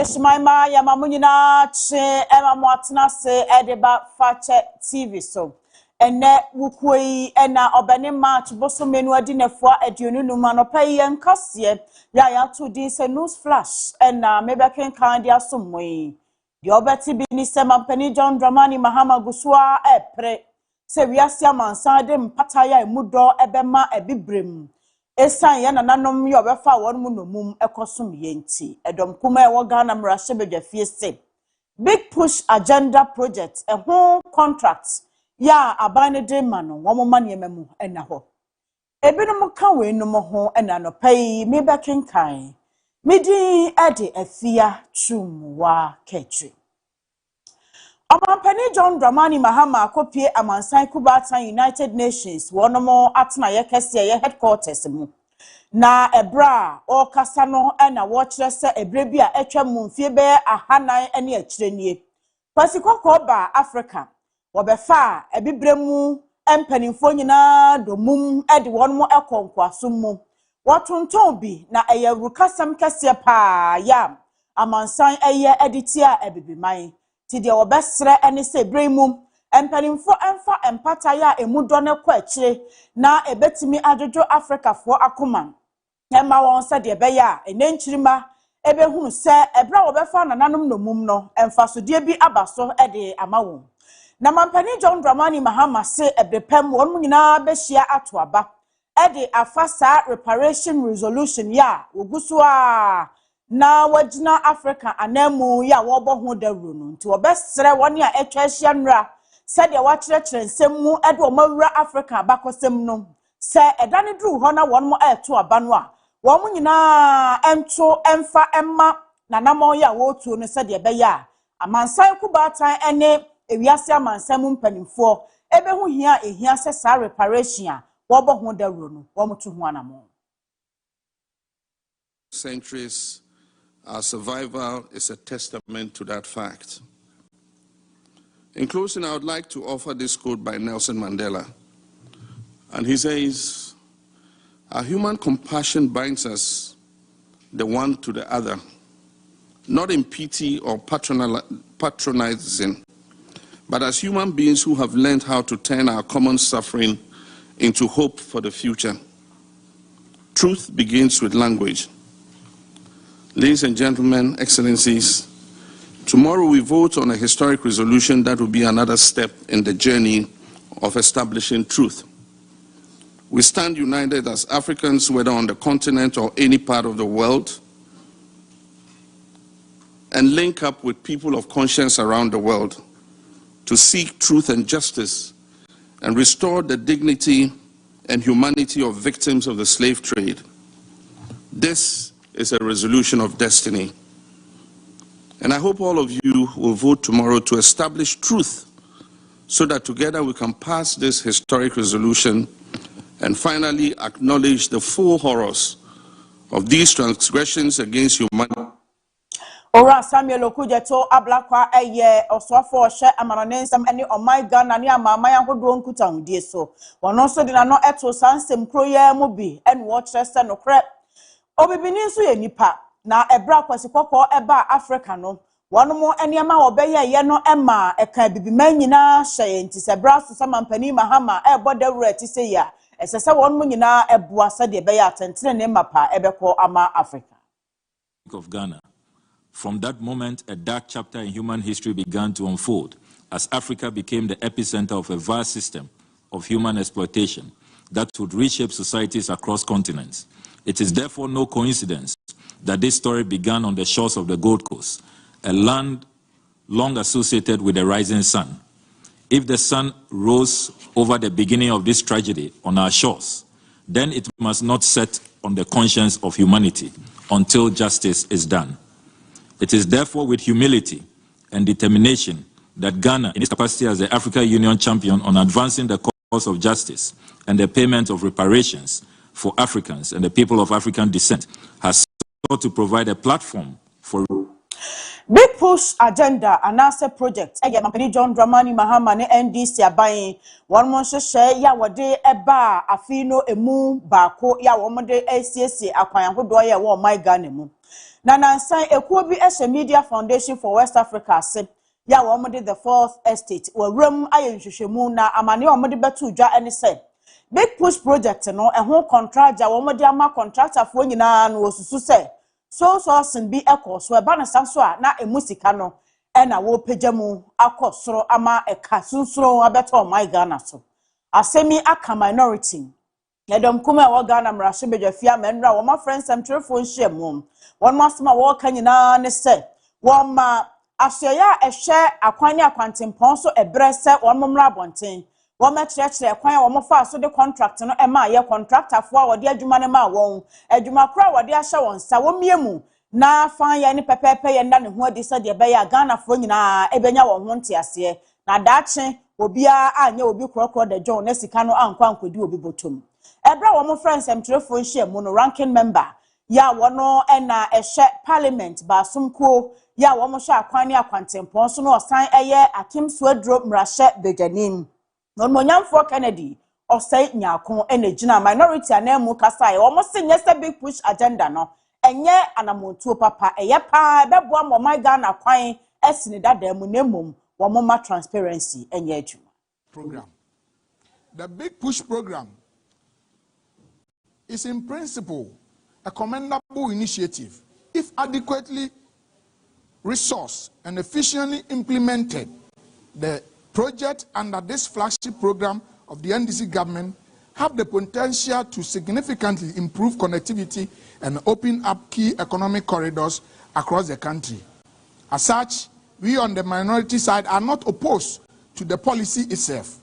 Shemaima Yamamunina che Emma Martina se Edeba Fache TV so. Ene wukui ena obene match boso menu adinefwa edionu numano pay and kasye ya to this news flash ena maybe can kind asumwe. The obeti bini sema Penny John Dramani Mahama Gusua epre se wiasia mansade mpataya emudo ebema ebibrem. Esan ya nananom ye obefa won mu nomum ekosum yenti edom kuma ewo Ghana mrahye bedwafie se big push agenda project ho contracts ya abane de mano wo moma ne memu ena ho ebinom ka we num ho ena no pai me bekenkan medi ade afia twumwa ketri Penny John Dramani Mahama akopie amansan Kubatan United Nations wonomo atena ye kese ye headquarters mu na ebra o kasa no na wo kire se ebre bi a etwa mu mfie be ahanan ene akire nie pasikoko ba Africa wo be fa ebibre mu empanimfo nyina domum de wonomo ekonkwaso mu wotonton bi na eye rukasam kese pa ya amansan eye editia ebibiman ti de obesre ene se bremum empanimfo emfa empata ya emudo ne kwa akire na ebetimi adwojo Africa fo akoma ema won se de beya enenchirima ebehunu se ebra obefa nananom nomum no emfasodie bi abaso de amawo na mampani John Dramani Mahama se ebrepem won nyina behia atoaba de afasa reparation resolution ya oguso a na wagina Africa anemu ya wobo ho dawru no nti obesre won ya etwa hia nra se de wakyerɛkyerɛ nsɛm mu de omawura Africa abakosɛm no se edane duru ho na won mo eto aba no a won nyina ento emfa emma nanamo ya wotuo no se de beya amansan Kubatan ene ewiase amansan mu mpanimfo ebehu hia ehia se sa reparation a wobo ho dawru no wo moto ho anamo centuries. Our survival is a testament to that fact. In closing, I would like to offer this quote by Nelson Mandela. And he says, "Our human compassion binds us the one to the other, not in pity or patronizing, but as human beings who have learned how to turn our common suffering into hope for the future. Truth begins with language." Ladies and gentlemen, excellencies, tomorrow we vote on a historic resolution that will be another step in the journey of establishing truth. We stand united as Africans, whether on the continent or any part of the world, and link up with people of conscience around the world to seek truth and justice and restore the dignity and humanity of victims of the slave trade. This is a resolution of destiny. And I hope all of you will vote tomorrow to establish truth so that together we can pass this historic resolution and finally acknowledge the full horrors of these transgressions against humanity. Ora Samuel Okujeto ablakwa eye osofo hye amanonensam ene omai Ghana ne amama yahodo nkuta hundie so wono so de na no eto sansem kroye mu bi ene wo kire se no kre obibini nso ye nipa na ebra kwasikoko eba Africa no wono eniema obeye ye no ema eka bibiman nyina hye enti se bra so samampani Mahama ebodawura ti se ya esese wono nyina eboa se de beya atentene ne mapa ebeko ama Africa of Ghana. From that moment, a dark chapter in human history began to unfold as Africa became the epicenter of a vast system of human exploitation that would reshape societies across continents. It is therefore no coincidence that this story began on the shores of the Gold Coast, a land long associated with the rising sun. If the sun rose over the beginning of this tragedy on our shores, then it must not set on the conscience of humanity until justice is done. It is therefore with humility and determination that Ghana, in its capacity as the African Union champion on advancing the cause of justice and the payment of reparations for Africans and the people of African descent, has sought to provide a platform for big push agenda anase project eye mampani John Dramani Mahama ne NDC aban won mo hwehwe ya wode eba afi no emu baako ya wo mo de ACC akwan hodo ye wo my Ghana mu Na nansan ekuo bi ehye Media Foundation for West Africa ase ya wo mo de the fourth estate wo ram aye nhwehwemu na amane wo mo de betu dwa ene se big push project no ehho contract ja wo mo de ama contractor fo nyina no osusu se so sin bi ekoso eba na sanso a na emusika no ena wo pejamu akosoro ama eka sunsuro abeto my Ghana so asemi aka minority yedom kuma wo Ghana mrahye bedwafia menra wo ma friends amtrefo nhyiam won masema wo ka nyina ne se wo ma ahyeya ehwe akwani akwantempon so ebre se won momra abonten wo ma kyerɛkyerɛ kwan wo mo fa so de contract no ema ye contractor fo a wo de adwuma ne ma won adwuma kora wo de ahye won sa wo miemu na fan ye ne pepepe ye nda ne ho adi se de be ya Ghana fo nyina ebenya wo ho ntiase na daache obia anya obi korokoro de John na sika no ankwa ankodi obi botom ebra wo mo friends amtrefo nhyiam no ranking member ya wono ena ehye parliament ba sumko ya wo mo hye akwani akwantempon so no osan eye akim suadro mrahye beganim non monyamfo Kennedy osai nyakon ena gina minority anemu kasa ye wo mo se nyese big push agenda no enye anamontuo papa eye pa beboa mo my Ghana kwan esini dada mu nemom wo mo ma transparency enye adwuma program. The big push program is in principle a commendable initiative if adequately resourced and efficiently implemented. The project under this flagship program of the NDC government have the potential to significantly improve connectivity and open up key economic corridors across the country. As such, we on the minority side are not opposed to the policy itself.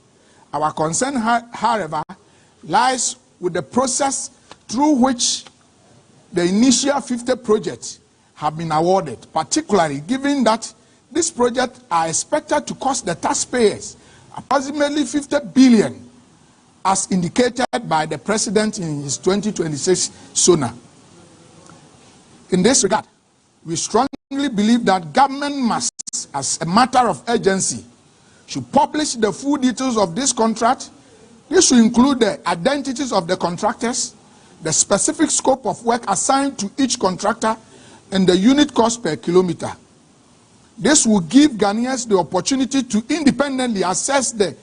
Our concern, however, lies with the process through which the initial 50 projects have been awarded, particularly given that these projects are expected to cost the taxpayers approximately 50 billion, as indicated by the President in his 2026 SONA. In this regard, we strongly believe that government must, as a matter of urgency, should publish the full details of this contract. This should include the identities of the contractors, the specific scope of work assigned to each contractor, and the unit cost per kilometer. This will give Ghanaians the opportunity to independently assess the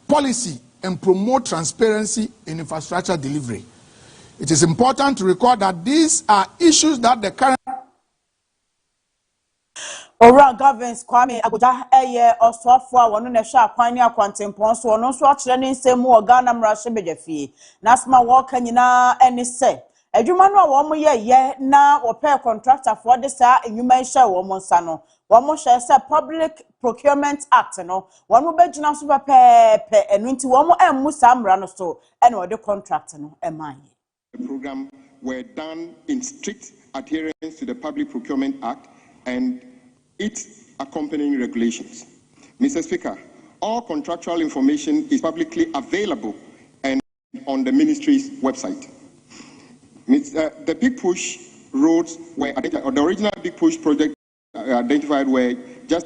policy and promote transparency in infrastructure delivery. It is important to recall that these are issues that the current Ora Governance Kwame Agoja eye osofo a wono na hwe akwani akwantempon so wono so akire ne nsemu o Ghana mrahye bedwafie na asma wo ka nyina ene se adwuma no a wo mo ye na wo pay contractor for de sa enwuma hye wo mo nsa no wo mo hye se Public Procurement Act no wo mo begina so pepe enu nti wo mo emmu samra no so ene wo de contract no emanye. The program were done in strict adherence to the Public Procurement Act and its accompanying regulations. Mr. Speaker, all contractual information is publicly available and on the ministry's website. The Big Push roads were identified, or the original Big Push project identified were just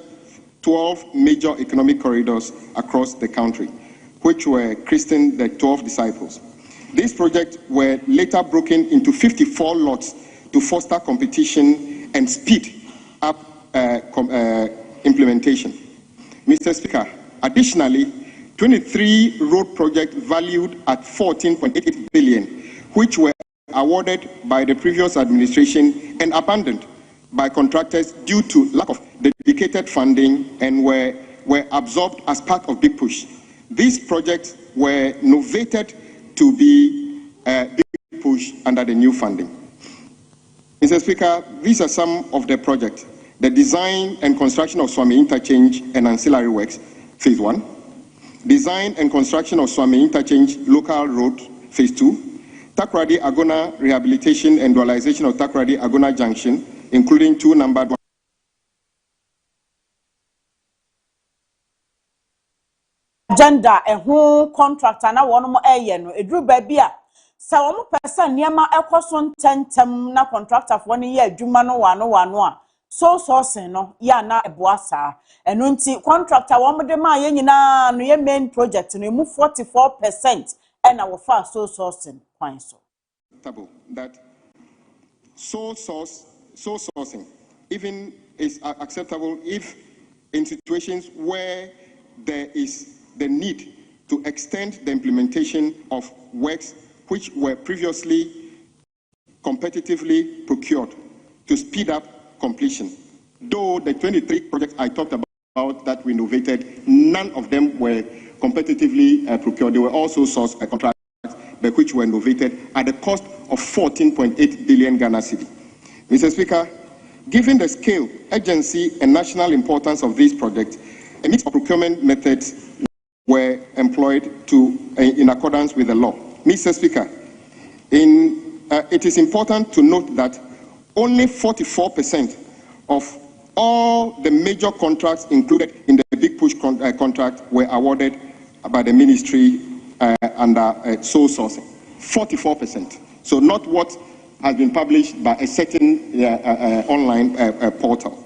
12 major economic corridors across the country, which were christened the 12 disciples. These projects were later broken into 54 lots to foster competition and speed up implementation. Mr. Speaker, additionally, 23 road projects valued at 14.88 billion, which were awarded by the previous administration and abandoned by contractors due to lack of dedicated funding and were absorbed as part of Big Push. These projects were novated to be Big Push under the new funding. Mr. Speaker, these are some of the projects. The design and construction of Swami Interchange and ancillary works, Phase 1. Design and construction of Swami Interchange Local Road, Phase 2. Takoradi Agona rehabilitation and dualization of Takoradi Agona Junction, including 2 numbered agenda ehu contractor na wono mo eye no edru ba bia sa wo mo pesa niema ekoso ntentem na contractor fo ne ye adwuma no wano a so sen no ya na eboasa enu nti contractor wo mo de ma ye nyina no ye main project no emu 44% na wo fa so sen kwan so that sole source sole sourcing even is acceptable if in situations where there is the need to extend the implementation of works which were previously competitively procured to speed up completion. Though the 23 projects I talked about that we innovated, none of them were competitively procured. They were also sourced contracts but which were innovated at the cost of 14.8 billion Ghana cedi. Mr. Speaker, given the scale, urgency, and national importance of these projects, a mix of procurement methods were employed in accordance with the law. Mr. Speaker, it is important to note that only 44% of all the major contracts included in the Big Push contract were awarded by the ministry under sole sourcing. 44%. So not what has been published by a certain online portal.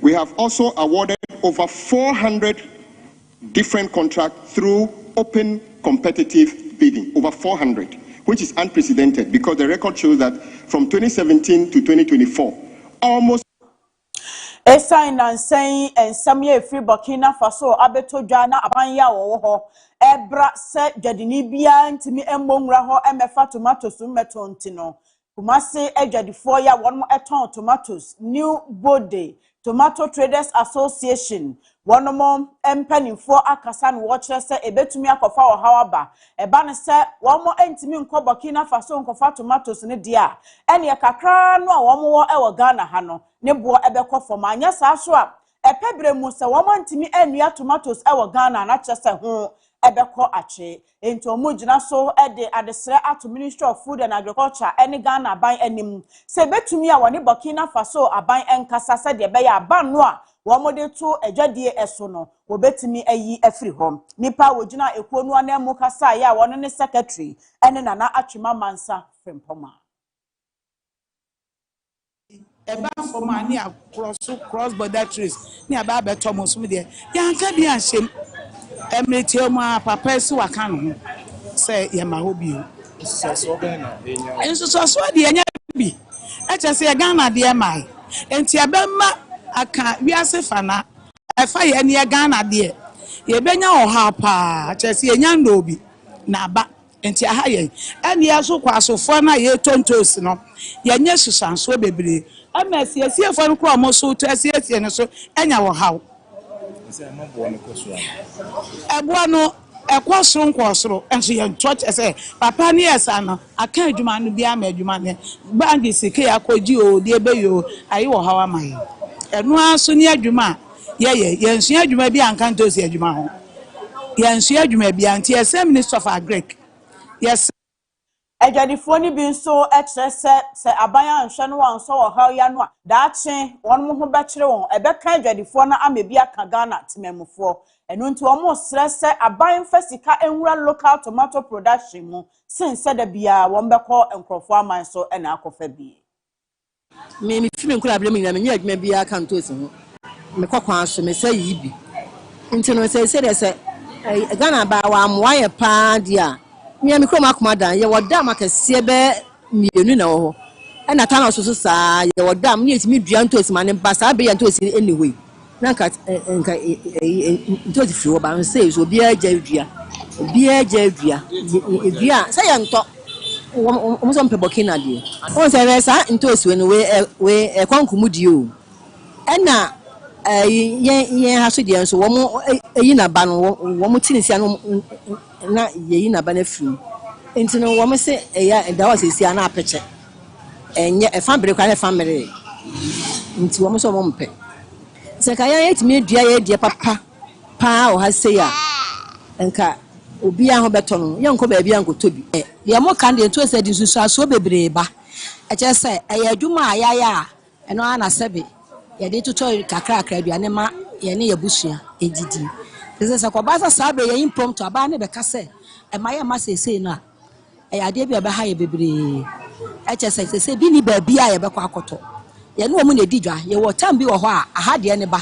We have also awarded over 400 different contracts through open competitive bidding, over 400, which is unprecedented because the record shows that from 2017 to 2024, almost Esign and saying and some year free Burkina Faso abeto jana abanya wo ebra se jadinibia ntimi embongra ho emefa tomatoes metontino kumase ejadifo ya won mo eton tomatoes New Bode Tomato Traders Association one mo empanifo akasa no wo kire se ebetumi akofa wo hawaba eba ne se won mo entimi nko Burkina Faso nkofa tomatoes ne dia ene kakra no a won wo e wo Ghana ha no ne bo ebekọ fom anya sa so a epebre mu se won mo ntimi enua tomatoes e wo Ghana na kire se ho ebekọ ache enti omugina so ede adesre ato Ministry of Food and Agriculture ene Ghana aban anim se betumi a woni Burkina Faso aban enkasa se de be ya aban no a womode to adwadie eso no wo betumi ayi afri hom nipa wogina ekuo no anamu kasa ya wono ne secretary ene nana atwema mansa frempoma eba for mani cross border trees ni aba beto mo sum de yanka bi ahyem emreti omo papa si waka no say ye ma hobi o so ben na enya enso so de enya bi eche se Ghana de mai enti abema aka wiase fana efa ye ne Ghana de ye benya oha pa eche se enya ndo obi na ba enti aha ye ene yaso kwasofo na ye tontos no ye nye susanso bebre amasi asiefa no kro mo so to asiesie no so enya wo haw eboa no ekosoro nkosoro enso ye church ese papa ne esa no aka adwuma no bia ma adwuma ne bangi sike akoji o de ebe yo ayi wo haw amaye eno aso ne adwuma ye yensu adwuma bi anka ntosi adwuma ho yensu adwuma bi anti ese Minister of Agric yes ejadifo ni bi nso ekire se abanya nhwe no wanso wo haw ya no a daache won mo ho bekire won ebeka ejadifo na amebi aka Ghana timemufo enu nti omo sre se aban fasika enwura local tomato production mu sinse da bia won beko enkrofo aman so na akofa bi me fimi nkura abrem nyina me nya adwuma bia aka ntosi ho me kwakwan so me say yi bi nti no se se Ghana ba wa amwa ye pa dia me mikro makomadan ye wodam akese be mienu na wo na ta na so saa ye wodam ne etimi dua ntosi mane ba saa be ye ntosi anyway na nka ntosi fi wo ba say so bia agya dua say ye nto wo so mpe Burkina de won say saa ntosi we kwankumu di o na ye ha so de so wo eyi na ba no wo mo tinisia no na yeyi na ba na firi enti no wo me se eya da wa sesi ana apeche enye e family kwa na family nti wo me so mo mpe se ka ya yetimi dua ye die papa pa o ha se ya enka obi a ho beto no ye nko ba bia nko tobi ye mo kan de to se di susu aso bebre ba e che se eya adwuma ayaya eno ana sebe ye de tuto kakra aduane ma ye ne ye busua ejidi se kwa basa sabe ye impromptu aba ne be kase e ma ye ma sese na e ade bi oba ha ye bebre e che se bi ni ba bi a ye be kwa akoto ye no mu ne didwa ye wo tam bi wo ho a aha de ne ba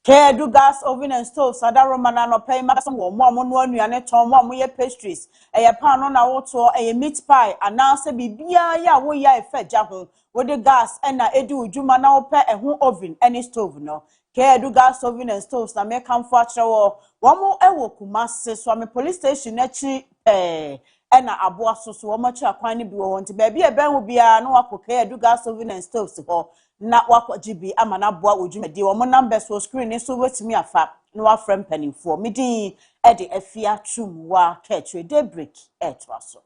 Kedu gas oven and stove sada romana no pay ma some wo mo no anuane ton mo ye pastries eye pan no na woto eye meat pie ananse bibia ya wo ya efagya ho wo de gas na edi udwuma na wo pe ehun oven any stove no Kedu gas oven and stoves na me kamfo akere wo mo ewo Kumase so me police station achi na aboa so wo mo chi akwan ne bi wo nti ba bia ben wo bia no wako Kedu gas oven and stoves ho na wako GB ama na boa odwumadi wo mo numbers wo screen so wetimi afa na wa frem panimfo medi e de afia twum wa Kaakyire Daybreak etwaso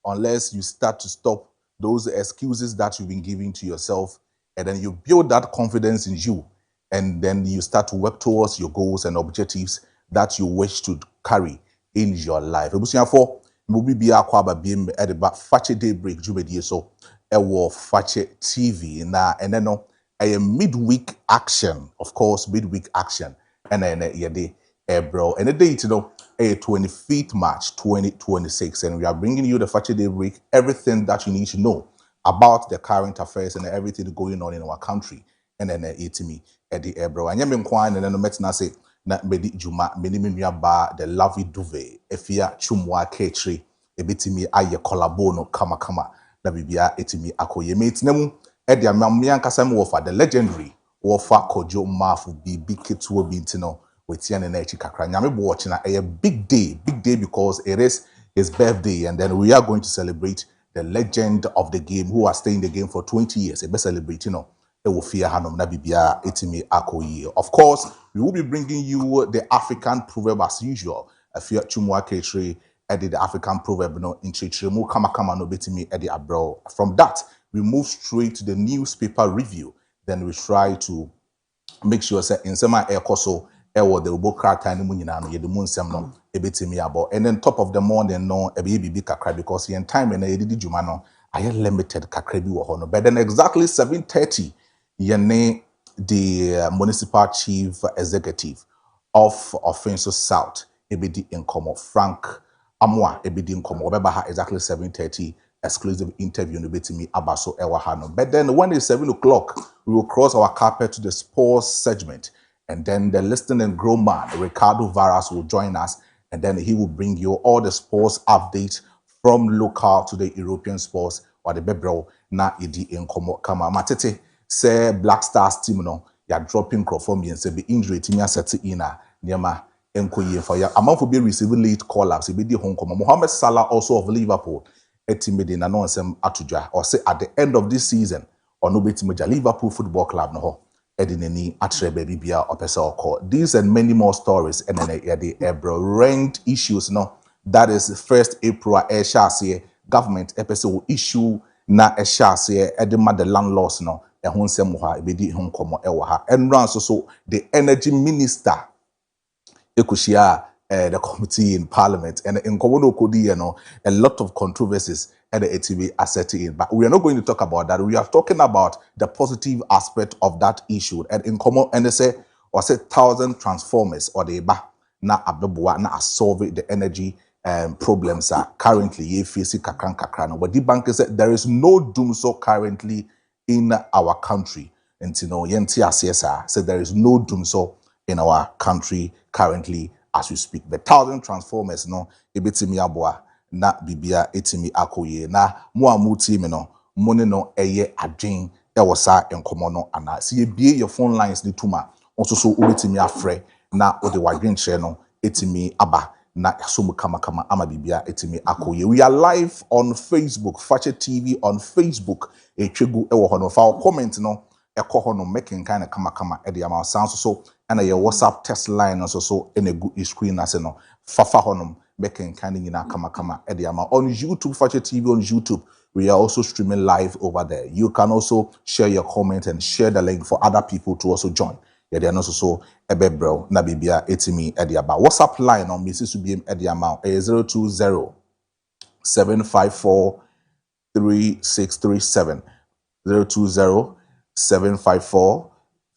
unless you start to stop those excuses that you've been giving to yourself, and then you build that confidence in you, and then you start to work towards your goals and objectives that you wish to carry in your life. Ebusuafo, mbubi bia kwa ba biem edeba fache daybreak jubedie so ewo fache TV na eneno a midweek action, of course, midweek action, and then yede bro, and the date, you know, a 25th March 2026, and we are bringing you the Fache Daybreak, everything that you need to know about the current affairs and everything going on in our country, and then it me Eddie bro, and yamim kwan and then metina say na medi juma minimum ba the lovey duvet efia chumwa ketri ebitimi aye kolabono kama na bibia etimi akoye metinemu Eddie amamia nkasam wofa the legendary wofa Kojo Marfo bibi ketuo bintino wetiane na echi kakra nyame bo watch na a big day because it is his birthday, and then we are going to celebrate the legend of the game who has stayed in the game for 20 years. A best celebrate, you know, Ewofia Hanom na bibia etimi akoye. Of course, we will be bringing you the African proverb as usual. Afia chumwa ketri edit the African proverb no in chichiremu kama no betimi edit abro. From that, we move straight to the newspaper review. Then we try to make sure say in some ekoso ewo the ubo krata ni mu nyina no yede mu nsem no ebetimi abo, and then top of the morning no ebe bibi kakra because in time na yedi djuma no aye limited kakra bi wo ho no, but then exactly 7:30 yene the municipal chief executive of Offensive South ebedi inkomo Frank Amwa ebedi inkomo obeba ha exactly 7:30 exclusive interview no betimi abaso ewa ha no. But then when it's 7 o'clock, we will cross our carpet to the sports segment, and then the listening and grow man Ricardo Varas will join us, and then he will bring you all the sports updates from local to the European sports or the bebro na idi inkomo kama matete say Black Stars team no ya dropping crofom yen say be injury team ya set in na niema enkoye for ya amount be receiving late call-ups e be di honkomo. Mohamed Salah also of Liverpool etimede na no nsem atodwa or say at the end of this season or no betimoja Liverpool Football Club no ho edineni atre baby bia opesa oko. These and many more stories and then the ebro ranked issues no, that is 1st April shase government epese will issue na shase edema the landlords no ehun nsem ho ebedi honkomo ewo ha enran so the energy minister ekushia the committee in parliament, and in Komodo Kodi, you know, a lot of controversies at the ATV are setting in. But we are not going to talk about that. We are talking about the positive aspect of that issue. And in Komo, and they say, or say 1,000 transformers or the ba na abebua na solve the energy problems are currently ye facing kakran. But the bank said there is no doom so currently in our country. And you know, CSR said there is no doom so in our country currently as we speak. The 1,000 transformers no ebetimi aboa na bibia etimi akoye na mo amu team no money no eye adwen e wosa enkomo no ana se ebie your phone lines ni tuma onso so obetimi afre na ode wadwen kire no etimi aba na yaso kama ama bibia etimi akoye. We are live on Facebook, Fache TV on Facebook. Etwegu e wo ho no fa comment no ekohono making kind of kama ediama sounds so and your WhatsApp test line also so in a good screen as no fafa honum making kind of kama ediama on YouTube. Fache TV on YouTube, we are also streaming live over there. You can also share your comment and share the link for other people to also join. Yeah, they are also so ebebro na bibia etimi ediaba. WhatsApp line on Mrs. Ubiem ediama 020 754 3637 020 754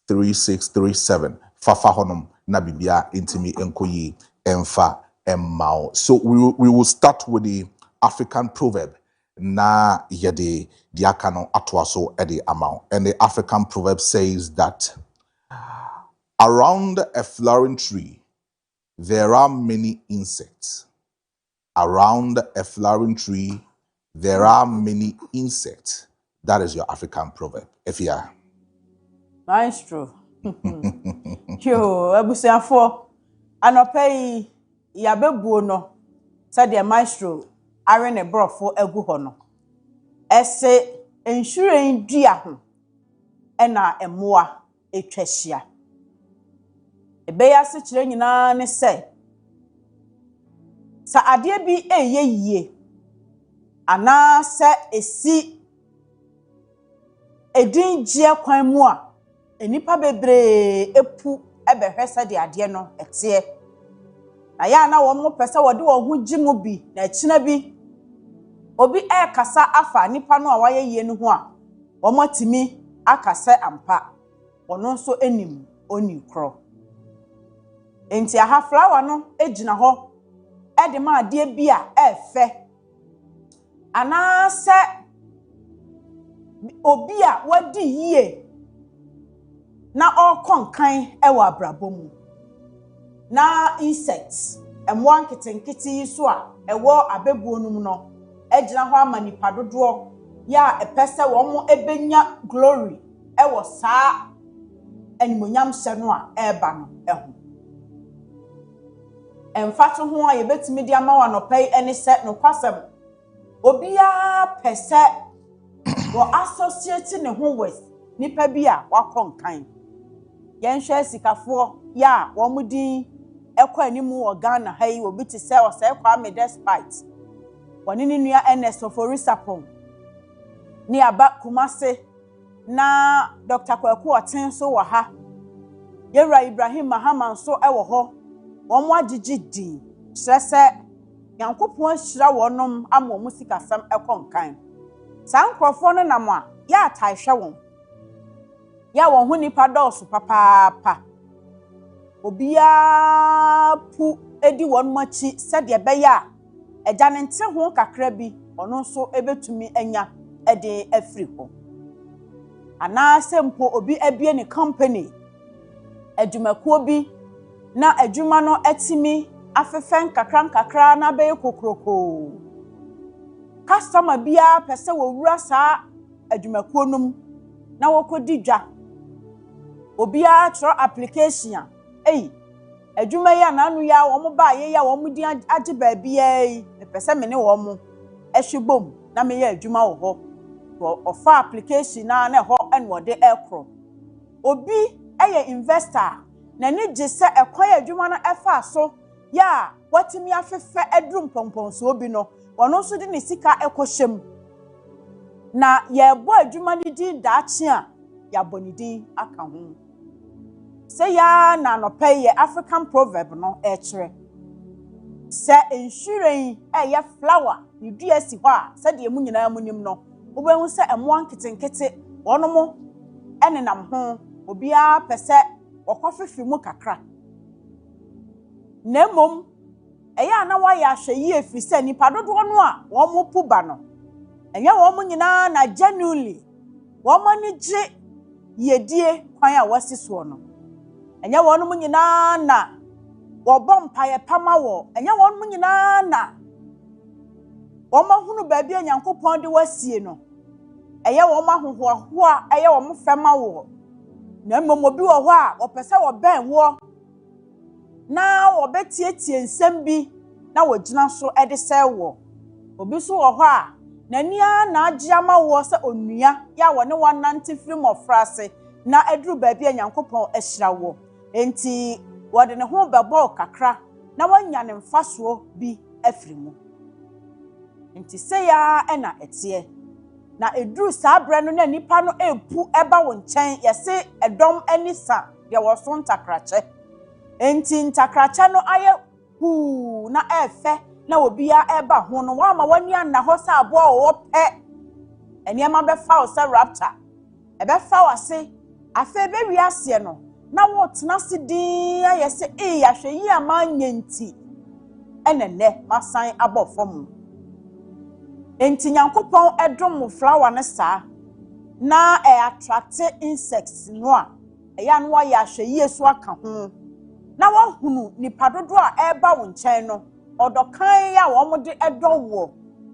3637. Fafa honum na bibia intimi enkoyi emfa emmao. So we will start with the African proverb na yede diakano atwaso edi amao. And the African proverb says that around a flowering tree there are many insects. Around a flowering tree there are many insects. That is your African proverb. Afia. Maestro. Yo, abusiafo. Anopei yabebuo no. Said the maestro are ne brofo egu ho no. Ese ensuring dua ho. Ena emoa etwahia. Ebeya se kire nyina ne se. Sa ade bi eye yie. ana se esi edin gie kwan mu a enipa bebre epu ebehwe se de ade no ete na ya na wo mo pese wo de wo hu gimu bi na kina bi obi kasa afa nipa no a waye yie no ho a wo matimi akase ampa ono nso enim oni kro enti aha flower no ejina ho de ma ade bi a efe ana se obi a wadi yie na okonkan ewa abrabomu na insects emo anketenkete so a ewo abebuonum no ejina ho amanipa dodo ya epese wo mo ebenya glory ewo saa animonyam hye no a eba no eho emfato ho a yebetimi di ama wa no pay ene se no kwasem obia pese wo associate ne ho with nipa bi a wakonkan yenhwe sikafo ya wo mudin ekwa animu wo Ghana hai obi ti se o se kwa me despite woni ni nua NS oforisapon ni aba Kumase na Dr. Kwaku Oten so wa ha Yera Ibrahim Mahama so ewo ho wo mo agigi din sese yankopon ahira wonom ama mo sikasam ekonkan san krofo no nam a ya ataihwe won ya won hu nipa dɔɔso papa obia pu edi won machi sɛde ɛbɛya ɛgya ne nte ho kakra bi ɔno nso ebetumi anya ɛde afiri ho ana sempo obi abie ne company adwumakuo bi na adwuma no atimi afefen kakra na bɛyɛ kokroko customer bia pɛsɛ wɔwura saa adwumakuo num na wɔkɔdi dwa obia tro application a adwuma ya na anu ya wo mo ba ye ya wo mo di age ba bia yi pese me ne wo mo ehwebom na me ya adwuma wo ho ofa application na ho en de ekro obi investor na ni gise ekwan adwuma no efa so ya watimi afefe edrum pompon so obi no wono so de ne sika ekohyem na ye bo adwuma ni din daache a ya bonidin aka ho se ya na no pay African proverb no kire se ensuren ye flower ni dua si ho a se de emu nyina munim no obehu se emo anketenkete wono mo enenam ho obia pese okofefi mu kakra nemom ya na wa ya hweyi efi se nipa dodo no a wo mo puba no enye wo mo nyina na genuinely wo mo ni gye yedie kwan a wasi so no enye wonu mu nyina na wo bompaye pama wo enye wonu mu nyina na wo mahunu ba bia Nyankopon de wasie no eye wo mahohoa eye wo mfema wo na mmomobi wo ho a wo pese wo ben wo na wo betietie nsem bi na wo gina so ede se wo obi so wo ho a nania na agiama wo se onua ya wo ne wanante film of frase na edru ba bia Nyankopon ahyira wo enti wode ne ho bebo kakra na wanya ne mfaso bi afrimu enti se ya na etie na edru sabre no na nipa no epu eba wo nchen yese edom anisa de wo so ntakrache enti ntakrache no aye hu na efe na obia eba ho no wa ma wani anna ho sa abo wo pe eniema be fa o se raptor ebe fa wase afa be wiase no na wo tena se din ayese ya hweyi amanyenti enene masan abofom enti Nyankopon edom flower ne sa na attract insects no a ya no ya hweyi so aka ho na wo hunu nipa dodo a eba wo nchen no odokan ya wo mode edo wo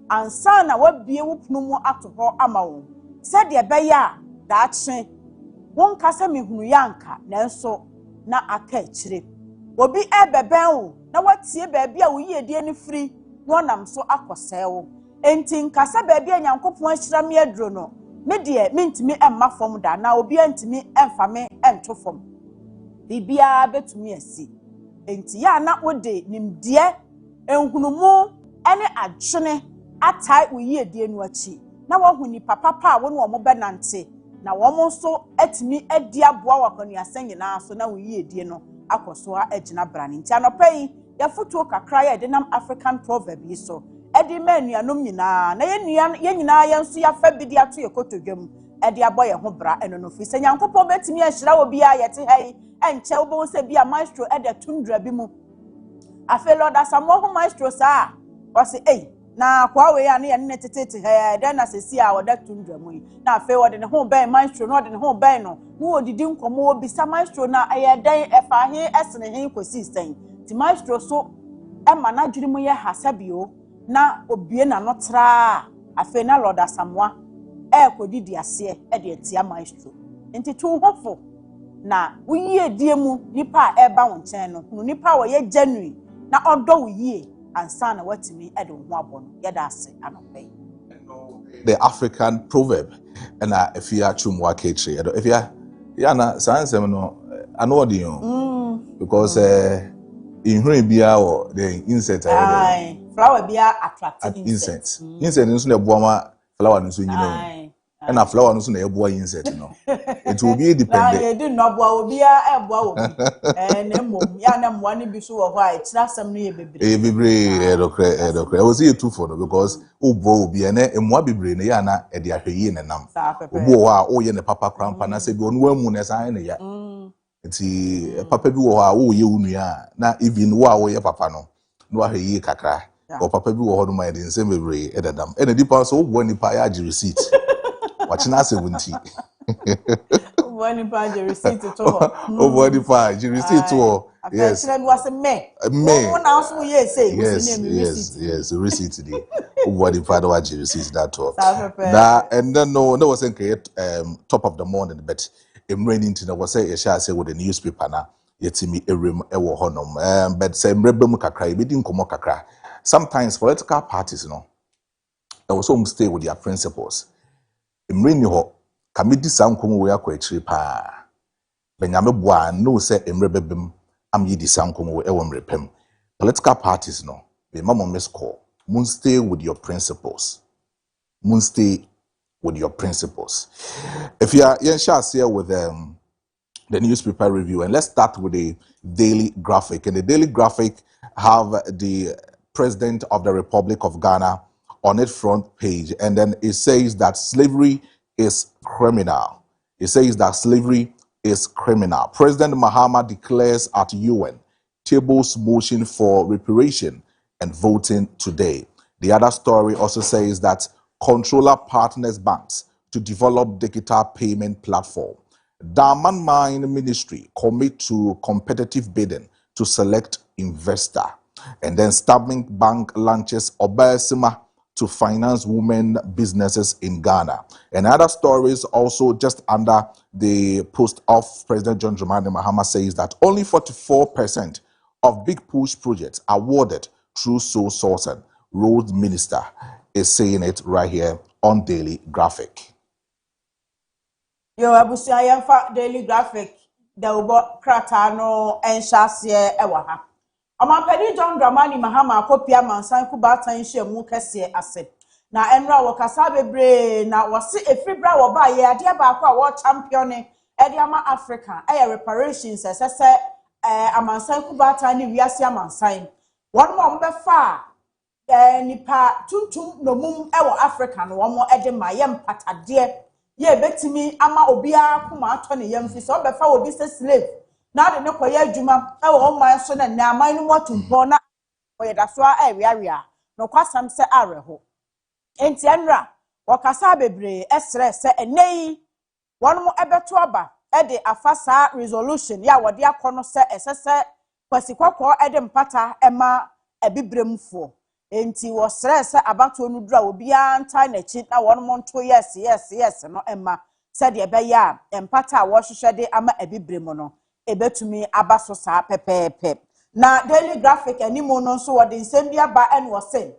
ansa na wabie wo punu mu ato ho ama wo se de be ya daache won kasa mehunu yanka nanso na aka akire obi ebeben wo na watie baabi a wo yiedie ne firi wonam so akosɛ wo enti nkasa baabi a Nyankopon ahyira me aduro no me de mentimi emma fom da na obi antimi emfa me ento fom bibia betumi asi enti ya na wode nimdie enhunumu ene adwene atai wo yie die no achi na wo hu ni papa pa wo no mo benante na wo mo so atimi adi aboa wa kwani asan nyina so na wo yie die no akoso a agina brane nti anopai ya foto kakra ya de nam African proverb yi so edi manuanom nyina na ye nyina ye nso ya fa bidi ato ye kotodwam edi aboye ho bra eno no fi se nyankopon betimi ahira wo bia ye te hai enche wo bo se bia maestro ede tundra bi mu afi Lord asamo ho maestro sa o se na kwa we ya ne ye ne tetete hai den na sesi a woda tundra mu na afi wo de ne ho ben maestro no de ne ho ben no mu odidi nkomo obi sa maestro na aye den efa he esene he kosi sen ti maestro so ema na dwiri mu ye hasabio na obie na no tra afi na Lord asamoa kodidi ase de etia maestro enti tu hofo na wuye die mu nipa eba wo nchen no nipa wo ye genuine na odo wo yie ansa na watimi de ho abo no ye da ase anope the African proverb and if you are chumwa ketre if you na sansem no anodi yo because in hurry bia or the insect flower bia attract insect insect nso na boama flower nso nyina and a flower nso na eboa insect no it will be dependent na do no boa obia eboa wo na mom ya na mwa ni bi so wo ho a kira sam no ye bebre edokre I was here too for because obo obi na emwa bebre na ya na e de ahweyi ne nam obo wo a o ye ne papa krampa na se bi onu amu na san ne ya nti papa bi wo ho a wo ye unua na even wo a wo ye papa no no ahweyi kakra o papa bi wo ho no ma de nsem bebre edadam e na dipa so obo nipa ya agi receipt wachina 70 Oboni pa je receipt to Oboni pa je receipt to yes after was me na so ye say yes receipt dey Oboni pa do je receipt that to that and then no was create top of the morning but emreni nti na was say e sha say with the newspaper na yetimi ewrem ewo honom but say mrebem kakra e bedi nkomo kakra sometimes political parties no they also stay with their principles emreni ho kamedi sankomo we akwachiri pa benyame boa no say emrebebem am yidi sankomo we ewo mrepem political parties no be mama miss call mun stay with your principles if you are share with the newspaper review and let's start with the daily graphic and the daily graphic have the president of the Republic of Ghana on its front page and then it says that slavery is criminal. It says that slavery is criminal. President Mahama declares at UN, tables motion for reparation and voting today. The other story also says that controller partners banks to develop digital payment platform. Diamond Mine Ministry commit to competitive bidding to select investor. And then Stanbic Bank launches Obesima to finance women businesses in Ghana. And other stories also just under the post of President John Dramani Mahama says that only 44% of big push projects awarded through sole sourcing. Road Minister is saying it right here on Daily Graphic. Yo abusia yemfa Daily Graphic da ubo krata no enhyase ewa ha. Amampedi John Dramani Mahama akopia mansan kubatan hyemu kese ase. Na enra wakasa bebre na wase efibra wo ba ye ade ba akwa wo champion e de ama Africa reparations sese amansan kubatan ni wiase amansan. Won mo mbefa nipa tuntum no mum ewo Africa no wo mo de ma ye mpatade ye betimi ama obia kuma ato ne yam fi so befa obi se slave na de ne koye adwuma e wo man so na na aman no motumpo na koye da so a wiawia no kwasam se areho enti enra wakasa bebre esre se enei wonmo ebeto aba e de afasa resolution ya wode akono se esese kwasikokko e de mpata ema ebibremfo enti wo stress abato nu dura obia ntai na chi na wonmo nto yes no emma said ye be ya empata wo hwehwede ama ebibrem no ebetumi abaso saa pepepe na Daily Graphic animo no so wode nsem bia ba en wo say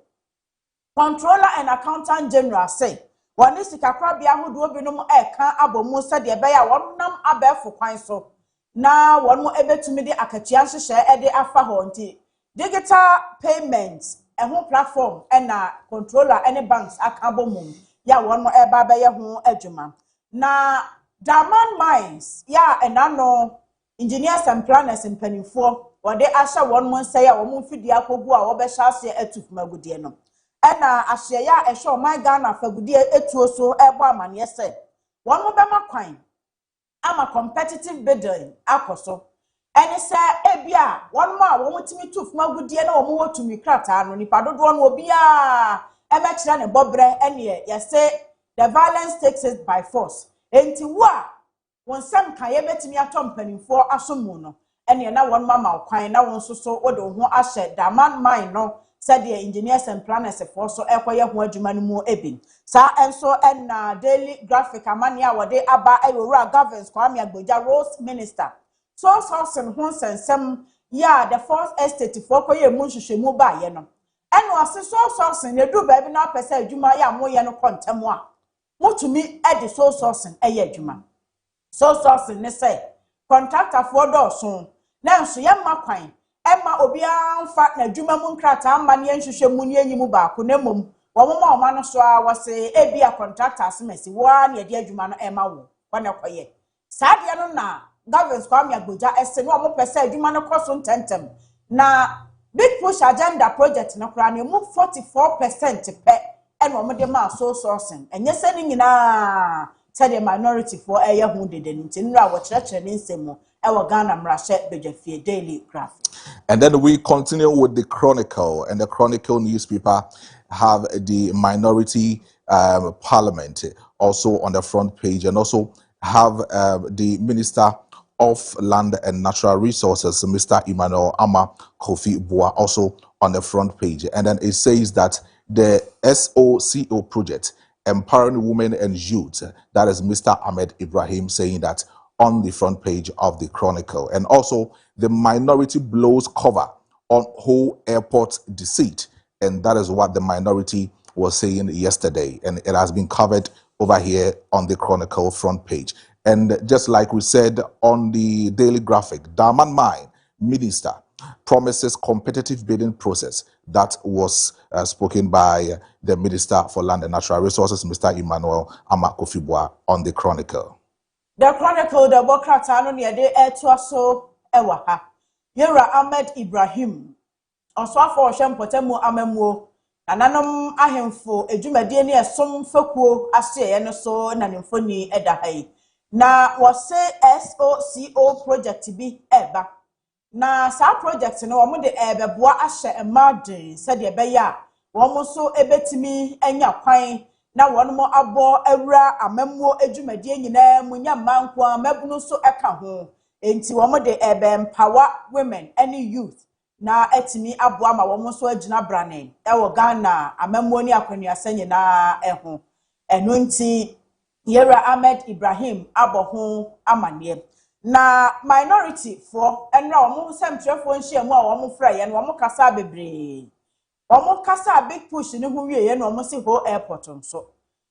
Controller and Accountant General say woni sikakra bia hodo binom eka abomu said ye be ya wonnam abefo kwan so na wonmo ebetumi de akatua hwehwe e de afa ho nti digital payments ho platform na controller any banks akabo mum ya won mo eba be ye ho adwuma na Diamond Mines ya enano engineers and planners mpanimfo wode ahya won mo nsa ya won mfidi akogu a wo be hya ase atufumagudie no na ahye ya ehwe my Ghana fagudie etuo so ebo amane se won mo be makwan ama competitive bidding akoso eni se ebia won mo a won timi tufumagudie na won wotumi krata no nipa dodo no obi a emekira ne bobre ene yese the violence takes it by force enti wo a won sam kan ye betimi atompanimfo asomu no ene na won mama kwan na won soso wode ho ahye Diamond Mine no said the engineers and planners for so ekoye ho adwuma no mu ebin sa enso na daily graphic amania wode aba ewura governance kwame agboja rose minister so sourcing ho sensem ya the first estate for koye mu hwehwemu ba ye no eno ase so sourcing edu ba bi na pesa adwuma ya moye no kontemu a mutumi edi so sourcing eye adwuma so sourcing ne say contractor for do so na nso ye makwan Emma obia mfa na dwuma mu nkrata amma ne nhwehwemu ne enyimu ba ko na mom wo moma o ma no so a wose ebia contractors mesi wa na de adwuma no emma wo wana koye saade no na governance kwame agboja ese no mo pese adwuma no koso ntentem na big push agenda project no kra na mu 44% pe eno mo de ma so sourcing enye se ni nyina said the minority for eye hu de nti nra wo kyerɛkyerɛ ne nsɛm ewa Ghana mrahye bejafie daily graphic. And then we continue with the Chronicle, and the Chronicle newspaper have the minority parliament also on the front page, and also have the Minister of Land and Natural Resources, Mr. Emmanuel Ama Kofi Bua, also on the front page. And then it says that the SOCO project, Empowering Women and Youth, that is Mr. Ahmed Ibrahim saying that on the front page of the Chronicle. And also the minority blows cover on whole airport deceit. And that is what the minority was saying yesterday. And it has been covered over here on the Chronicle front page. And just like we said on the Daily Graphic, Diamond Mine Minister promises competitive bidding process. That was spoken by the Minister for Land and Natural Resources, Mr. Emmanuel Ama Kofi Bua, on the Chronicle. The Chronicle, the Bokrata no near de etwaso ewaha. Yera Ahmed Ibrahim. Oswafo Shempotemu amemwo. Nananom ahemfo edwumadie ne esom fakuo ase ye no so na nemfoni eda hai. Na wose SOCO project bi eba. Na sa project no wo de ebeboa ahye emadin said ye beya. Wo so ebetimi anya kwan na wonmo abo awura amammo edwumadie nyina munya manko amabunu so eka ho enti womo de empower women any youth na etimi abo ama womo so agina brane ewo Ghana amammo ni akwanuasa nyina eho eno nti Yera Ahmed Ibrahim abo ho amane na minority for enra womo semtrefo nhyiamu a womo fra ye no womo kasa bebre Omo kasa big push ni hu wie ye no omo si ho airport nso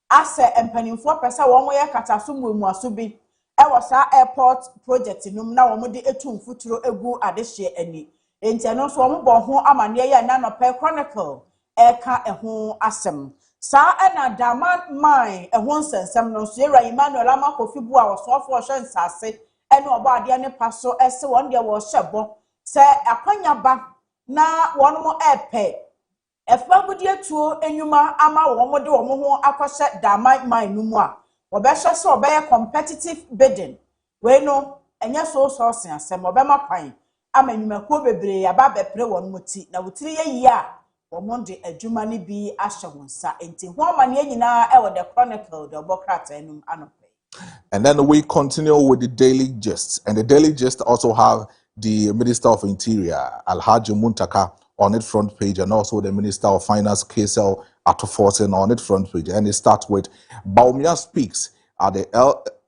ase empanimfo pesa wo mo ye kataso mu aso bi e wo sa airport project num na wo mo de etum futuro egu adehye ani enti no so wo bo ho amane ye na no pe Chronicle eka eho asem sa na Diamond Mine eho nsensem no so Yera Emmanuel Ama Kofi Bua wo so fo hwe nsase ene obo ade ne paso ese won de wo hyebo se akwanya ba na won mo epe efagudie tuo enyuma ama wo de wo ho akɔhye Diamond Mine no mu a wo be hye se obeye competitive bidding we no enye so sourcing asem obema kwan ama enyumakuo bebre aba bepre won muti na wotiri ye yi a wo de adwuma ne bi ahye wonsa enti ho amane nyina e wo the Chronicle the Bokrata enum anope. And then we continue with the Daily Gist, and the Daily Gist also have the Minister of Interior Alhaji Muntaka on its front page, and also the Minister of Finance, KSL Atoforsen, on its front page. And it starts with Baumia speaks at the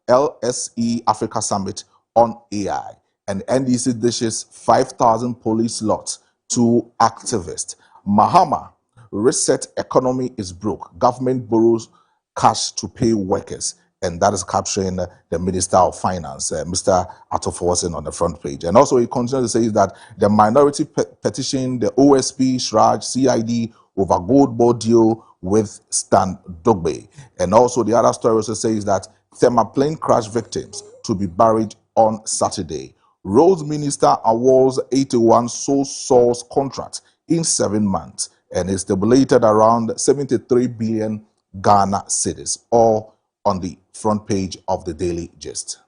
LSE Africa Summit on AI, and NDC dishes 5,000 police lots to activists. Mahama, reset economy is broke. Government borrows cash to pay workers. and that is capturing the Minister of Finance, Mr. Atoforsen, on the front page. And also he continues to say that the minority petition, the OSP, Shraj, CID over gold board deal with Stan Dogbe. And also the other story also says that thermoplane crash victims to be buried on Saturday. Roads Minister awards 81 sole source contracts in 7 months and is stipulated around 73 billion Ghana cedis, all on the front page of the Daily Gist.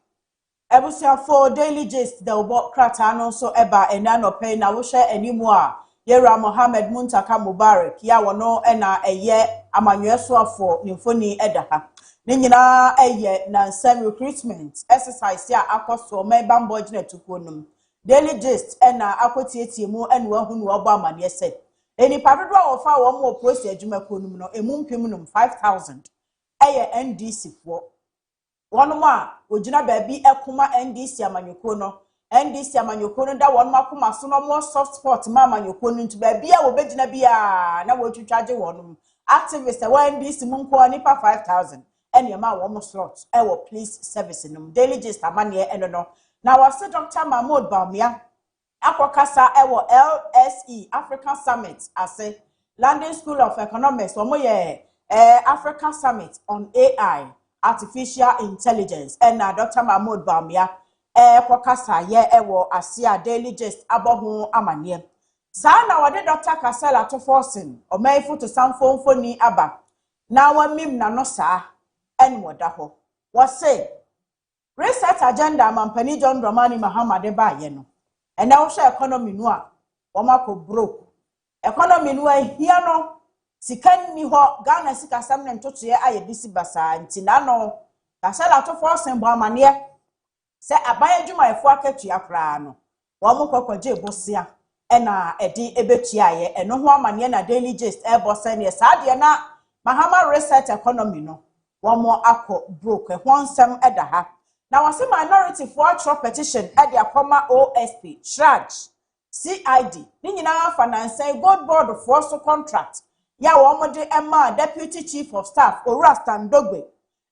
Ebusia for Daily Gist, the Obok Kratano so eba enano pay na wushe anymore. Yera Mohammed Muntaka Mubarak, ya wano ena eye amanyeswa for Nymphony Edaha. Nina eye na some recruitment exercise ya akoso me bambo jine tukunum. Daily Gist ena akotieti mu enwa hunu obama yese. Eni padodwa ofa wo mo process adwuma konum no emumpim 5,000. Eye NDC for one ma ojina baby ekuma NDC amanyoko no NDC amanyoko no da one ma kuma so no more soft spot ma amanyoko no ntu baby a wo begina bia na wo twitwaje wonum activist wa NDC munko nipa 5,000 ene ma wo mo slot e wo police service num Daily Gist amane eno no na wase Dr. Mahmoud Bawumia akokasa e wo LSE African Summit ase London School of Economics wo mo ye African Summit on AI Artificial Intelligence and Dr. Mahmoud Bawumia kokasa ye ewo asia Daily Gist abohu amanie sa na wade Dr. Kasela to forcing o maifu to samfo ni aba na wa mim na no sa en woda ho say research agenda mampani John Dramani Mahama de ba ye no and now share economy no a wo mako broke economy no ahia no sikan ni ho Ghana sika sam na ntoto ye aye bisi basa nti na no Kasela to forcing bo amanie se aban adwuma efo akatua kra no wo mo kwakwaje bosia ena edi ebetua ye eno ho amanie na Daily Gist e bosa ne sa de na Mahama research economy no wo mo akọ broke ho nsem eda ha na wase minority for petition e de akoma OSP Shraj CID ni nyina finance gold board for so contract ya wo mo de ema deputy chief of staff Stan Dogbe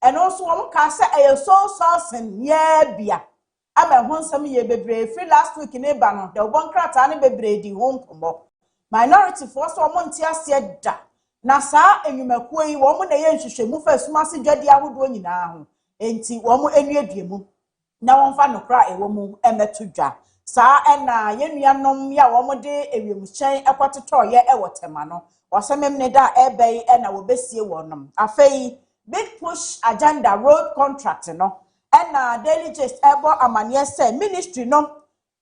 and also wo ka se e so sourcing ye bia ama ho nsem ye bebre free last week ne ba no de obon krata ne bebre di ho nkomo minority for so mo ntia se da na sa enwumakuo yi wo mo na ye nhwehwemu fa sumase dwade ahodo nyina ho enti wo mo enuaduemu na won fa no kra ewo mu emetudwa sa ena yenuanom ya wo mo de ewiemchen ekwototo ye ewotema no wasemem ne da ebei ena wo besie wonom afei big push agenda road contract no ena Daily Gist ebo amanie se ministry no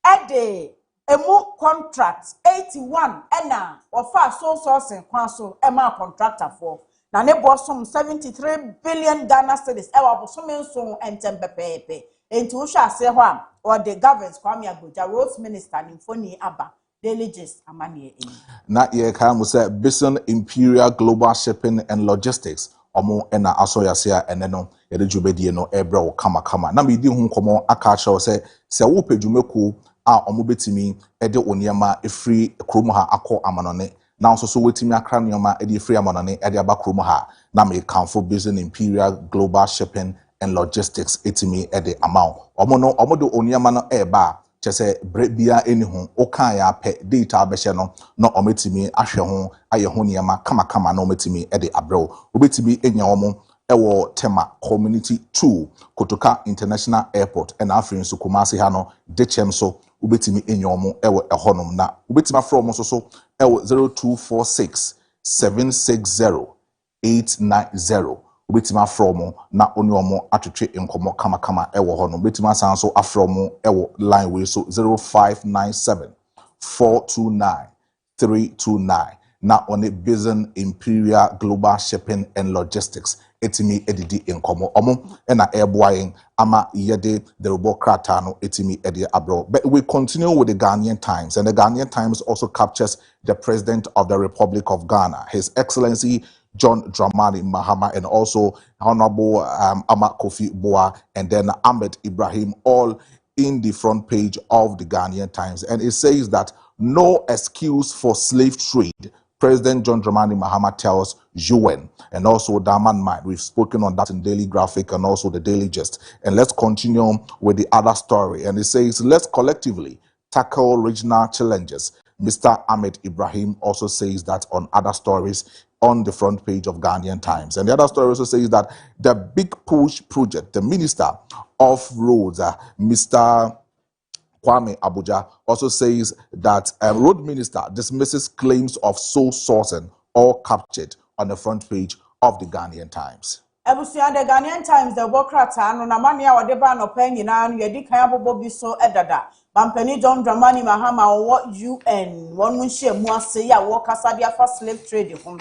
ede emu contract 81 ena ofa so sourcing kwan so ema contractor for na ne bosom 73 billion Ghana cedis e wa bosom nso entempepepe enti wo hwa ase ho am or the government Kwame Agbodza roads minister Nymphony aba Daily Gist amanie eni na ye ka mu se Bison Imperial Global Shipping and Logistics omo ena asoyase a ene no ye de djubedie no ebra wo kama na me di hu nkomo aka che wo se wo pedwumeku a omo betimi ede oniema efri krom ha akọ amanone na nso so wetimi akra nioma ede efri amanone ede aba krom ha na me kanfo Bison Imperial Global Shipping and Logistics etimi ede amount omo do oniema no eba chese bia eni ho okan ya pe data abehye no na ometimi ahwe ho aye ho niema kama na ometimi ede abrew obetimi enya omo ewo tema community 2 Kotoka International Airport and afrin so Kumasi ha no dechem so obetimi enya omo ewo ehonom na obetimi afro omo so ewo 0246 760 890 obetimi afro omo na oni omo atwetwe enkomo kama ewo ho no obetimi asan so afro omo ewo line we so 0597 429 329 na on Bison Imperial Global Shipping and Logistics etimi edidi enkomo omo na eboayen ama yede the robokrata no etimi edi abro. But we continue with the Ghanaian Times, and the Ghanaian Times also captures the President of the Republic of Ghana, His Excellency John Dramani Mahama, and also Honorable Ama Kofi Boa, and then Ahmed Ibrahim, all in the front page of the Ghanaian Times. And it says that no excuse for slave trade President John Dramani Mahama tells UN, and also Diamond Mine. We've spoken on that in Daily Graphic and also the Daily Gist. And let's continue with the other story. And it says, let's collectively tackle regional challenges. Mr. Ahmed Ibrahim also says that on other stories on the front page of Ghanaian Times. And the other story also says that the Big Push project, the Minister of Roads, Mr. Kwame Abuja, also says that road minister dismisses claims of sole sourcing, all captured on the front page of the Ghanaian Times. Ebusia the Ghanaian Times the Bokrata no na mania wode ba no pen nyina no yedi kan abobo bi so edada Bampani John Dramani Mahama wo UN wonu hye mu ase ya wo kasa dia fa slave trade ho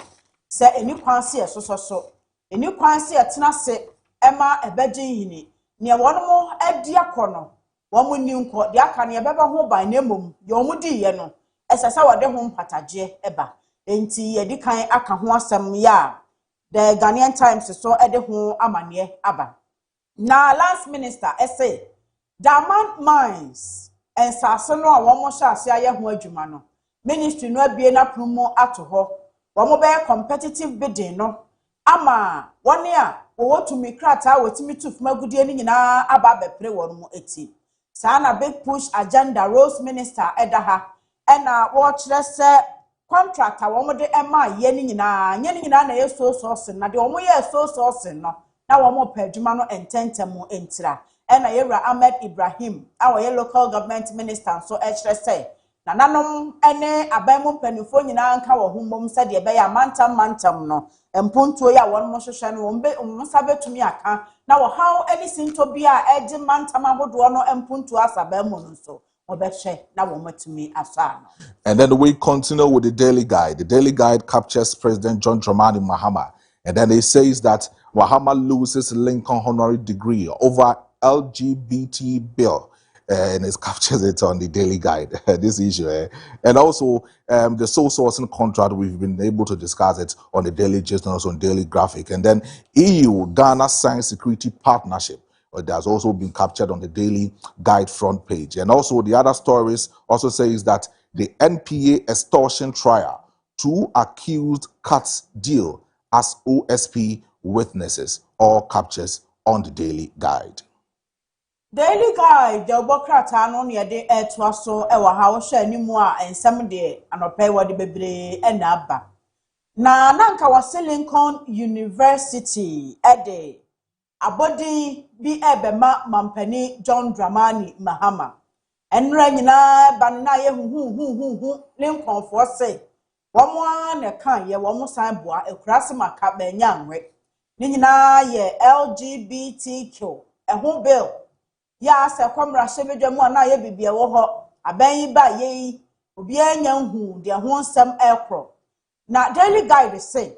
se eni kwanse so eni kwanse etena se ema ebeje hini ne wono mo edi akono womu ni nko de aka ne beba ho ban na mom ye omu di ye no esesa wode ho mpataje eba enti yedi kan aka ho asem ya the Ghanaian Times so ede ho amane aba na last minister say Diamond Mines and sase no a womo hye ase aye ho adwuma no ministry no abie na promo ato ho womo be competitive bidding no ama wone a wo tumi krata wotimi tufuma gudie ni nyina aba bepre wono eti Sana Big Push agenda Rose Minister Edaha ena watch let's say contractor womo de ema ye ni nyina na ye so sourcing na de womo ye so sourcing no na womo pedwuma no ententem entira ena yewra Ahmed Ibrahim our ye local government minister so let's say na nanom ene abamu panifo nyina nka wo hommom se de be ya mantam no empuntuo ya won mo hwehwe no won sabetumi aka na wo how any sinto bia edi mantam ahodo no empuntuo asabamu no so obehwe na wo matumi asa no. And then we continue with the Daily Guide. The Daily Guide captures President John Dramani Mahama, and then it says that Mahama loses Lincoln honorary degree over LGBT bill. And it captures it on the Daily Guide, this issue. And also the sole sourcing contract, we've been able to discuss it on the Daily Gist and also on Daily Graphic. And then EU-Ghana Science Security Partnership, that has also been captured on the Daily Guide front page. And also the other stories also says that the NPA extortion trial, 2 accused cuts deal as OSP witnesses, all captures on the Daily Guide. Daily Guide the Bokrata no ne de etwa so e wa ha wo hwe animu a ensem de anopai wo de bebre e na aba na nanka wase Lincoln University ede abodi bi ebema mampani John Dramani Mahama enra nyina ba na ye hu Lincoln for say womo na kan ye womo san boa ekurase maka ba nya nwe ni nyina ye LGBTQ ehu bill ya se kwamra shebedwamu na ye bibie wo ho aban ba ye obi anya hu de ho nsem ekro na Daily Guide say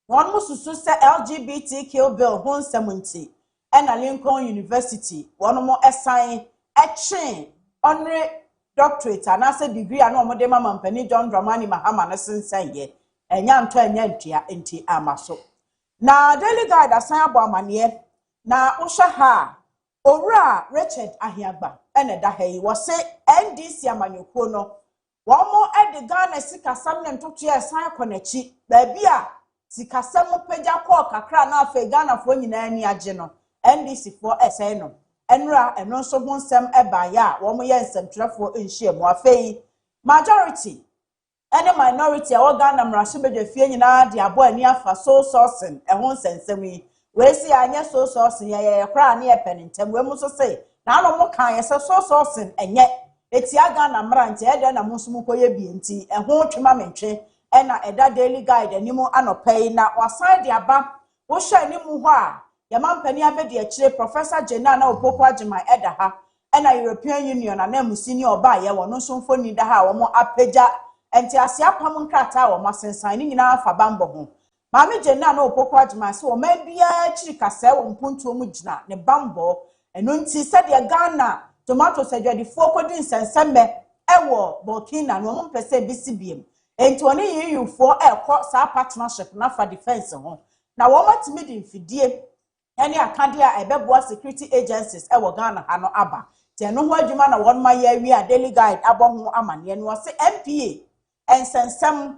won mususu se LGBTQ bill ho nsem nti na Lincoln University won mo assign eche honorary doctorate and say degree na omode mama mpani John Dramani Mahama na sensan ye enya nto enya ntia enti amaso na Daily Guide assign abo amane na usha ha Owura Richard Ahiagba ene da hayi wo se NDC amanyoko no wo mo ede Ghana sikasam ne ntoto ye san konachi ba bia sikasam pagya ko kakra na afa Ghana fo nyina ani age no NDC fo esen no enra eno so ho nsem eba ya wo mo ye nsemtwerefo nhie mo afei majority ene minority a wo Ghana mraso bedwa fie nyina de abo ani afa so sourcing ho nsensem yi we see anya so sourcing ye kra na ye penintem we mu so say na no mo kan ye so sourcing enye eti aga na mrante e de na mo so mo koye bi enti e ho twema mentwe e na eda Daily Guide animu anopai na wasan de aba wo hye animu ho a ye mampani abedi a kire Professor Jenna na opopo agema eda ha e na European Union na musini oba ye wono so mfoni da ha wo mo apagya enti ase apam nkrata wo masensan ni nyina afa bambo ho Mami Jenna na opopo agema so o ma bia kiri kasa wo mpuntuo mu gina ne bambo eno nti se de Ghana tomato sedwadifo kodi nsensembe ewo Burkina no mo mpese bisibiem enti oni yiyufo ekọ sa partnership na for defense ho na wo matimi di mfidie ene akade a ebeboa security agencies ewo Ghana ha no aba ti eno ho adwuma na won ma ya wi a Daily Guide abo ho amane no se MPA ensensem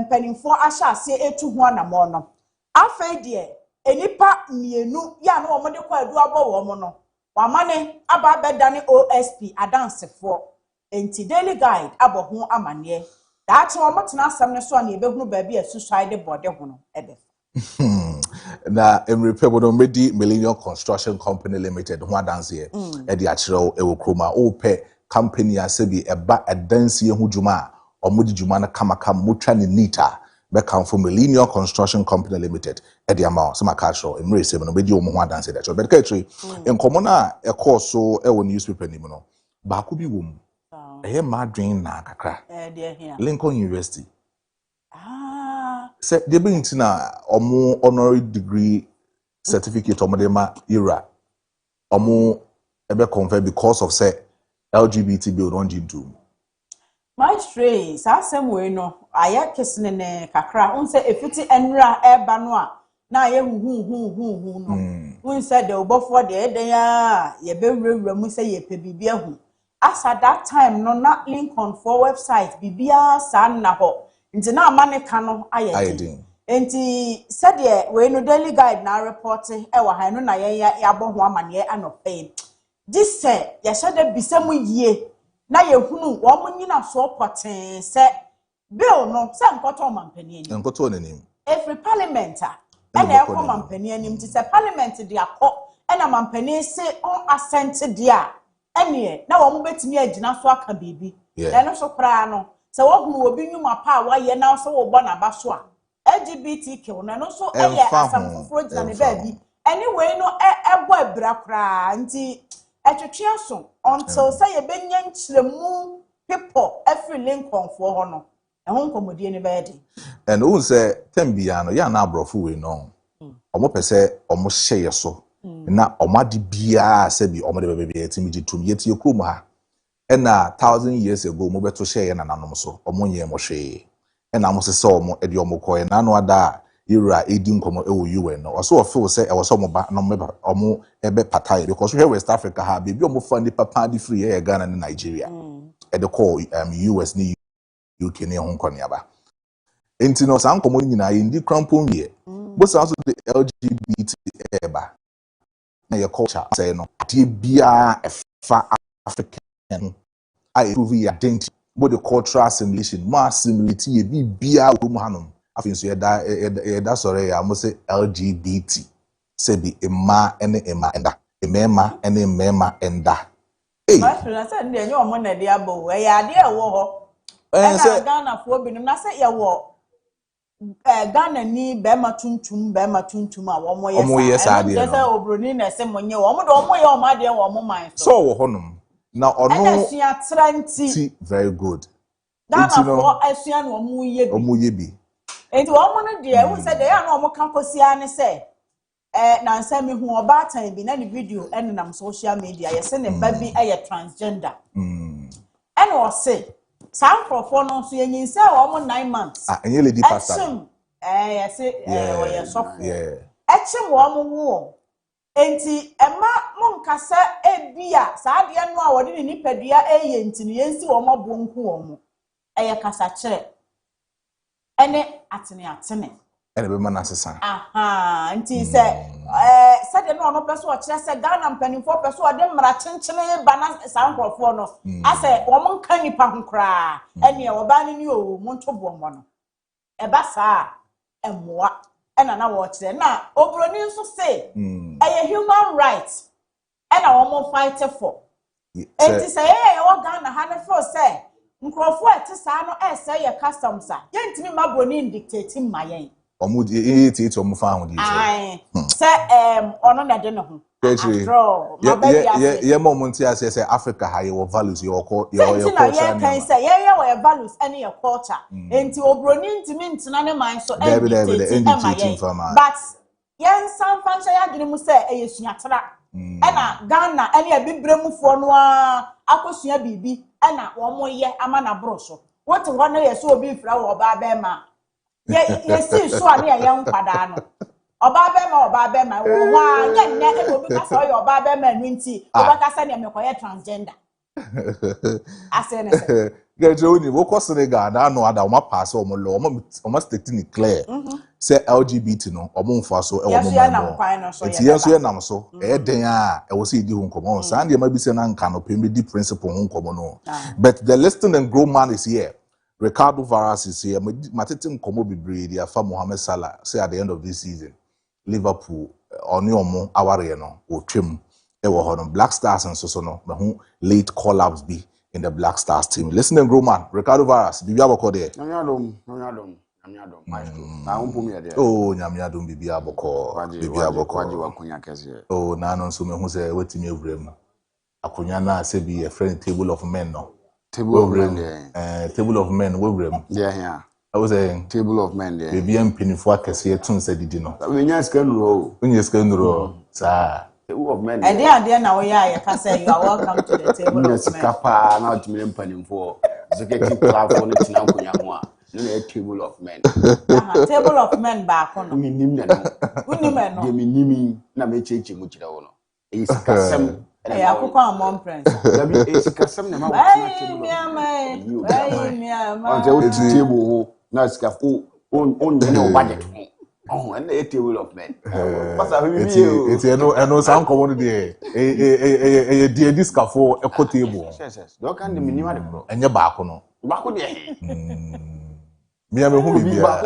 mpanimfo ahya ase etu ho anamo no afei de enipa mienu ya na wo de kwa adu abo wo mo no wamane aba bedane OSP adansefo enti daily guide abo ho amane daate wo motena asem ne so na ebehunu ba bi suicide body ho no ebe na emrepe bono medi Millennium Construction Company Limited ho adanse e de akireo e wo kroma ope company asebi eba adanse ho djuma omudi djuma na kamaka mutwa ne nita be come from Millennium Construction Company Limited e de ama so makasho emre se no medi o ho adanse de cho be katri enkomo na e course so e wo newspaper ni no ba ko bi wo mu e madwin na kakra de here Lincoln University say they bring in omo honorary degree certificate omo de ma era omo ebe confirm because of say LGBT bill don do my trace asem we no aya kesene ne kakra on say efiti enra eba no a na ye hu no on say the obofo de eden ya ye be wura mu say ye pe bibia hu as at that time no na Lincoln for website bibia sa na ho nti na amane ka no ayedin enti said ye we no daily guide na report e wa han no na ye ya bo ho amane anope this say ye shade bisemu yie na ye hunu wo munyina so poten se bill no se nkoto mampani ani nkoto onanim every parliament and e ko mampani ani mti se parliament de akọ na mampani se on assent dia ene na wo mu betimi agina so aka bibi na no so kra no se wo hunu obi nwuma pa wa ye na so wo gbo na ba so a LGBTQ na no so eye asamfoforo gina ne ba bi anyway no ebo abra kra nti etwetwe so until say ye benya nkyeremu people every Lincoln for ho no ehon komodie ne ba di and who say tembia no ya na abrofo we no omo pese omo hye so na omo ade bia se bi omo de bebe etimi gitum yeti ekrom ha na 1000 years ago mo beto hye na nanom so omo nye mo hwe na mo se omo ede omo koye na no ada era edi nkomo ewo UN no so feel say e wo so omo ba no meba omo ebe patai because here West Africa ha be omo fa ni papa di free here Ghana and Nigeria e de call US ni UK ni ho nkoniaba enti no san komo nyina ye ndi krampon wie bo san so the LGBT eba na your culture say no die bia efa African I prove your identity but the cultural assimilation ma assimilate ye bi bia wo mu hanom afin so yeda sorry ya mo say LGBT say be ema ene ema enda emema ene emema enda Maestro na say ndie omo na de abo we ya de ewo ho na Ghana fo binum na say ye wo Ghana ni be ma tuntum a wo mo yesa e say obroni na say monye wo mo do omo ye omo ade wo mo man so wo honum na ono esua tranti very good Ghana fo esua no omo ye bi enti wo mo no de wo say de ya no omo kan kosia ne say na nsa mi hu oba tan bi na ni video enam social media ye se ne ba bi transgender ene o say some for no so yin say wo mo 9 months enye lady pastor ye say o ye sofo echim wo mo wo enti ema mo nkasa ebia saa de no a wo de ni nipadua eye ntini yensi wo mo bo nku wo mo eye kasa kire ene atene ene be man asesa nti se de no no peso o kire se Ghana mpanimfo peso o de mra chenchene bana sankrofo no ase wo mo nka nipa ho kra ene wo ba ni o mo ntobo mo no e ba saa emmoa ena na wo kire na obroni nso se human rights ena wo mo fight for enti se wo Ghana ha ne fo se nkrofo ete saa no se ye customs a yentimi mabroni dictate mayen omo eti omo fa ho di se ono na de ne ho ye mo nti ase say Africa ha your values your culture can say your values and your culture enti obroni ntimi ntena ne man so but yen san fancha ya dwene mu say eyesuatra na Ghana ene abibremufo no akosua bibi na wo mo ye ama na bro so what ho na ye so obi fra wo ba be ma ye si so ani ye nkwada no oba be ma wo wa nye ne obi ka so ye oba be ma nu nti oba ka sa ne mekoye transgender ase ne get you only wo Senegal na no ada o pass o mo law o mo state ni clear say LGBT no o mo mfa so e wo mo enti yeso ye nam so e den a e wo se di ho nkomo san de ma bi se na nka no pe di principle ho nkomo no but the Listen and Grow man is here. Ricardo Varas is here. Matete nkomo bibre dia fa Mohamed Salah say at the end of this season Liverpool oni omo aware no o twem e wo ho no Black Stars and so no me hu late call-ups be in the Black Stars team. Listen and Grow man, Ricardo Varas, Bibi Aboko there. Nyamiadom, Maestro. I won't put me there. Oh, Nyamiadom, Bibi Aboko. Bibi Aboko. Oh, Nano, so me who say, wait me over him. Akunya na say be a friend table of men, no. Table of men there. Table of men, over him. Yeah. I was saying, table of men there. Bibi am pinning for a case tune said, did you know? When you're scan sir. Table of men. And there now, yeah, you can say you are welcome to the table of men. Kappa, not million penny for the getting club on it now. No table of men. Table of men back on. We name them. We name them. We name na me chechi muchira wono. Is kasem. Eh, akukwa among prince. Dabi is kasem na ma wo na table. On the table na skafo on the budget. Oh, and the table of men. It's no sound common there. A dear discafo a co table. Yes. Don't can the minimum. And your back on. Back on the Me am who be back.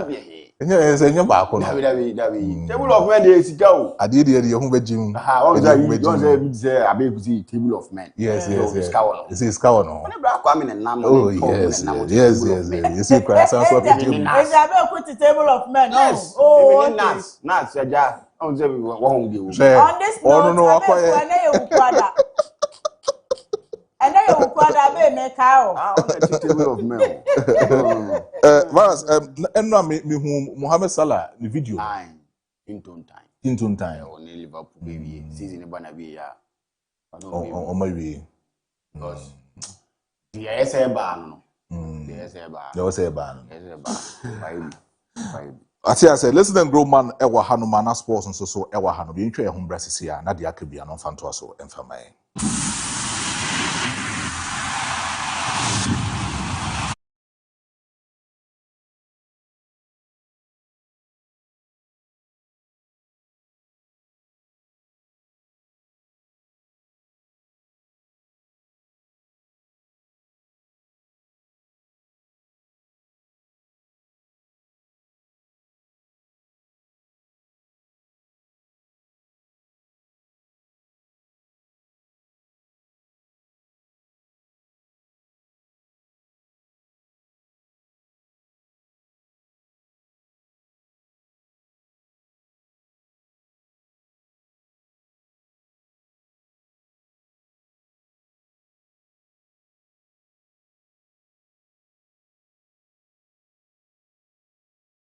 And your back on. Table of men is go. I did hear your home bedroom. How don't say I be table of men. Yes. This is Cowan. Oh, yes. You see, Christ, I saw the table of men. Oh, nuts. On this note, no, and then you quite a bit make out. Table of men. And no, me whom Mohamed Salah, the video. In time. Or Liverpool baby season in Banabia. Oh, maybe. Because the SA ban. There was a ban. I said, Listen and Grow man, Ewa Hanumana sports and so Ewa Hanu, the entry home breasts here, Nadia could be an infant also, and for me.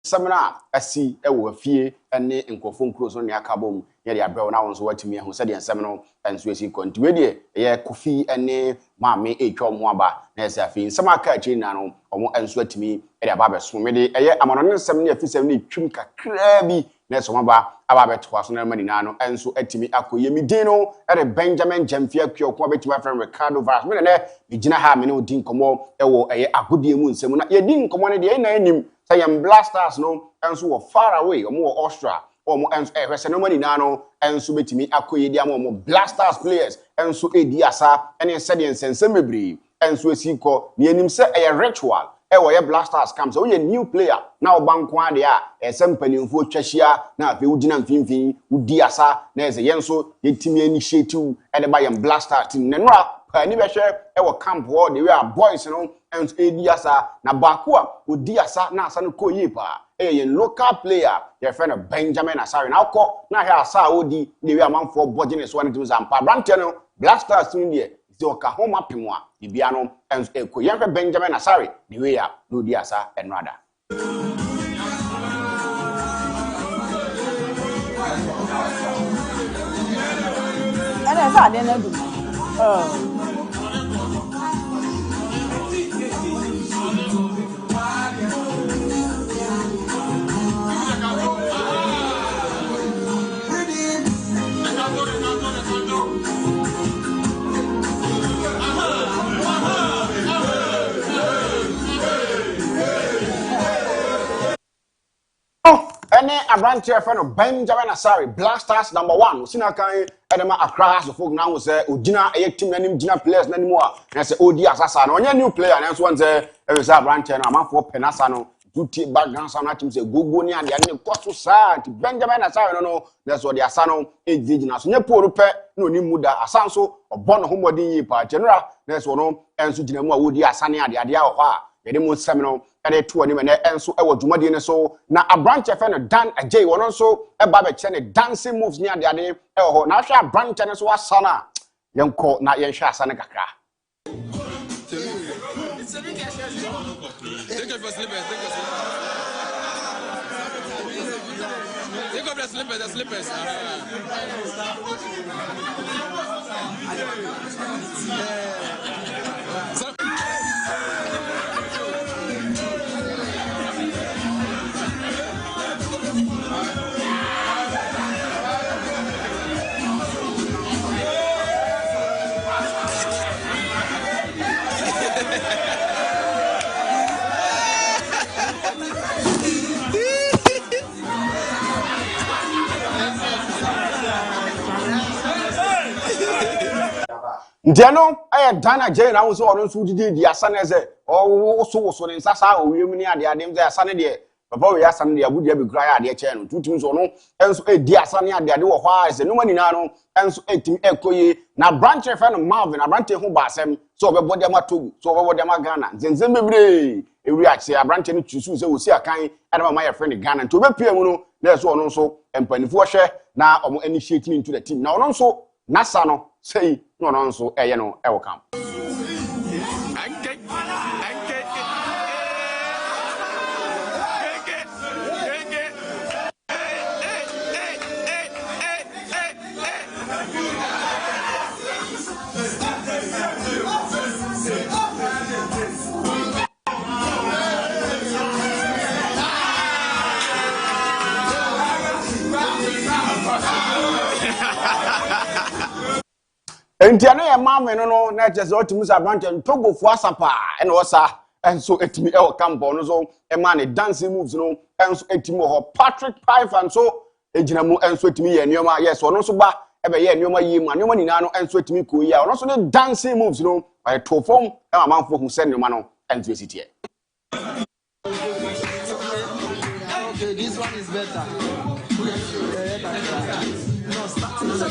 Samina asi ewo afie ene nkofo nkuro so ne akabom ye de abrawo na wonso watimi ehu se de nsem no enso esi konti we de ye kofi ene maame etwa omo aba na ese afi nsem aka achi na no omo enso atimi de aba beso me de ye amano nsem ne afisem ne twim kakra bi na eso aba beto aso na mani na no enso atimi akoye mi din no de Benjamin Jamfia kwako betimi afren Ricardo Varas me ne bigina ha me ne odin komo ewo ye agodie mu nsem na ye din komo ne de na anim sayam blasters no enso wo far away omo wo Austria omo enso ehwese no mani na no enso betimi akoye dia omo blasters players enso edi asa ene se de nsensem mebri enso esiko ne anim se ritual ewo ye blasters camp so ye new player na obanko ade a esempanimfo twahia na afi ugina mfimfin udi asa na eze yenso yetimi initiative ede ba yam blasters team ne nora ni be hwe ewo camp wo de we are boys no enso edi asa na baako a udi asa na asa no koyi pa ye local player your friend Benjamin Asari na akọ na hia asa odi de we amanfo bodgene so ane zampa brante no blasters team de ti oka homa pimo a bibia no enso ekoye Benjamin Asari de we ya no di asa enrada ana za de na du Abranche friend of Benjamin Asari, Black Stars #1. Sinakai Edema Accra so folk now say Ojina a team named Gina players anymore. And say Odi Asasa. No new player and one say Abranche and Amafo Penasano. Duty background sound at him say go near the any cost sad Benjamin Asari no that's what the Asano indigenous. Ne poor no ni muda Asanso or born homody pa general. That's one no and so Dinamo Odi Asania the idea of her. The demo seminal and a 20 minute and so I was Jumadi so now a branch of friend Dan a J one also a baby chain dancing moves near the other oh now a branch and so was sana young call not young Shasana Kaka. Take off the slippers, Diano, I had Dana Jane. I was on who did the Asanese or so in Sasa or women near the Adam there Sunday. Before we asked Sunday, I would be cry at the channel. 2 teams or no, and so a dear Sania, the other wise, and no money now, and so a team echo. Now, branch a friend of Marvin, a branch who bas him, so about them are two, so over them are Ghana. Then Zimbabwe, if we actually a branch and choose, so we see a kind and my friend Ghana to be Piamuno, there's one also, and penny for share now initiating into the team. Now, also, Nasano. Say no so no welcome. Entiano ya mama no na just what musa branch and togo for asapa and osa and so etimi e campo no so e man dancing moves no and so etimi ho Patrick Pipe and so ejina mu and so etimi ye nioma yes ono so ba e be ye nioma yi ma nioma nina no and so etimi ko yi ono so the dancing moves no by to form e amanfo hu send nioma no and so sit here. Okay, this one is better. No, start is better.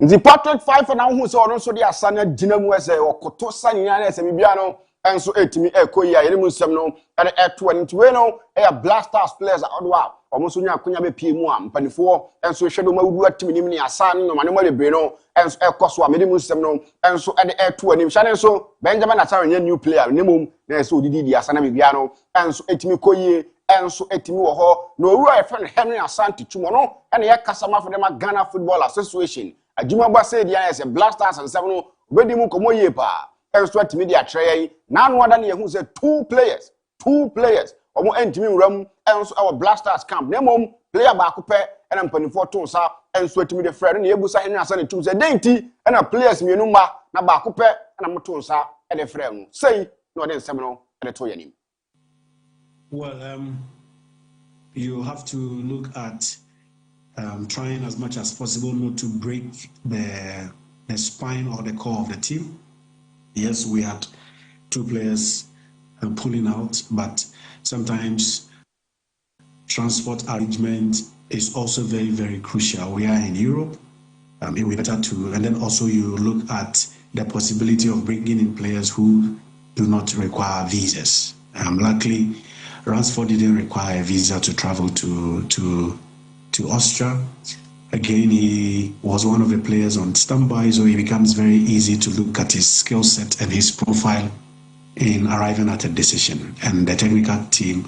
The Patrick 5 now who saw also the Asana Dinamu as a Koto Sanya as a Bibiano and so etimi ekoya yele musem no and eto ani no e Blasters players odwa omuso nya akonya be pie mu am panifo enso hwedo mawudu atimi nim ni asan no mane mo lebre no enso ekoso amede musem no enso e eto ani hwade so Benjamin Asare nya new player nemum na enso odidi di asana be bia no enso etimi koyie enso etimi wo ho no owura e friend Henry Asante Chumo no ene ye kasama for dem Ghana Football Association adwuma ba say dia as Blasters and 7 no obedi mu komo ye pa enso atimi dia trey na no ada na ye hu say two players omo entimi wram enso our Blasters camp na mom player ba ko pe ena mpanifo to sa enso atimi de frere na yebusa Henry Asante Chumo say denti ena players mienu ma na ba ko pe ena moto sa e de frere mu say no de nsem no e de to yanim. Well, you have to look at trying as much as possible not to break the spine or the core of the team. Yes, we had two players pulling out, but sometimes transport arrangement is also very, very crucial. We are in Europe. It would be better to, and then also you look at the possibility of bringing in players who do not require visas. Luckily, Ransford didn't require a visa to travel to Austria. Again, he was one of the players on standby, so it becomes very easy to look at his skill set and his profile in arriving at a decision. And the technical team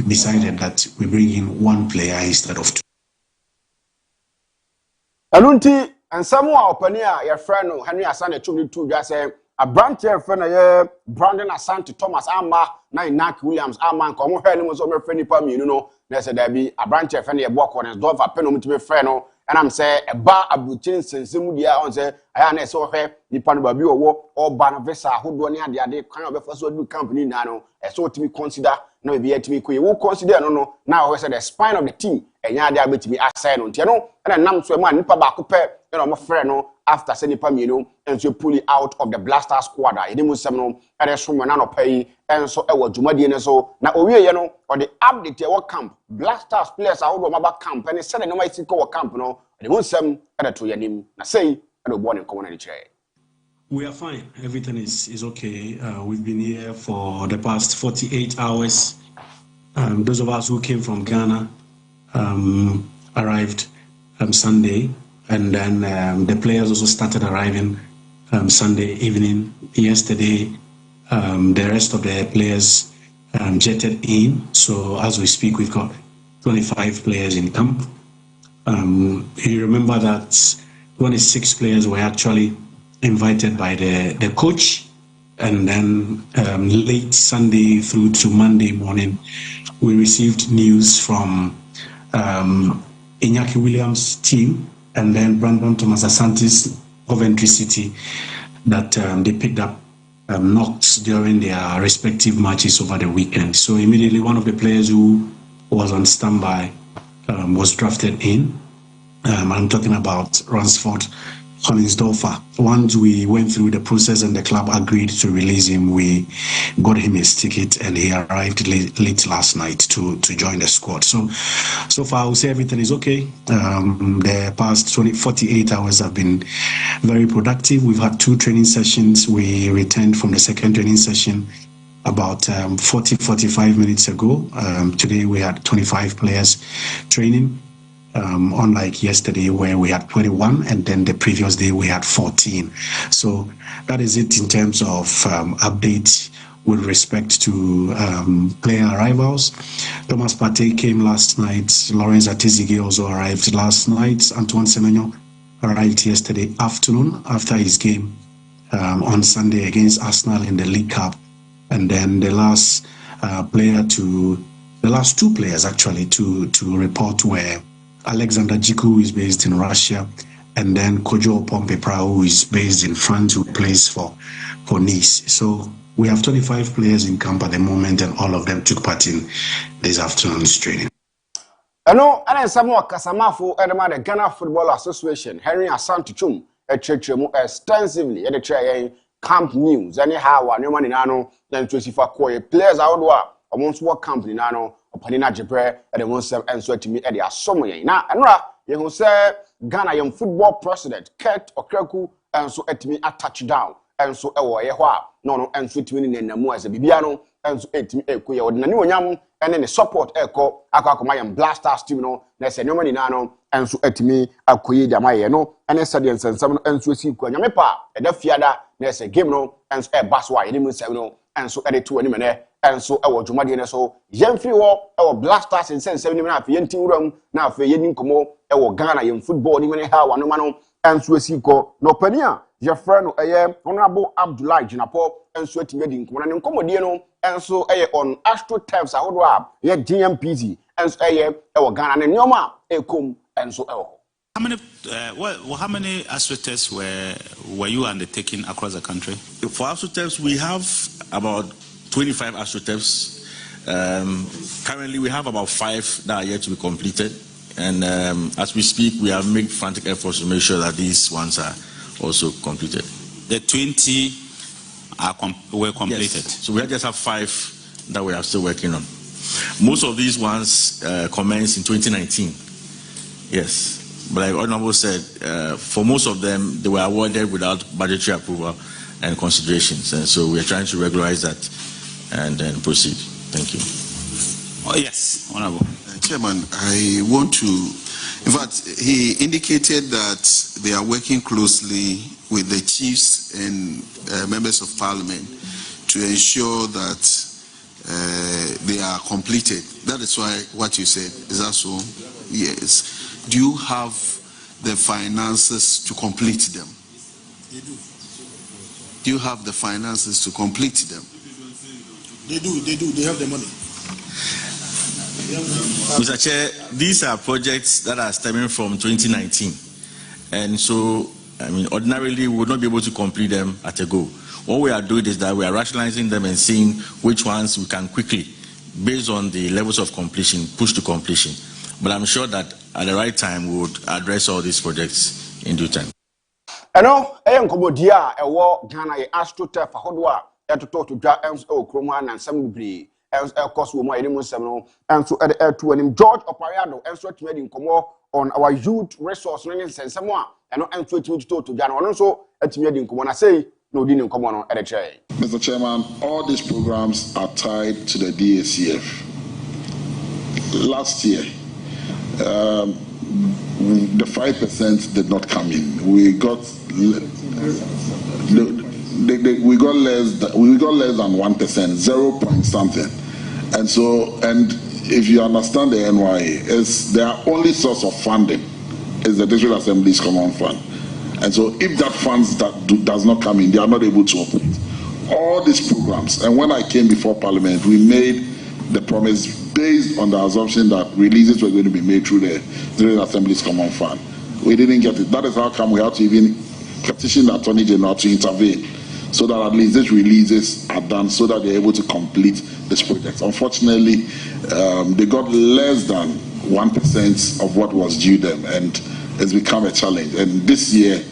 decided that we bring in one player instead of two. Alunti and somewhere opania your friend Henry Asante Chumni two just say a branch your friend Brandon Asante Thomas Ama na Kaakyire Williams Ama komo hwe ni mo so me friend nipa mi no na say there be a branch your friend ye bo corners do fa pen to be friend no and I'm say e ba abuchin sensemu dia on say aya na say hwe nipa no ba bi owo oba na visa ahodo ne ade kwan obefa so do company na no e so timi consider na be yetimi ko you consider no now we say the spine of the team enya ade abetimi assign no ntia no na nam so ma nipa ba ko pe na mo friend no after say nipa mi no enso pull out of the blaster squad a yedimu sem no ere so mo na no pay enso e wo dwumadie ne so na owie ye no or the update e wo camp blasters players a wo ma camp and say no ma isi ko wo camp no yedimu sem ere to yanim na say e do bo ne komo na chire. We are fine. Everything is okay. We've been here for the past 48 hours. Those of us who came from Ghana arrived Sunday, and then the players also started arriving Sunday evening. Yesterday, the rest of the players jetted in. So as we speak, we've got 25 players in camp. You remember that 26 players were actually invited by the coach, and then late Sunday through to Monday morning, we received news from Kaakyire Williams' team and then Brandon Thomas Asante's Coventry City that they picked up knocks during their respective matches over the weekend. So immediately one of the players who was on standby was drafted in. I'm talking about Ransford Honingsdorfer. Once we went through the process and the club agreed to release him, we got him his ticket and he arrived late last night to join the squad. So far I would say everything is okay. The past 48 hours have been very productive. We've had 2 training sessions. We returned from the second training session about 45 minutes ago. Today we had 25 players training. Unlike yesterday where we had 21 and then the previous day we had 14. So that is it in terms of updates with respect to player arrivals. Thomas Partey came last night. Lawrence Atizige also arrived last night. Antoine Semenyo arrived yesterday afternoon after his game on Sunday against Arsenal in the League Cup. And then the last two players actually to report were Alexander Jiku, who is based in Russia, and then Kojo Marfo, who is based in France, who plays for Nice. So we have 25 players in camp at the moment, and all of them took part in this afternoon's training. Ano ana samu akasamafo edema the Ghana Football Association Henry Asante Chum mu extensively e de camp news anyhow anoma ni nano na ntosifa koye players awodo a omonso wo camp ni nano opani na jebre e de wonsem enso atimi e de asomo yen na enora ye hu se Ghana young football president Kurt Okraku enso atimi attach down enso e wo ye ho a no enso atimi ni namu ase bibia no enso atimi ekoye wo na ni onyam ene ne support eko akakoma yam blasters team no na se nyoma ni nano enso atimi akoye de amaye no ene sade nsensam no enso asi ku anyame pa e da fiada na se game no enso e baswa ene mu nsem no enso e de to ani mene enso e wo dwumade ne so yemfiri wo e wo blasters nsensem ni na afi yenti wuram na afi yeni nkomo e wo Ghana yem football ni mene ha wano no enso asi ko no pani a ye frɛ no eye honorable Abdullah Jinapo enso atimi di nkomo na ne nkomodie no enso eye on Astro Times ahodo a ye DMPZ enso eye e wo Ghana ne nyoma ekom enso e wo. How many Astro tests were you undertaking across the country? For Astro tests, we have about 25 Astro tests. Currently, we have about 5 that are yet to be completed. And as we speak, we have made frantic efforts to make sure that these ones are also completed. The 20 were completed? Yes. So we just have 5 that we are still working on. Most of these ones commenced in 2019. Yes. But like Honorable said, for most of them, they were awarded without budgetary approval and considerations. And so we are trying to regularize that and then proceed. Thank you. Oh, yes, Honorable. Chairman, I want to, in fact, he indicated that they are working closely with the chiefs and members of parliament to ensure that they are completed. That is why what you said is also, yes. Do you have the finances to complete them? They do. Do you have the finances to complete them? They do. They have the money. Mr. Chair, these are projects that are stemming from 2019. And so, I mean, ordinarily, we would not be able to complete them at a go. What we are doing is that we are rationalizing them and seeing which ones we can quickly, based on the levels of completion, push to completion. But I'm sure that at the right time, we would address all these projects in due time. Eno, nkomodia ewo Ghana ye astroturf ahodo a etoto to dwa enso okroma na nsam bibiri enso wo mo ayeni nsam no enso etu anim George Opariado enso atumi di nkomo on our youth resource no nsensem a eno enso atumi to dwa no nso atumi di nkomo na sei na odi ni nkomo no ede Mr. Chairman, all these programs are tied to the DACF. Last year, the 5% did not come in. We got less than 1%, 0 point something. And so, and if you understand the NYA, is their only source of funding is the District Assembly's Common Fund. And so, if that funds does not come in, they are not able to operate. All these programs, and when I came before Parliament, we made the promise based on the assumption that releases were going to be made through the District Assembly's Common Fund. We didn't get it. That is how come we had to even petition the Attorney General to intervene, so that at least these releases are done, so that they're able to complete this project. Unfortunately, they got less than 1% of what was due them, and it's become a challenge. And this year,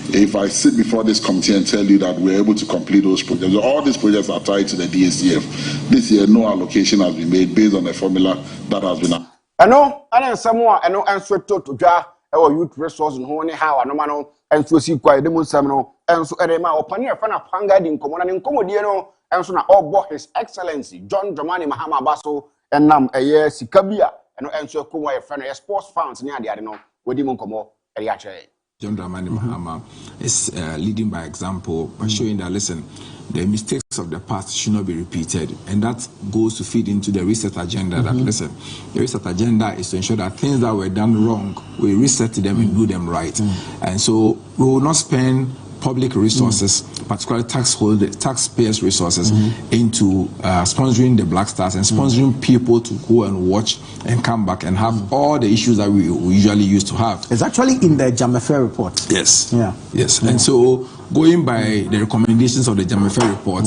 if I sit before this committee and tell you that we're able to complete those projects, all these projects are tied to the DSCF. This year, no allocation has been made based on the formula that has been. I know someone, I know, and sweat to dra our youth resource and honey how I know, and so see quite demon seminal, and so Edema or Pania Fana Panga in common and Comodiano, and so now all bought His Excellency John Dramani Mahama Basso, and Nam a year Sikabia, and so Kuma friend sports fans near the Adeno, with Dimon Como, Eliache. John Dramani Mahama is leading by example by showing that, listen, the mistakes of the past should not be repeated. And that goes to feed into the reset agenda that, listen, the reset agenda is to ensure that things that were done wrong, we reset them and do them right. And so we will not spend public resources, particularly taxpayers' resources, into sponsoring the Black Stars and sponsoring people to go and watch and come back and have all the issues that we usually used to have. It's actually in the Jamafe report. Yes. Yeah. Yes. And so, going by the recommendations of the Jamafe report,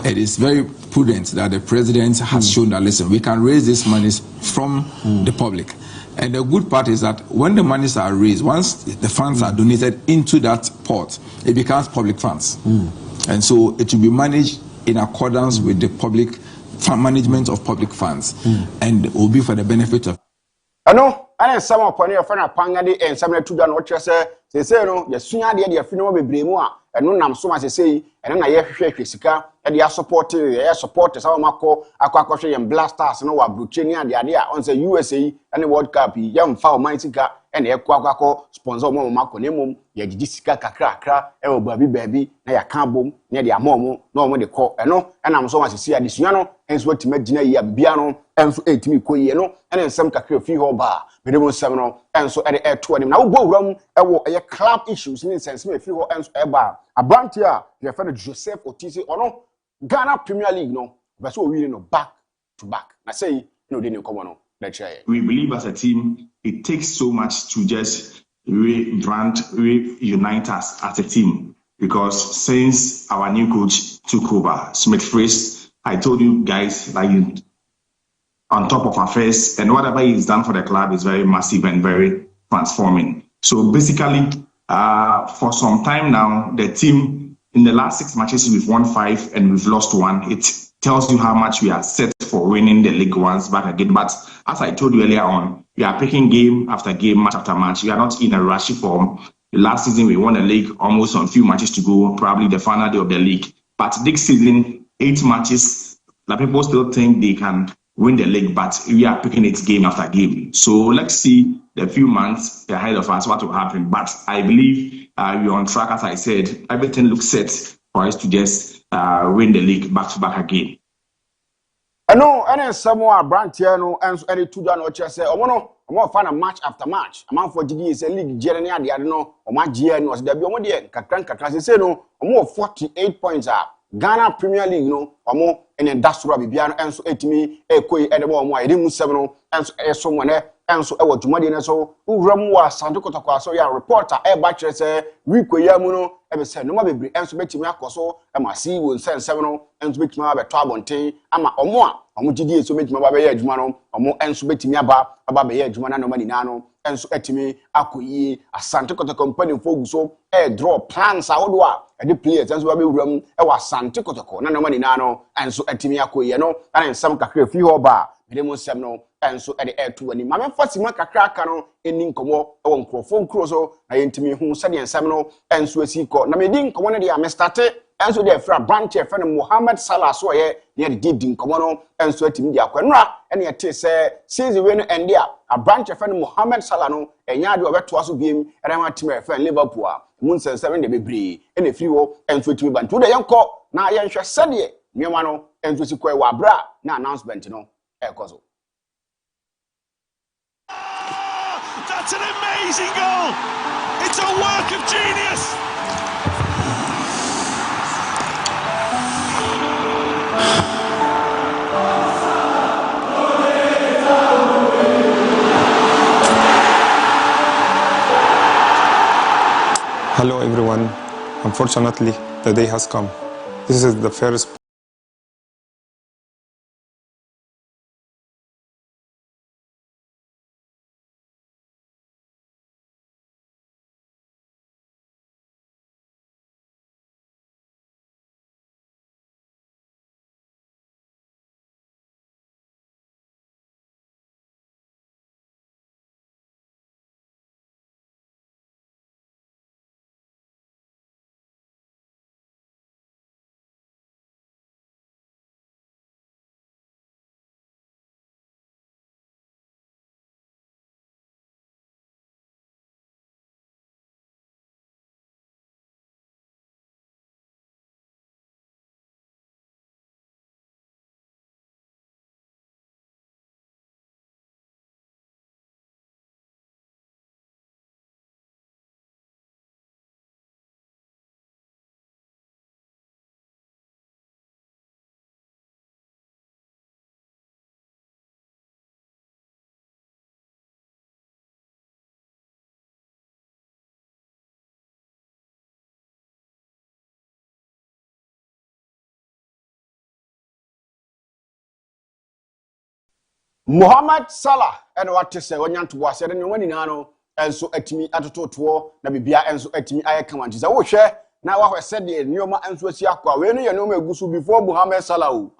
it is very prudent that the president has shown that, listen, we can raise these monies from the public. And the good part is that when the monies are raised, once the funds are donated into that pot, it becomes public funds. And so it will be managed in accordance with the public management of public funds, and it will be for the benefit of. I know, and some upon your friend Pangadi and some to done what you say, no, your sooner the funeral be Bremua, and no nam so much say, and then I hear Jessica, and they are supporters, our Mako, Aquacoshi and Blasters, and our Bruchenia, the idea on the USA and the World Cup, young foul Mightica, and the Aquaco sponsor Mako Nemum, Jessica Cacra, El Baby, Naya Cambum, near the Amomo, no one they call, and no, and I'm so much to see a Disiano, and so to make Gina Biano, and so 8 me Koyeno, and then some Kakri Fiho bar, Minimum Seminal, and so at the air 20. Now go wrong, a club issues in sense, me Fiho and a bar. A brand here, your friend Joseph Otisi, or no, Ghana Premier League, no, but so we know back to back. I say, no, didn't come on. We believe as a team, it takes so much to just reunite us as a team. Because since our new coach took over, Smith Freeze, I told you guys, like, on top of affairs, and whatever he's done for the club is very massive and very transforming. So basically, for some time now, the team, in the last 6 matches, we've won 5 and we've lost 1. It tells you how much we are set for winning the league once back again. But as I told you earlier on, we are picking game after game, match after match. We are not in a rushy form. Last season, we won the league almost on a few matches to go, probably the final day of the league. But this season, 8 matches, the people still think they can win the league, but we are picking it game after game. So let's see the few months ahead of us what will happen. But I believe we're on track. As I said, everything looks set for us to just win the league back to back again. I know, and then someone brand here, no, and any two done what you say, or omo fa na match after match amanfo gidi say league jere ne ade no omo agye no da bi omo de kakran say no omo 48 points Ghana Premier League no omo ene dasoro bibia no enso etimi ekoi edebo omo a yedimu 7 no enso eso mo ne enso ewo dwumade ne so uwram wa Asante Kotoko so ya reporter e ba kire say wikoya mu no e be say no ma bebre enso betimi akoso e ma si wo nsensem no enso betimi abeto abonten ama omo a omo gidi eso betimi aba be ya adwuma no omo enso betimi aba be ya adwuma na no mani na no enso etimi akoyi Asante Kotoko company fo guso e draw plans awodo a the players enso be wuram e wa Asante Kotoko na no mani na no enso etimi akoyi no na nsam kakra fi ho ba mede mo sem no enso e de eto ani ma me fasima kakra aka no eni nkomo e wo nkrofo nkro so na yentimi hu se de nsam no enso asiko na me di nkomo ne de a me start enso de fra branch e fa no Mohammed Salah so ye ne de di nkomo no enso atimi di akwanura ene ye te se season we no ende a branch e fa no Mohammed Salah no enya de obeto aso biem e na team e fa Liverpool a mun sensem de bebre ene free wo enso atimi bantu de yenko na ye nhwe se de nyema no enso sikwa e wa bra na announcement no ekozo. That's an amazing goal. It's a work of genius. Hello everyone. Unfortunately, the day has come. This is the first Mohammed Salah and what to say when you to was and when no enso atimi atototo na bibia enso atimi ayeka wanti say wo hwe na wa said the nyoma enso asi akwa we no ye no magusu before Mohammed Salah o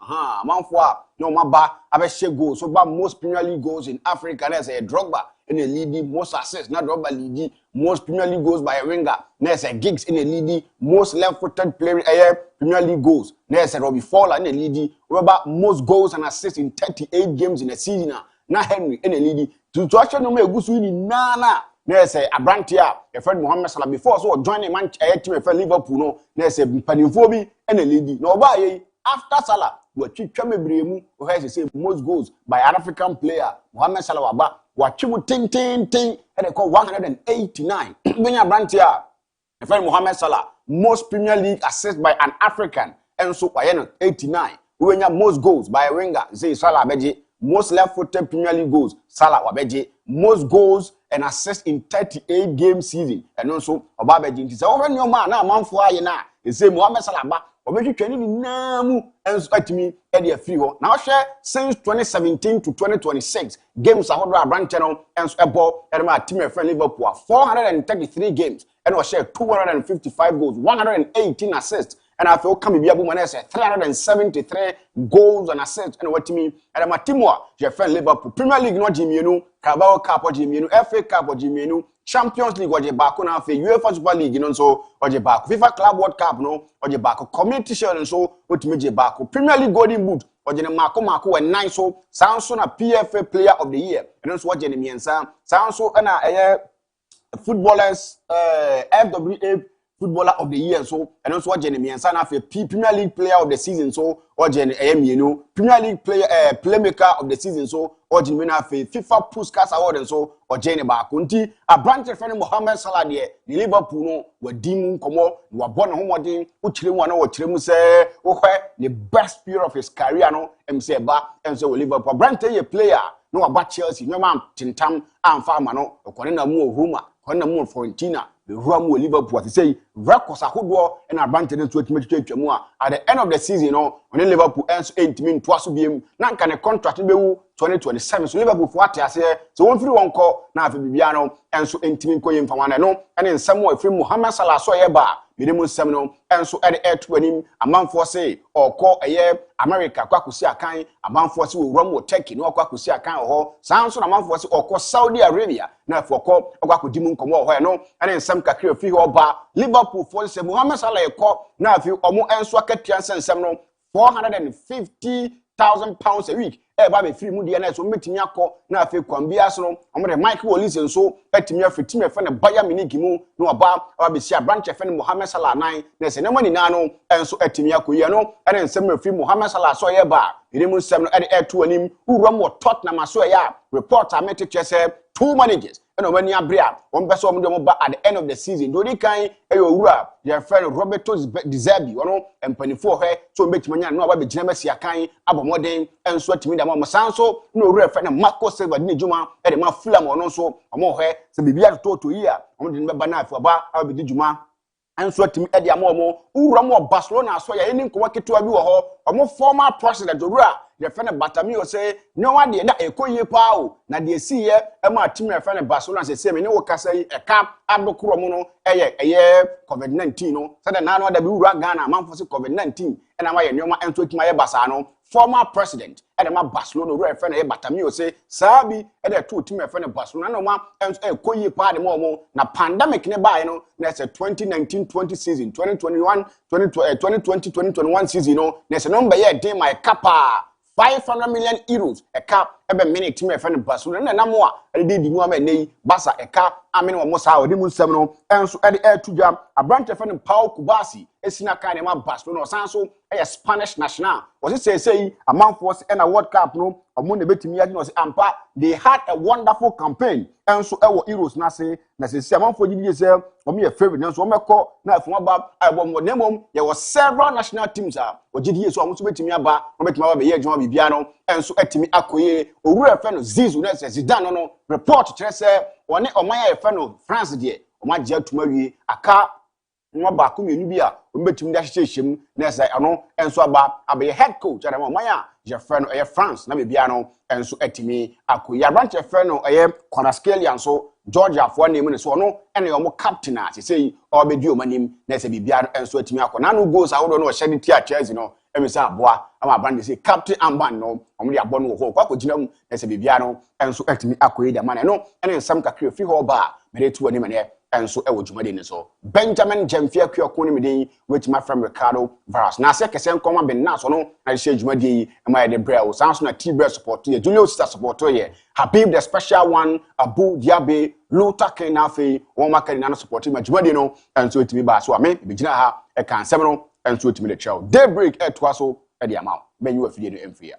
manfo a no maba abehye goal so ba most Premier League goals in Africa na say Drogba in a leading most assists na Drogba leading most Premier League goals by a winger na say Giggs in a leading most left-footed player Premier League goals na say Robbie Fowler in a leading about most goals and assists in 38 games in a season na Henry in a leading to actually no magusu ni na say Abrantia a friend Mohammed Salah before so joining Manchester team for Liverpool no na say panimfo bi in a leading no ba ye after Salah watchitwa mebremu o has say most goals by an African player Mohammed Salah waba watchimu tin and they call 189 benya Abrantia a friend Mohammed Salah most Premier League assists by an African and so wayeno 89 wenya most goals by a winger say Salah beji most left-footed Premier League goals Salah wabeji most goals and assists in 38 game season and also obabeji nti say over new man na manfo aye na say Mohammed Salah ba obetwetwani ni namu enso atimi e de free ho na hwe since 2017 to 2026 games ahodo abranche no enso ebo edema team e friend Liverpool 433 games and o share 255 goals 118 assists and I feel come be able to say 373 goals and assists and what me and my team your friend Liverpool Premier League no jimienu Carabao Cup or jimienu FA Cup or jimienu Champions League or back na fe UEFA Super League no so or back FIFA Club World Cup no or back Community Shield so what me back Premier League Golden Boot or je Marco and 9 so sound so na PFA Player of the Year and so what je sound so na footballers FWA footballer of the year so and also Jenny Miansa na fe Premier League player of the season so or Jenny Mienu Premier League player playmaker of the season so or Jenny na fe FIFA Puskas award and so or Jenny ba kunti a branch friend Mohamed Salah de Liverpool no we dim komo wa born homodin uchire mu na wo chire mu se wo hwe the best period of his career no em se ba em se Liverpool branch ye player no wa Chelsea no man tintam amfa ama no okone na mu Roma okone na mu Fiorentina the Rome Liverpool to say records ahodo and advantage to atwetwetwamu at the end of the season no when Liverpool ends 8 min to aso biem na nka ne contract be wu 2027 so Liverpool for atiase so won firi won ko na afi bibia no enso entimin koyem famana no ene nsem wo afiri Mohamed Salah so ye ba minimu nsem no enso e de to anim amanfo say okọ eye America kwakosi akan amanfo say wo Rome Turkey no kwakosi akan ho sanso na amanfo say okọ Saudi Arabia na afọkọ kwakodim nkomo ho no ene nsem Kaakyire fi oba Liverpool for say Mohamed Salah ekọ na afi omo enso akatua nsem no £450,000 a week ba be free mu de na so metimi akọ na afi kwambia so no omo de Michael Olise so etimi afitimi efe na Bayern Munich mu no oba be sia branch efe Mohamed Salah nan na se ne mani na no enso etimi akoye no ene nsem afiri Mohamed Salah so ye ba ire mu nsem no e to anim uram wo Tottenham so ya report amete chese 2 managers and when you abria one person at the end of the season do kan ewura your friend Roberto Deserbi ono empanifo he so metimanya no aba be gina masia kan abomoden enso atimi da ma sanso no owura friend Marco Silva de juma e de ma Fulham ono so omo he se bibia to yi a omo de be na afi aba aba be juma enso atimi e de amomo owura mo Barcelona so ya eni nko ketewa bi wo ho omo former president owura your friend Batamio say no one de na ekoye pa o na de si ye e ma team your friend Barcelona say me ne wo kasa yi e ka adokoro mu no eye COVID-19 no say na no da bi wura Ghana manfo say COVID-19 e na ma ye nyoma ento tima ye basa no former president e de ma Barcelona wura friend e Batamio say sabi e de to team your friend Barcelona no ma ento ekoye pa de mo na pandemic ne ba no na say 2019-20 season 2020-2021 season no na say number ye dey my kapa 500 million euros a cap ebe minute team e friend Barcelona na mo a e dey di mu ama nei basa e cap amene wo sa odi mu nsem no enso e dey tuja abrante friend Paul Kubasi esina kan ne ma Barcelona sanso e Spanish national was say amanfo e na World Cup no omo na betimi agi no say ampa they had a wonderful campaign enso e wo euros na say amanfo gidi say omo ye favorite enso omo ekọ na afun aba abo mo nemom ye was several national teams a ogidi so omo so betimi aba be ye adwuma bibia no enso etimi akoye owura fe no Zizou na say Zidane no report kire say one oman ya fe no France de omo age atuma wie aka nwa ba ko menu bi a ombetimi da hyehyem na say ano enso aba abe head coach ada oman ya je fe no France na bibia no enso etimi akoye branch fe no Kvaratskhelia so Georgia for name ne so no ene omo captain a say obedi omanim na say bibia enso etimi akọ no goals a wodo no hyede ti a Chelsea no emisa aboa ama brand say captain amban no omo de abo no ho kwa kogina mu na say bibia no enso etimi akoye de man no ene nsam Kaakyire fi ho ba mere tu ani mane enso ewo dwumade ne so Benjamin Jamfia Kwiako ne meden with my friend Ricardo Varas na se kese nkoma ben na so no na hye dwumade yi ema ye de brel sanso na T-Break support ye Julius Star support ye Habib the special one Abu Diabe Luther Kenafe won makani na support ma dwumade no enso etimi ba so ame bigina ha e kan sem no enso etimi de chow Daybreak etwa so e de ama ben you afidie no emfia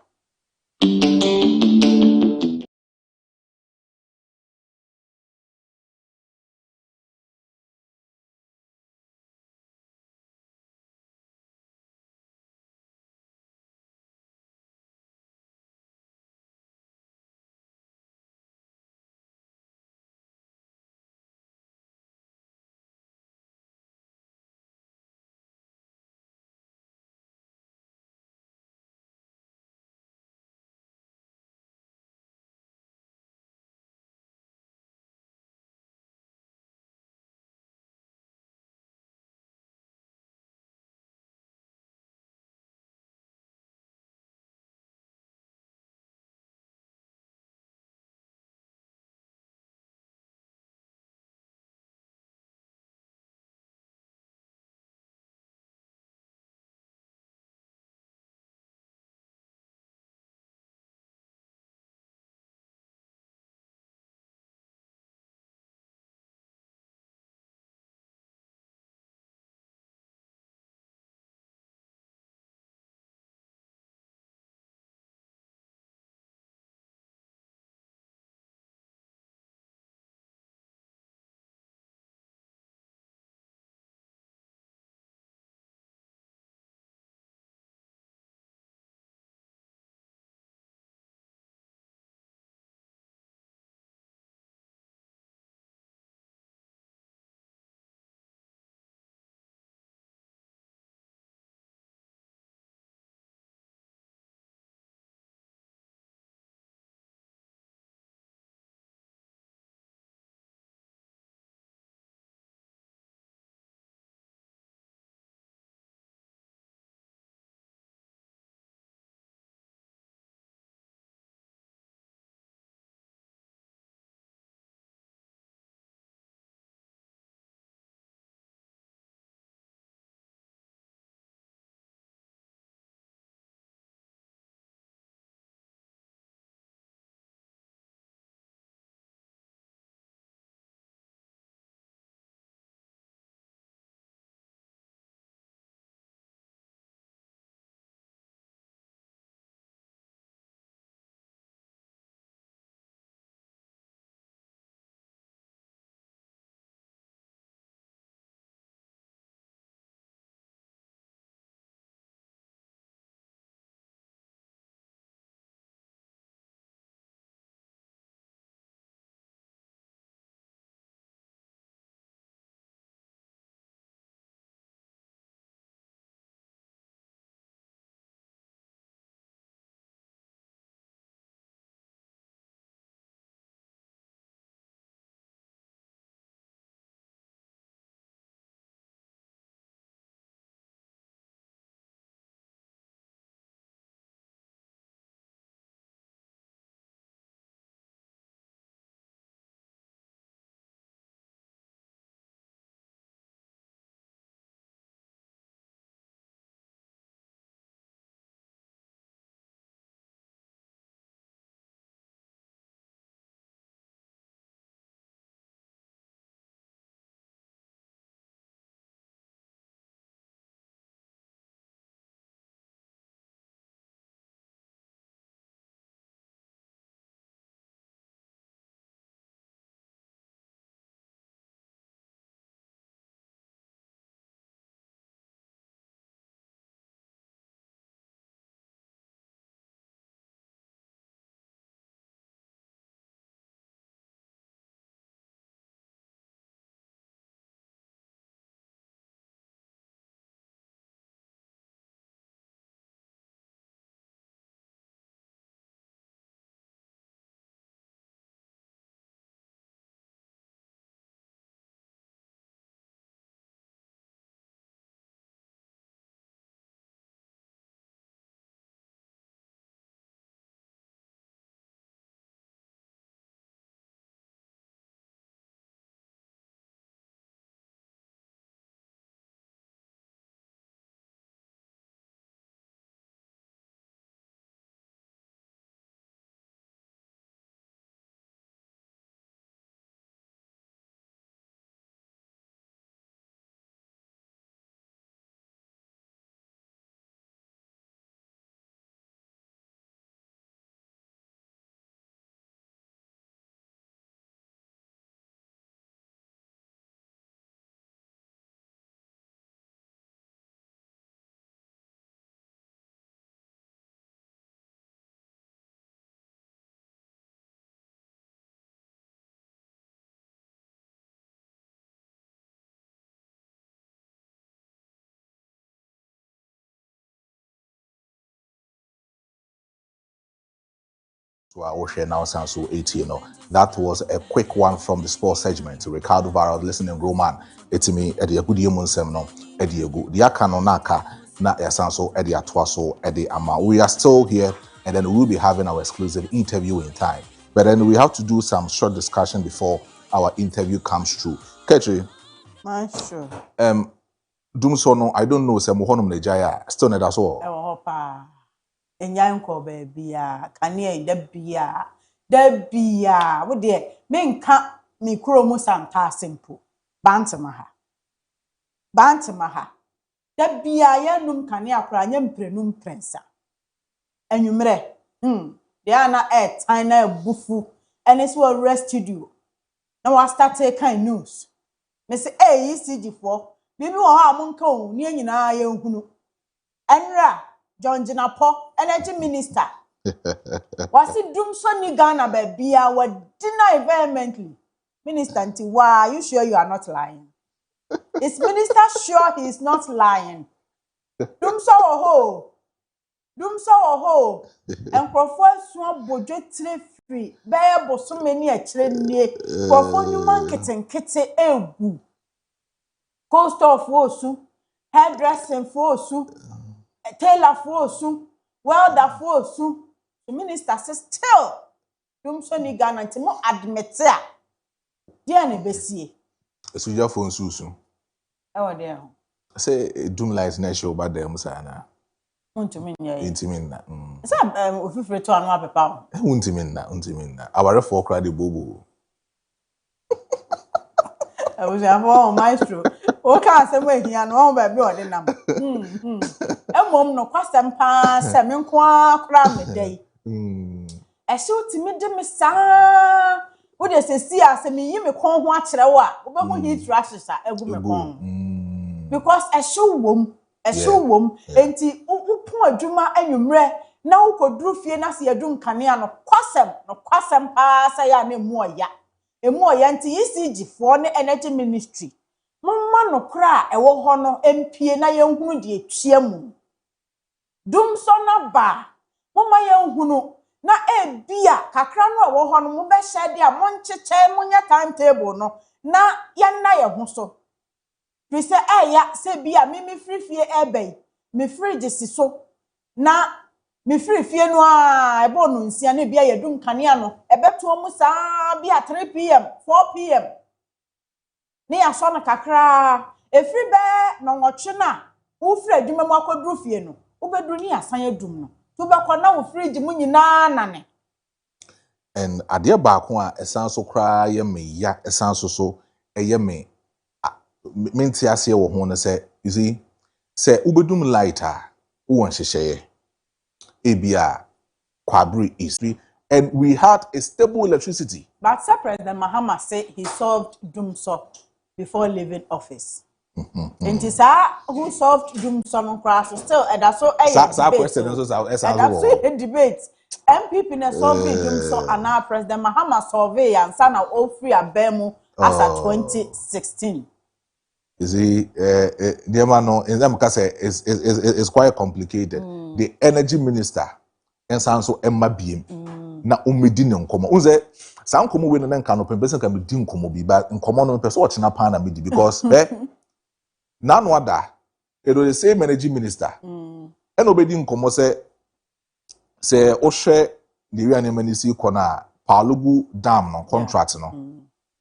So I will share now so 80, That was a quick one from the sports segment. Ricardo Varad listening Roman. It's me Eddie Agudium Semno, Eddie Agu. The Akano Naka, na Yasanso, Eddie Atwaso, Eddie Ama. We are still here and then we'll be having our exclusive interview in time. But then we have to do some short discussion before our interview comes through. Ketri. Maestro. Dumsono, I don't know, Samuhonum Nejaya, still not as well. Hopa. Enyanko baby ya kane debia wo de menka mi kuro mu santa simple bantama ha debia ya num kane akora nya mprenum prensa enwumre de ana time na bufu ene so rest studio na wa start kind news me say ECG for bibi wo ha monka o ni nyina ya nhunu enra John Jinapo, Energy Minister. Was it doom so ni Ghana baby? I would deny vehemently. Minister Ntiwa, are you sure you are not lying? Is Minister sure he is not lying? Doom so ho. And Professor Bojo free. Bear so many a train near. Professor Newman kitten egu. Coast of Wosu, hairdressing for Su. Taylor Fosu, welder Fosu, the minister says still, Dum so ni Ghana nti mo admit ya. Dear ne besi. So your phone susu. Oh dear. Say Dum lies na show bad dem sana. Untimi nya. Intimi na. Say ofifre to anu apepa. Untimi na. Aware for kra de bobo. I was a maestro. O ka asem ehia no ba bi ode nam. Emom no kwasem pa se me nko akra me dai. Ehye utimi de me saa. Wo de sesi asem yi me kon ho akere wo a, wo be ho heat rashes a egu me kon. Because ehye wom, enti upon adwuma anwumre na wo koduru fie na se adum kanea no kwasem pa se ya na emu oya. Emu oya nti ECG for ne energy ministry. Mama no kra ewo ho no empie na yenhunu de etua mu. Dum so na ba. Mama yenhunu na ebia kakra no ewo ho no mo be hye de a moncheche munya timetable no na yanna ye ho so. Fi se eya se bia me free fie ebei. Me fridge si so na me free fie no a ebo no nsia na bia ye dum kanea no ebeto mu saa bia 3 pm 4 pm. Ni aso na kakra efri be no nwotwe na wo fri adwuma mu akoduru fie no wo beduru ni asan adum no to be kona wo fridge mu nyina nane and ade baako a esan so kra ye me ya esan so eye me menti ase wo ho no say you see say ubedum lighter wo nhyehyeye ebia kwabri is and we had a stable electricity. But President Mahama said he solved Dumso before leaving office. And it's who solved Dumso no crash still and that's so a debate. MPP na solve Dumso and now President Mahama survey and sana all free abemu as at 2016. You see, no, in them case is quite complicated. The energy minister and so Emma Beam na umedini nkomo. Unze sa nkomo we na nka no person can be din nkomo bi ba nkomo no person watch na pan na medi because na no ada it was the same energy minister. And obedi nkomo say o hwe the wi anemani si kona Palugu dam no contract no.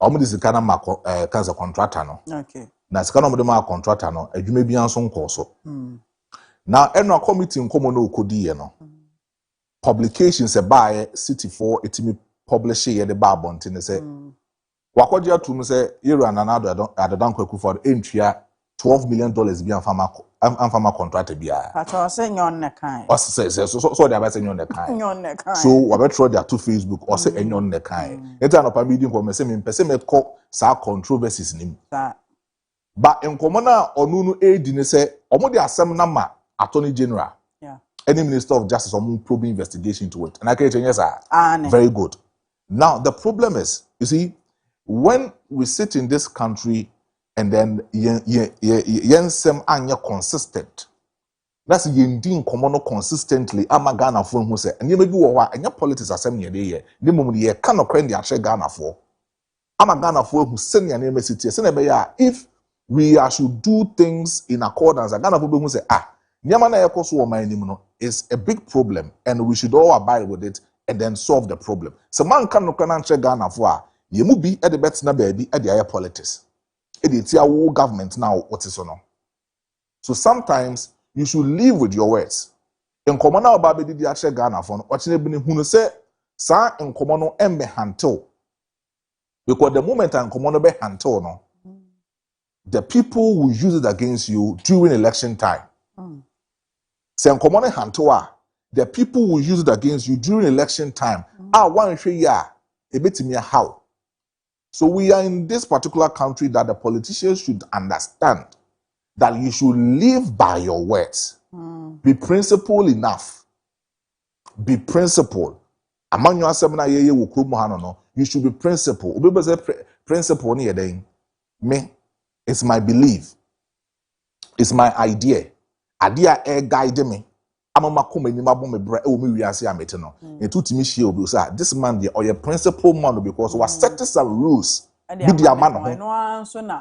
Omo disika na ma cancer contractor no. Okay. Na sika no mo de ma contractor no adwuma bi anso nko so. Na eno committee nkomo no okodi ye no. Publications by city for etimi publish ye the babonti ne say wakoje atum say yeru ananado adodan kwaku for entria $12 million bi amfama contract bia pacho say nyon ne kan o say so they about say nyon ne kan so we bet throw their to Facebook or say nyon ne kan eta no pa meeting ko me say me pese me ko sa controversies nim ba enkomo na onu no edi ne say omo de asem na ma attorney general any minister of justice or probing investigation to it. And I can tell you, yes, very good. Now, the problem is, you see, when we sit in this country and then yensem anya consistent, That's yendin komono consistently ama Ghana for who say and you may be wa and your politics are semi ye the moment ye cannot crane the actual Ghana for ama Ghana for who send your name city if we should do things in accordance Ghana for who say nyama na ekoso wo man nim no is a big problem and we should all abide with it and then solve the problem so man can no kan anche Ghana for ye mu bi e de bet na baabi e de aye politics e de tia wo government now what is no so sometimes you should live with your words enkomo na oba be di ache Ghana for no ochine bi ne hunu se sa enkomo no embe hantel because the moment enkomo no be hantel no the people will use it against you during election time. Say enkomo hantoa, the people will use it against you during election time. One ya a bit me how. So we are in this particular country that the politicians should understand that you should live by your words. Be principled enough. Be principled. Among your semina ye will no. You should be principled. Principle ni yedeng. Me, it's my belief. It's my idea. Idea guide me. Amama come ni mabo me bra e wo me wiase amete no. Etu timi hie obi say this man dey or principle man because was set some rules. Bi dia man ho.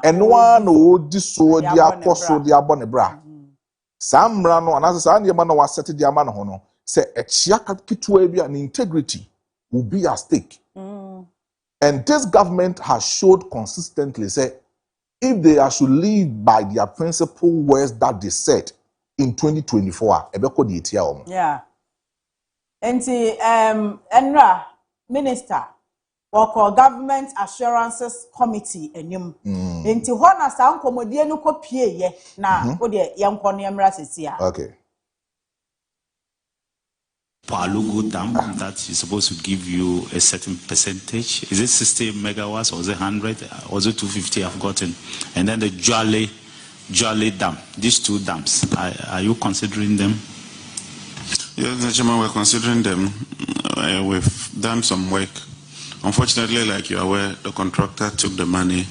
Eno an o di so dia akoso dia abo ne bra. Samra no anase sa ne man no was set dia man ho no. Say echia kitua bi an integrity will be at stake. And this government has showed consistently say if they should live by their principal words that they said in 2024, yeah. Enra Minister, or Government Assurances Committee, enyum. Enti hona sa nkomodie no kopie ye na wo de yankon yemra sesia. Okay. Palugo Dam that is supposed to give you a certain percentage. Is it 60 megawatts or is it 100 or is it 250? I've forgotten. And then the Jolly Dam. These two dams. Are you considering them? Yes, Chairman, we're considering them. We've done some work. Unfortunately, like you're aware, the contractor took the money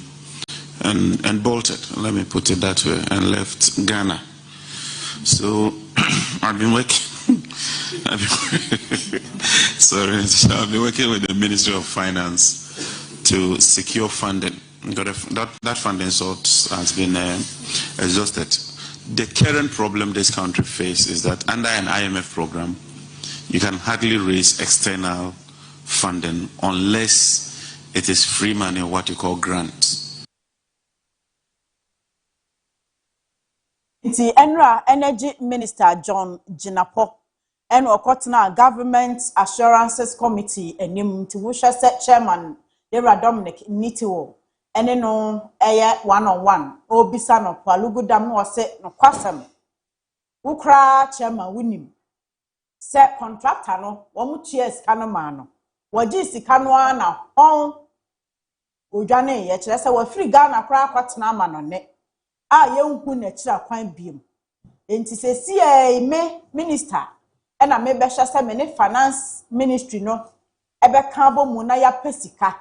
and bolted, let me put it that way, and left Ghana. So I've been working. I've been working with the Ministry of Finance to secure funding. That funding source has been exhausted. The current problem this country faces is that under an IMF program, you can hardly raise external funding unless it is free money, what you call grants. The Enra Energy Minister John Jinapo and Okotna Government Assurances Committee enim to Wusha set Chairman Dera Dominic Nitiwo ene no eye 1-on-1 obisa no Palugo Dam no se no kwasam ukra Chairman winim se contractor no wo cheers kano ma no waji sika no na hon odwane ye kire se wa free Ghana kra kwatena ma no ne a ye nhu na kira kwan biem enti se sie me minister ena me be hye me ne finance ministry no ebe kan bo mu na ya pesika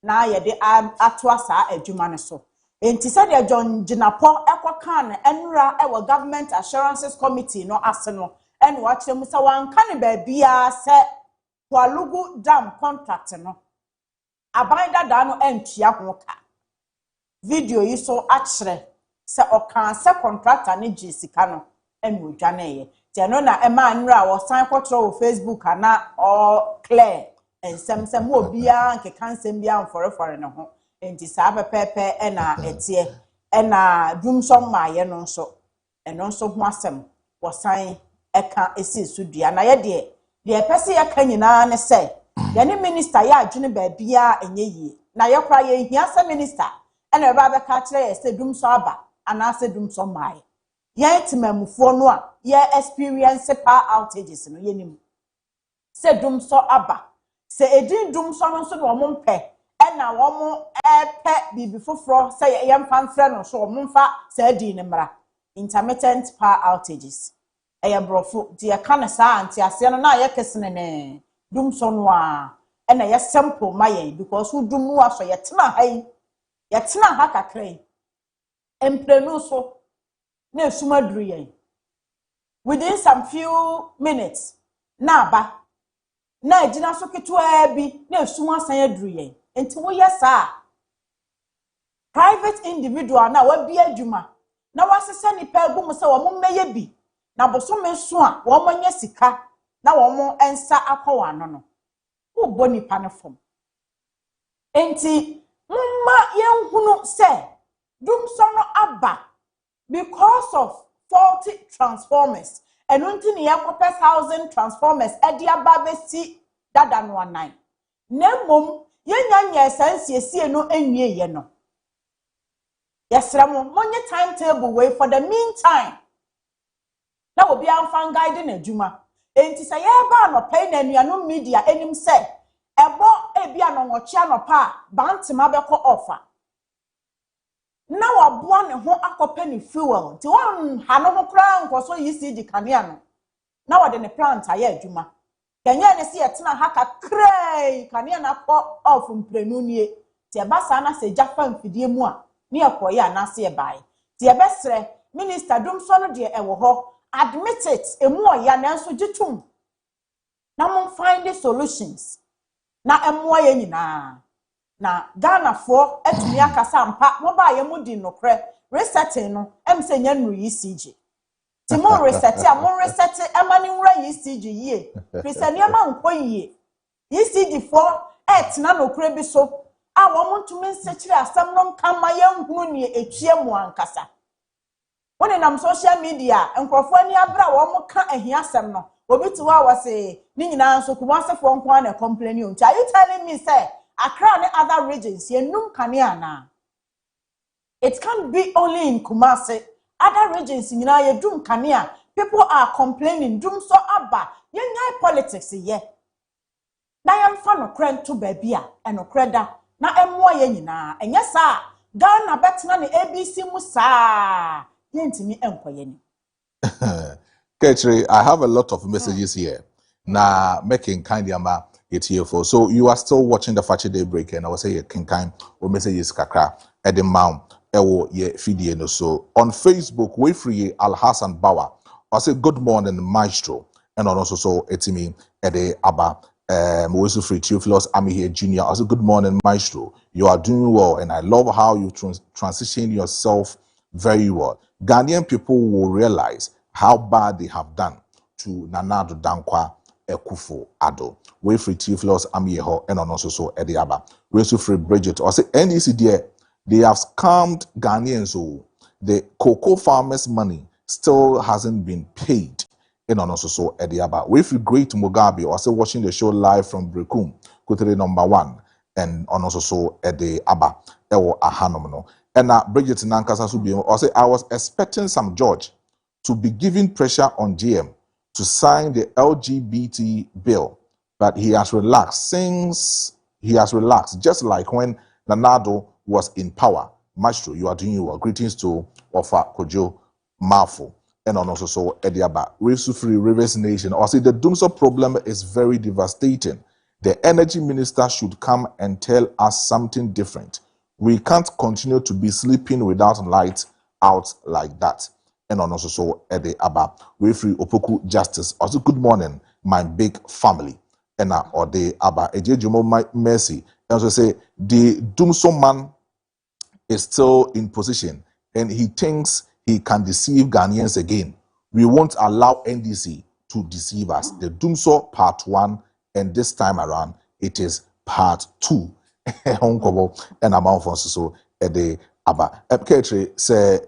na ye de atoa saa adwuma ne so enti se de John Jinapo ekokan enra e government assurances committee no ase no ene wa kire mu se wan kan ba bia se Palugo Dam contract no abanda da no entua ho ka video yi so akire se okan se contractor ne gisika no ene odwane ye Tiano na ema nra wo san kwotro wo Facebook ana or clear ensem wo bia nke kansem bia mforefore ne ho enti saa pepepe ena etie ena dumsom maaye no nso eno nso ho asem wo san eka esi sudua na ye de pese ye ka nyina ne se ye ne minister ya adwene ba bia enye yie na ye kra ye hia se minister ena eba be ka kire ye se dumso aba ana se dumsom maaye ye timamufo no a ye experience power outages no ye nim se dumso aba se edin dumso no so no mpe e na wo mo epe bibi foforo se ye mfa mfre no so wo mfa se edin ne mra intermittent power outages e ye brofo de ye kana sa anti ase no na ye kesene ne dumso no a e na ye sample maye because wo dumu aso ye tena ha kakrai emprenu so na esuma duru yen within some few minutes na ba na ejina so ketewa bi na esuma san aduru yen enti wo yesa private individual na wabi adwuma na wasese nipa egum se wo mmeye bi na bosome so a wo manya sika na wo mo ensa akwa ano no wo bo nipa ne fom enti mma yenhunu se dum so no aba because of faulty transformers and until near 1,000 transformers edi ababesi dada no anan nemom yenya esensie no enwie ye no yesramo monye timetable way for the meantime na obi amfan guide na adwuma enti se ye ba no pay na anuano media enim se ebo ebia no nwoche anopa bantima beko offer na waboa ne ho akopa ni fuel ti won ha no ho kra nkoso ECG kanea no na wode ne plant aye adwuma kenya ne se yetena ha kakrai kanea na ko off mprenu nie ti e basa na se jafa mfidie mu a ne ekoye anase e bai ti e besre minister dumso no de ewo ho admit it emu oya na enso gitum na mo find the solutions na emu oya nyina na Ghana for etumi akasa mpa mo ba ye mu di nokre resetting no em se nya nru ECG ti mo reset a mo reset emani nra ECG yie prisani ama nko yie ECG for etna nokre bi so a wo mo ntumi nsechire asam no kama ye nhunu ne etue mu ankasa woni nam social media enkrofo ani abra wo mo ka ahia asam no obi ti wa wase ni nyina nso kumasefo nko na complain on. Are you telling me say Accra and other regions, yenum kaniana? It can't be only in Kumasi. Other regions, you know, you doom kania. People are complaining, doom so abba. Yengai politics, ye. Na yam fan okren to babia and okreda. Na emwa yenina. And yes, sir. Ghana betina ni ABC musa. Yentimi enko yeni. Kaakyire, I have a lot of messages here. Na making kind yama. Here for. So you are still watching the Fachi Daybreak, and I will say king kind or messages kakra at the mount ewo ye fidie no. So on Facebook we free Al Hassan Bawa I say good morning Maestro, and also so etimi ede aba we also free Theophilus Ami here Junior. I say good morning Maestro, you are doing well and I love how you transition yourself very well. Ghanaian people will realize how bad they have done to Nana Addo Dankwa Akufo Addo. We free Theophilus Amieho and also so Ediaba. We also free Bridget. I say NEC there, they have scammed Ghanaians. So the cocoa farmers' money still hasn't been paid. And also so Ediaba. We free Great Mugabe. I say watching the show live from Brekum, Kutere #1, and also so Ediaba. Ewo Ahanomno. And Bridget Nankasa Subi. I say I was expecting some judge to be giving pressure on GM to sign the LGBT bill, but he has relaxed just like when Nana Addo was in power. Maestro, you are doing well. Greetings to Ofa Kojo Marfo and also so Ediaba. Free Rivers Nation. I say the Dumso problem is very devastating. The energy minister should come and tell us something different. We can't continue to be sleeping without light out like that. And also so Ede Abba, we free Opoku Justice. Also, good morning, my big family. And Ode Abba, Ejejumo Mercy. And also say the Dumso man is still in position and he thinks he can deceive Ghanaians again. We won't allow NDC to deceive us. The Dumso part 1 and this time around it is part 2. And I'm on so Ede Abba. Kaakyire say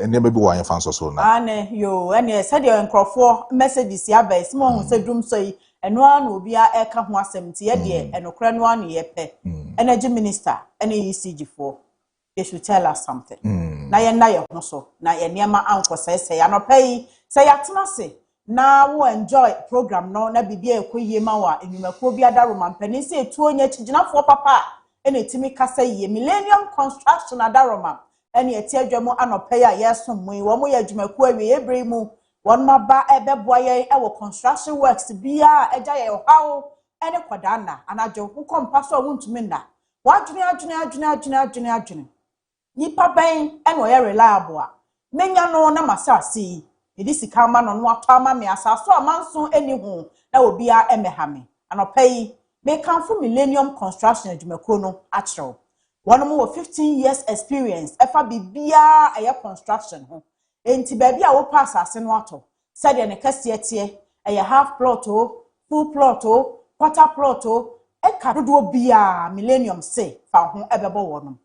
maybe why fans so na ane yo ene said your nkrofo messages ya ba small hu say dum so yi eno an obi a eka ho asem ti ye de enokra no an ye pe energy minister ene ECG for they should tell us something na ye ho so na ye niam anko say anopai say yatena se na wo enjoy program no na bibia ekoyie ma wa enumako bi adaro mampani say etu onya chiginafo papa ene timi kasa ye millennium construction adaroma ene eti adwamo anopai a yesom mu wo mo ye adwumaku awie ebre mu won maba ebeboa ye ewo construction works bia eja ye hawo ene kwadana anajo ku kompa so wontumi nda wadwene nipa ben ene o ye reliable a menya no na masasi Mede sika ma no no ato ama me asaso amanso eni ho na obia emehame anopai me kanfo Millennium Construction adwumako no achro wonom wo 15 years experience efa bibia eye construction ho enti baabi a wo pass asase no ato said ne kase etie eye half plot o full plot o quarter plot o eka dodo bia Millennium say fa ho ebebo wonom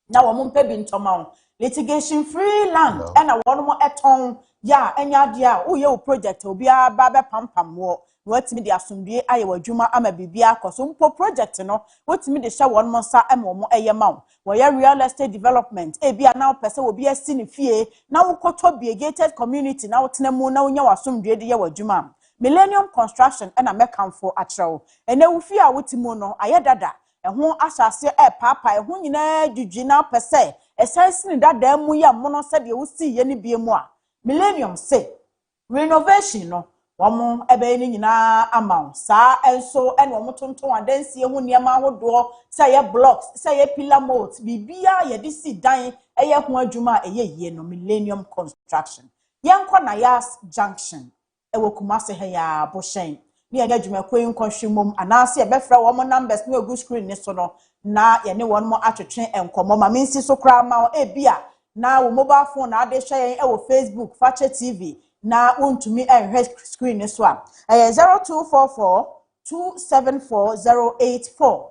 na wo mpe bi ntoma litigation free land and a wonom eton ya enya de a wo ye wo project obi aba be pampam wo watimi de asomdue aye wadwuma ama bibia koso mpo project no watimi de hye wonom nsa ama wo eye ma wo ye real estate development e bia na pese obi asi ne fie na wo koto bi gated community na wo tenemu na wo nya wasomdue de ye wadwuma Millennium Construction and a mekanfo achrew ene wo fie a wotimo no aye dada ehun asase papa ehun nyina dwudwina pese esense dada mu ya mono se de wo si ye ne biemu a Millennium say renovation no womo ebe ni nyina amount sa enso ene womo tonton adansi ehun niam ahodo say ye blocks say ye pillar mold bibia ye de si dan eye ho adwuma eye yie no Millennium Construction yenko na yas junction ewo kumase he ya boshen ni ya adwumako nkwohwemom anase ye befra womo numbers no egu screen ni so no na ye ne wonmo atwetwe enkomo ma mensi so kra ma ebia na wo mobile phone na ade hye ewo Facebook Fache TV na untumi enhwe screen ni so a 0244 274084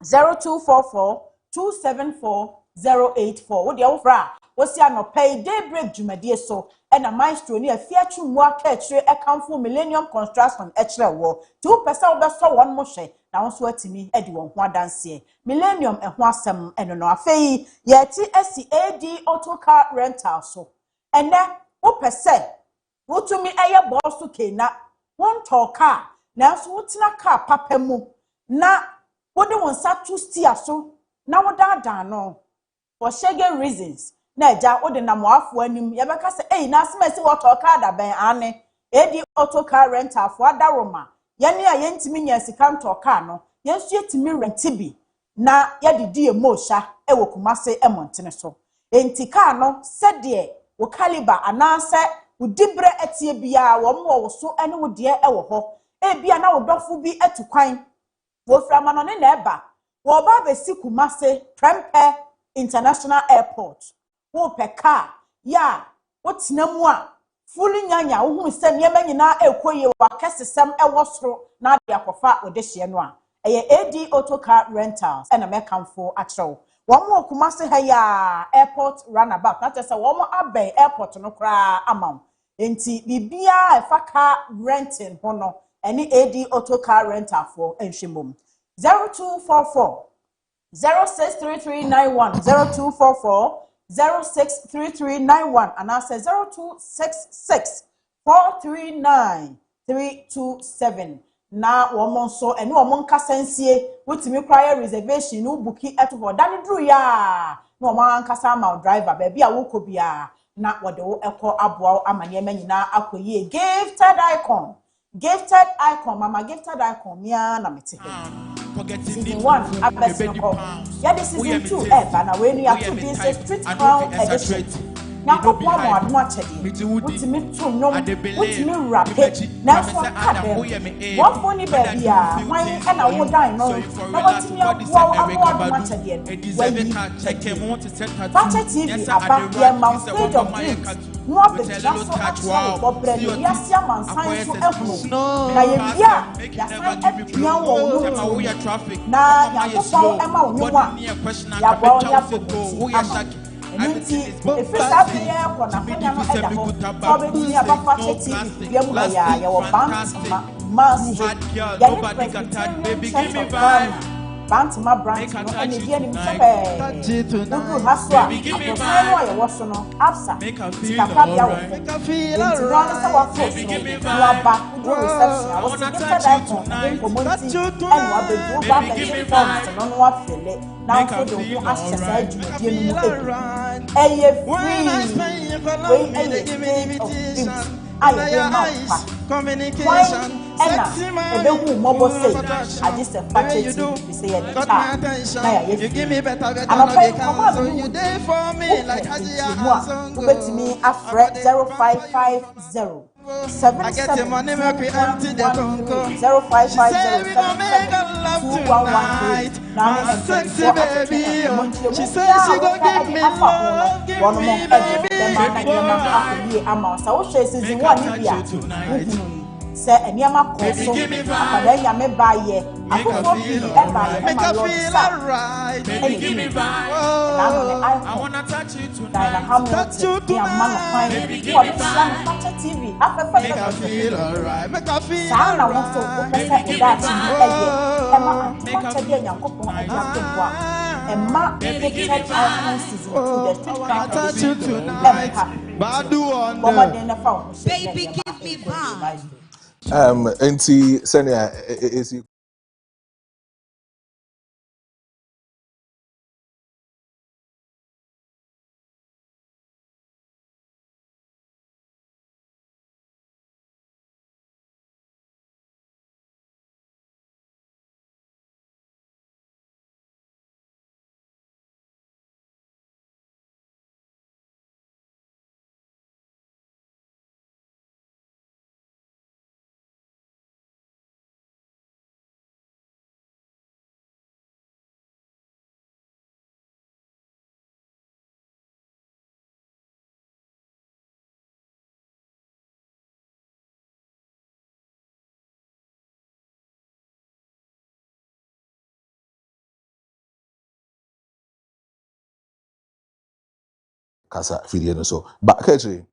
0244 274084 wo de wo fra wo si anopai Daybreak dwumadie so na Maestro And Afia twumu aka akire ekamfo Millennium Construction ekire wo ti wo pesa wo beso won mo hwe na wo so atimi edi won ho adanse Millennium eho asem eno no afei ye ti asi AD auto car rental so ene wo pese wo tumi eye boss kena won talk car na so wo tina car papa mu na wo de won sa tu stia so na wo da no for shege reasons na eja wo de na moafo anim ye beka se na asema si wo talk car da ben ane AD auto car rental for adaroma yene a yentimi nya sika talk car no yensu yetimi rent bi na ye didi emosha ewo kumase emontene so enti car no sede wo caliber anase wo dibre etie bia wo mo wo so ene wo de ewo ho bia na wo dofo bi etukwan wo frama no ne na eba wo ba be si kumase Prempeh International Airport wo pe car ya wo tenamu a fuli nyanya wo hu se niema nyina ekoye wa kesesem ewo soro na de akofa wo de hye no a eye AD auto car rentals and a mekanfo achrew wo mo kumase ha ya airport runabout na tese wo mo aben airport no kra amount enti bibia efa car renting hono any AD auto car rental for enhwemom 0244 063391 0244 063391 and I say 0266 439 327 na woman so ene woman kasansie wotimi kwaya reservation no booki eto for dan dru ya na woman kasa ma driver ba bia wo kobia na wode wo ekọ aboa amane manyina akoyie gifted icon mama gifted icon mia na mete season 1 abesoko ya de season 2 na we ni ato bi say street crown edition na kopo mo admo achede wotimi to nom wotimi rape na so aka one phone baby a wan e na wo dan no na wotimi aboa amo admo achede we Fache TV aba ye Stage of Dreams no abetira so actually bobre no yasia mansan so ehunu na ye bia ya san epia wo no na ya kopo ema wo nwa ya gwa onya fo Nti efisa biye ko na fanya no eda ho obetini abafa TV bia mu ya wo bank mas ya ni president Bantama branch no ene bia ni msebe nuku haswa akofano ya woso no absa sikapa bia wo nti no na sa wa force no laba do reception wo se gifted icon ko monti ene wa bedu ba ka che form no no wa fele na fo do ho ahyesa adwumadie no mu eye free we eye state of dreams aye communication Ena ebehu mobo say I just a factory to say any cha na ya You give me better anopay mama so you there for me like ubetimi afre 0550 I get the money, make we empty the conco. She said we gon' make a love tonight. My sexy baby, she said she gon' give me love, give me baby. Say anyama koso akada nyame baye akofo bi e baye make her feel alright. Give me vibe. I wanna touch you tonight. Touch you tonight. Give me vibe. TV. Make her feel alright. Make her feel alright. Sana want to open that TV. Emma, make her feel alright. Emma, take iPhone season 2. Touch you tonight. Badu on the baby, give me vibe. And see, Senia, is Kasa video no so. But Kajri.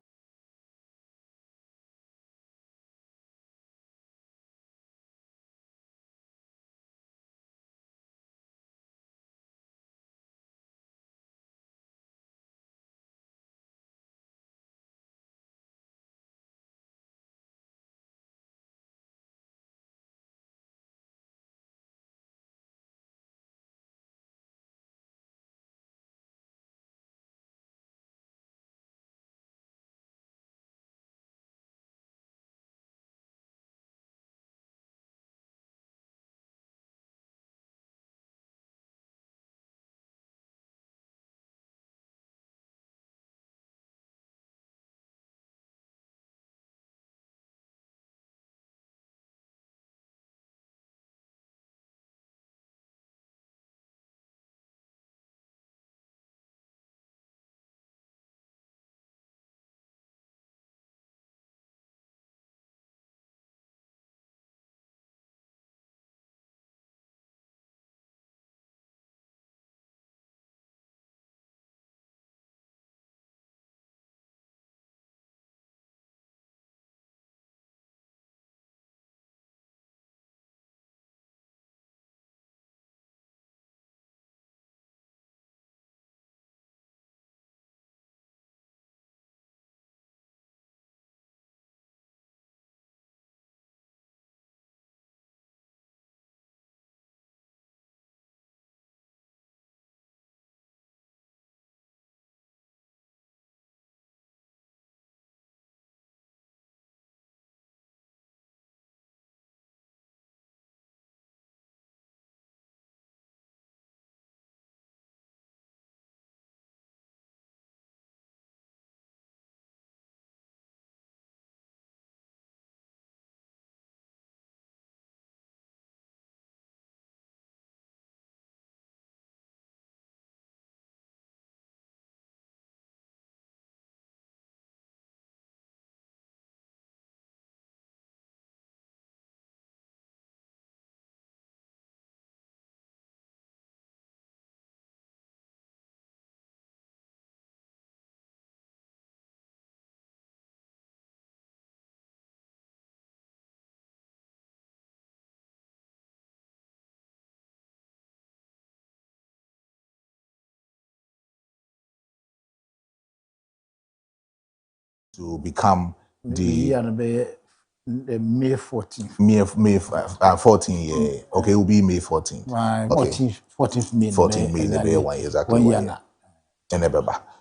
To become the May 14th. May 14th, yeah. Okay, it will be May 14th. Okay. 14th May. 14th May, the 1 year, exactly 1 year.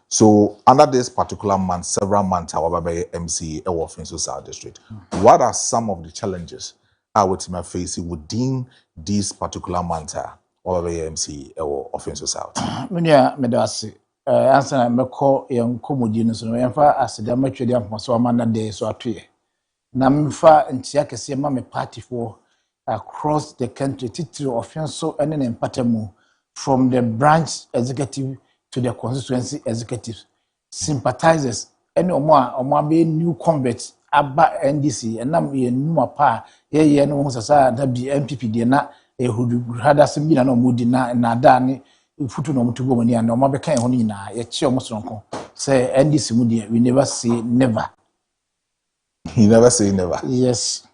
So under this particular month, several months, however, by MC Ewofin South District, what are some of the challenges I would face within this particular matter or AMC or offensive south. Menya medasi answer na meko yen komodi no so no yemfa aseda matwedi amfaso amana de so atoye na mfa ntia kese ma me party for across the country titiri offensive ene ne empatamu from the branch executive to the constituency executives sympathizers ene omo abe new converts aba NDC enam ye numa pa ye no ho sasa da bi MPP de na ehudu hada sembi na omudi na da ne futu no mutugo mani na omo be kan ho nyina ye che omo sonko say NDC mu de we never say never. You never say never. Yes.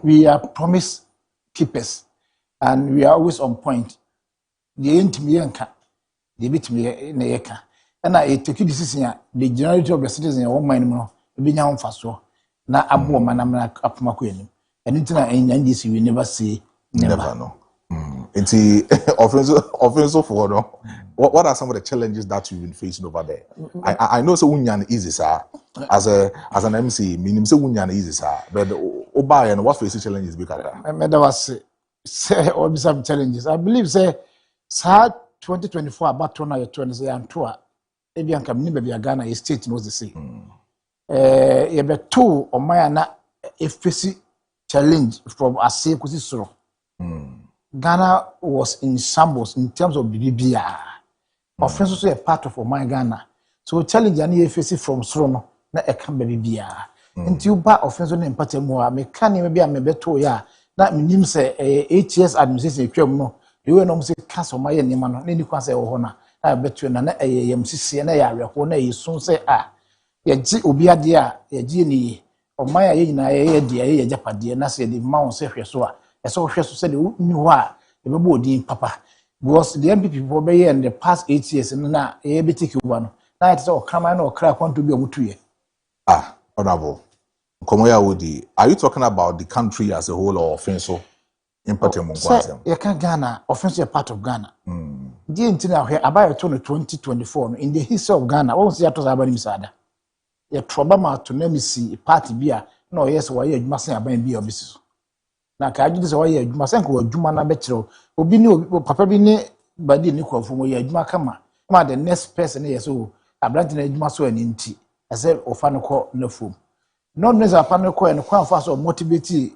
We are promise keepers and we are always on point. The intimi yanka the bitimi na yeka and I take decision the generality of the citizens in one mind no be nya mfaso na abo manamna apomako enim and intina NDC we never say never no. It's offensive for no. What are some of the challenges that you've been facing over there? I know so unyan easy sir. As an MC, meaning so unyan easy sir. But oba and what facing challenges because that was say all some challenges. I believe say 2024 about 2020 say antoa ebi anka mni be Ghana a state knows the same. You be two or my na efisi challenge from ase kusi soro. Ghana was in shambles in terms of BBBR. Offense also a part of my Ghana. So challenge any efisi from soro no na e kan BBBR. Nti you ba offense no empate mu a me kan maybe am beto ya na minim say 8 years administration twam no the way no say cancel my nima no na ni kwa say wo ho na beto na yam sisi na ya awereko na yisun say ye gi obi ade a ye gi ni o man ya nyina ye de ye japade na say the man say hwe so a so hwe so say the ni ho a e be bo odin papa because the MPP people be in the past 8 years na ye be take over no na it say o krama na o kra kwanto bi o mutuye honorable Komoya Wodi, are you talking about the country as a whole or offensive impact on Mwanza? You can Ghana, offensive part of Ghana. The intina here about 2024 in the history of Ghana. What was the atos abani misada? Ye trauma to nemisi party bia no yes why you must say abani bia obisu. Na ka aju say why you must say ko adwuma na betro. Obi ni papa bi ni badi ni ko afumo ye adwuma kama. Ma the next person yes so abranti na adwuma so ani nti. Ase ofa no ko na fom. No neza panel ko en kwa fa so motivate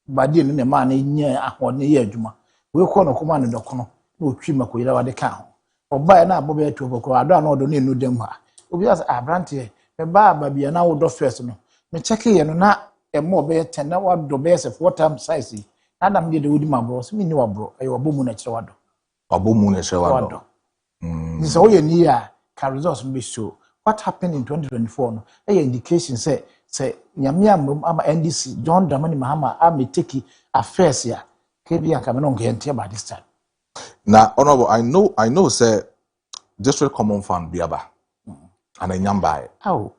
badi no ne ma na nya ahode ye adwuma we ko no kuma ne dokono na otwi makoyira wade ka ho oba na abobe atu ko ado na odo ne nu dem ha obi as abrante me ba bia na wo do first no me check ye no na e mo be 10 na wado be se 4 time size na dam de wudi mabro so mi ni wabro e wabomu na kire wado wabomu na kire wado ni so ye ni ya ka results be show what happened in 2024 no e indication say nyame ama NDC John Dramani Mahama ameteki affairs ya kebia kameno ngente by this time. Now honorable I know say district common fund biaba and a nyamba. Oh,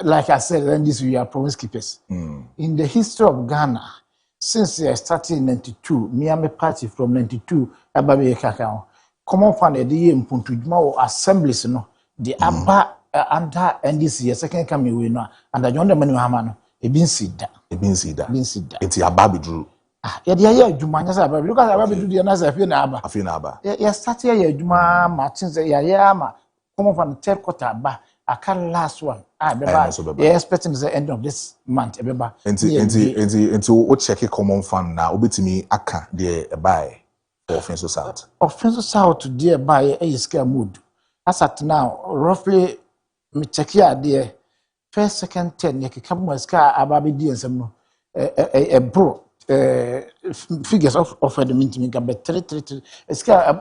like I said NDC we are promise keepers. In the history of Ghana since I started in 92 Miami party from 92 ababe kaka common fund e dey mpuntuduma o assemblies no the aba under NDC second coming we no and John Dramani Mahama no e bin sida enti ababe dru ya dia ya adwuma nya sa ababe because ababe dru dia na sa afie na aba ya start ya adwuma matching ya ma come from third quarter aba aka last one beba ya expecting the end of this month beba enti o check common fund na obetimi aka de buy offensive south today buy e scale mood as at now roughly me check here there first second 10 ye keka mo ska ababe di ensem no bro figures of the minti ga be 3 ska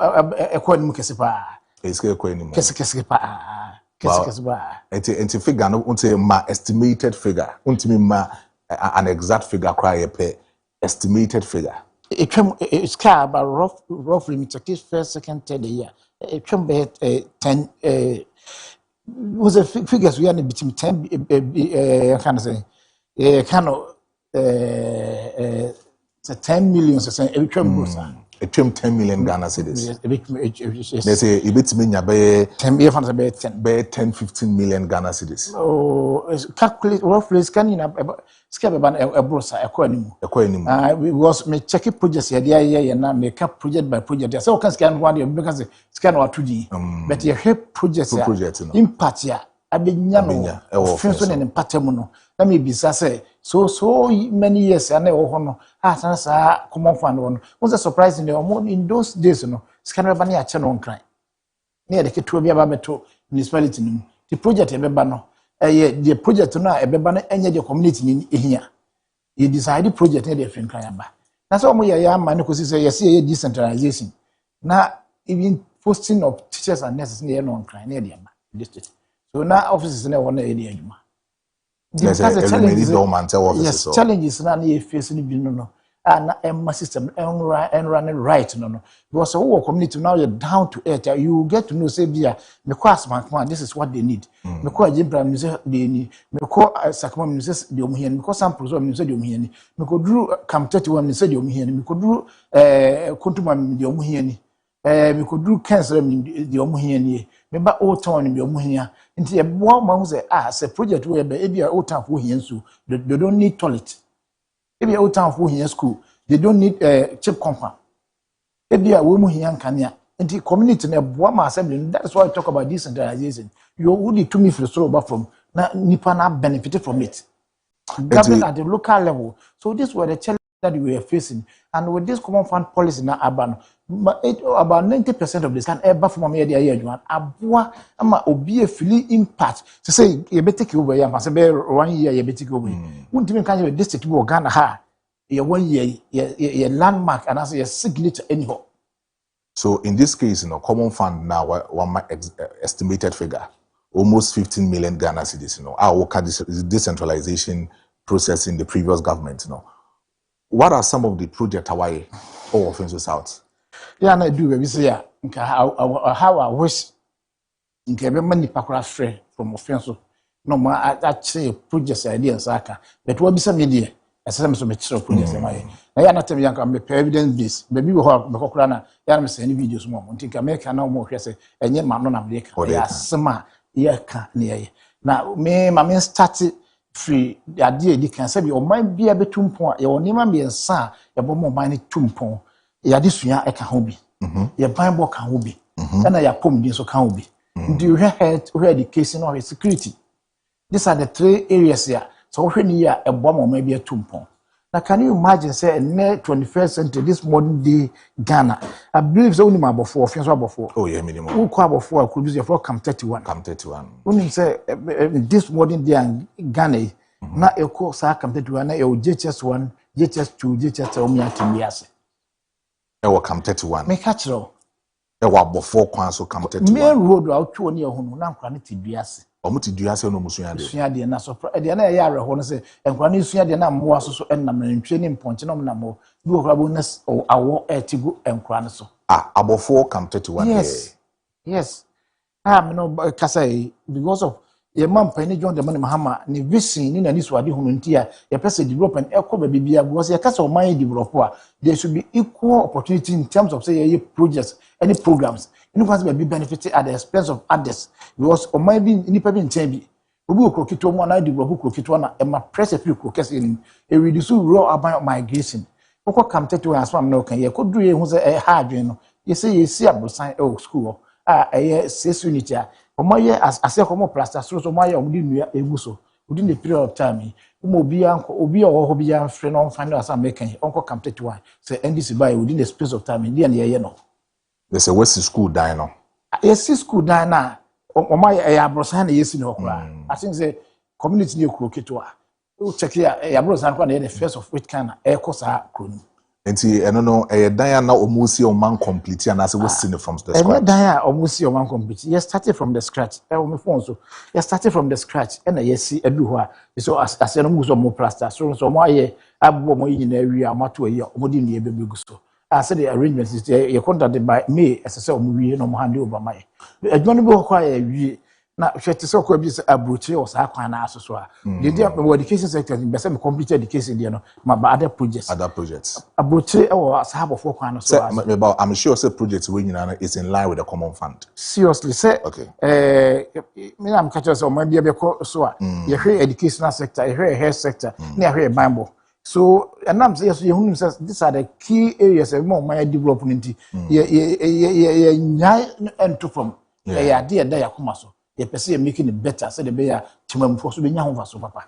ekwa ni mukese pa ska ekwa ni kese pa enti figure no unti ma estimated figure unti ma an exact figure cry pe estimated figure ska about roughly me check first second 10 year it can be 10 was a figures we are between 10 can say kind of 10 million so say every a 10 million Ghana cedis. They say a bit mean be 10, 15 million Ghana cedis. Oh, calculate roughly scanning up ban a brosa because me check projects here na make up project by project. So can scan one because scan or 2D. But you have projects impact ya abenya no offense and impact mu no. Na me bisa say so many years and no sa common fund one. Was a surprising in those days no scan ban ya che no nkran. Near the ketu bia ba beto municipality no. The project ebeba no the project no ebeba no enye the community ni ehia. You decide the project na dey fin kan aba. Na so mo ya ma no kosi say yes decentralization. Na even posting of teachers and nurses na no nkran na dey aba district. So na offices na won na dey adwuma. There's a yes, challenges na e face ni bi no. And a system and running right no because our community now you're down to earth. You get to know say bia me class man this is what they need. Me call Jimpra me say they need. Me call Sakama me say they omuhiani. Me call Samples me say they omuhiani. Me call Drew Cam 31 me say they omuhiani. Me call Drew Kuntuma me they omuhiani. Me call Drew Cancer me they omuhiani. Me ba Old Town me omuhiani. Nti e boa ma say say project we be bia Old Town for hiansu. They don't need toilet. Maybe a town for here school, they don't need chip compound. Maybe a woman here in Kenya, and the community in a Boama assembly. That's why I talk about decentralization. You would to me for the from Nipana benefited from it. Government at the local level. So these were the challenges that we were facing. And with this common fund policy now, about 90% of this can ever from a media year. Abua ama obi a feeling impact to say you better take over. You must be 1 year. You better take over. Wouldn't even kind of district to Ghana ha. You 1 year. You landmark and as a signature anyhow. So in this case, common fund now one estimated figure almost 15 million Ghana cedis. Our work at this decentralization process in the previous government. What are some of the projects Hawaii or Offensive South? Yeah, I do. We say how I wish nke be mani pakura free from Offensive. No more actually projects ideas aka. But what be some idea? Asem so metro projects am I. Na ya na tem yanka me evidence base. Baby we ho me kokura na ya na me send videos mo. Nti America na mo hwe say enye ma no na America. Ya asema ya ka na ye. Na me ma me start free the idea di kan say be o man bia betumpon ye onima me nsa ye bo mo man ni tumpon ya de sua e ka ho bi ye ban bo ka ho bi na ya pom din so ka ho bi do health education or security. These are the 3 areas here. So when you are a bomb maybe a tumpon. Now can you imagine say in the 21st century this modern day Ghana I believe so only about 4 before. Oh yeah, minimum. Who call before could use for Cam 31. When you say this modern day Ghana na e ko sa Cam 31 na e JHS1, JHS2, JHS3 omi atimiase. E wo Cam 31. Me catch ro. E wo before kwan so Cam 31. Main road out to oni ehunu na nkwa ne tibiase. Omuti duase no musua de. Musua de na so de na e ya reho no say nkwa ne sua de na mmoa so enam na ntwe ne mponche no na mo bi okra bonus awo etigu nkwa ne so. Abofo Cam 31. Yes. Me no kasa because of your man Penny John the money Mahama ni vision ni na ni so ade hunu ntia your person development ekoba bibia because your kasa o man developer there should be equal opportunity in terms of say your projects any programs you know be benefited at the expense of others because o man be ni pa bi ntia bi obi okrokito mo na develop okrokito na e ma press pe okrokese ni e reduce rural urban migration okọ Cam 31 as fam na o kan ye ko duru ye hu say ha adwen no ye say ye si abrosan school ye 6 unit a omoye ase komo plaster so omoye omudi nua egu so within the period of time obi owo ho bia free no find as American onko Cam 31 say NDC buy within the space of time there na ye no there's a West school die no yes school die na omoye abrosan na yesi no okra I think say community ni okroketo a o check here abrosan kwa na the first of which kind e kosa kronu enti eno no dan na omusi o man complete and as we seen from the scratch dan omusi o man complete you started from the scratch o me phone so you started from the scratch and you see edu ho a so as no muso mo plaster so mo aye abo mo yin na wi amato ayi o di ne ebegu so as the arrangements is you contacted by me as say o mo wi no mo hand over my adwon bi ho kwa ya wi na hwete so ko bi se abrochi o sa kwan na asoso a the education sector be say me complete education there no ma ba other projects abrochi e wo asahabo fo kwan no so I'm sure say projects we nyina is in line with the common fund. Seriously say me am catch us o ma bia be ko so a ye hwe educational sector ye hwe health sector na ye hwe bible. So and I'm saying you say these are the key areas of my development ye nyai ento from ye ade da yakoma so ye pese making it better so the be ya timamfo so be nya ho so papa.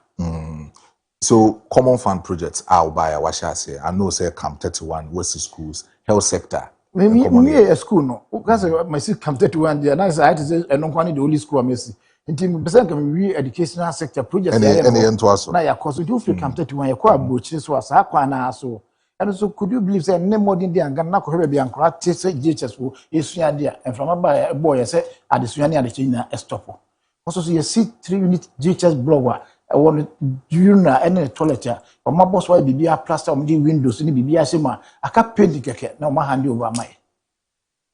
So common fund projects are by what shall I say? I know say Camp 31 West schools health sector. Me a school no because my see Camp 31 there na say I say no kwani the only school I see. Inti me pese ka me educational sector projects na ya cause do free Camp 31 ya kwa abrochi so asa kwa na so. And so could you believe say ne modern day and na ko hebe bi ankora tese GHS wo esua dia and from ba boy say adesua ne adechina na stop. Also so you see 3 unit GHS block I want during any toilet ya or my boss why bibia plaster on the windows ni bibia se ma aka paint keke na ma hand over my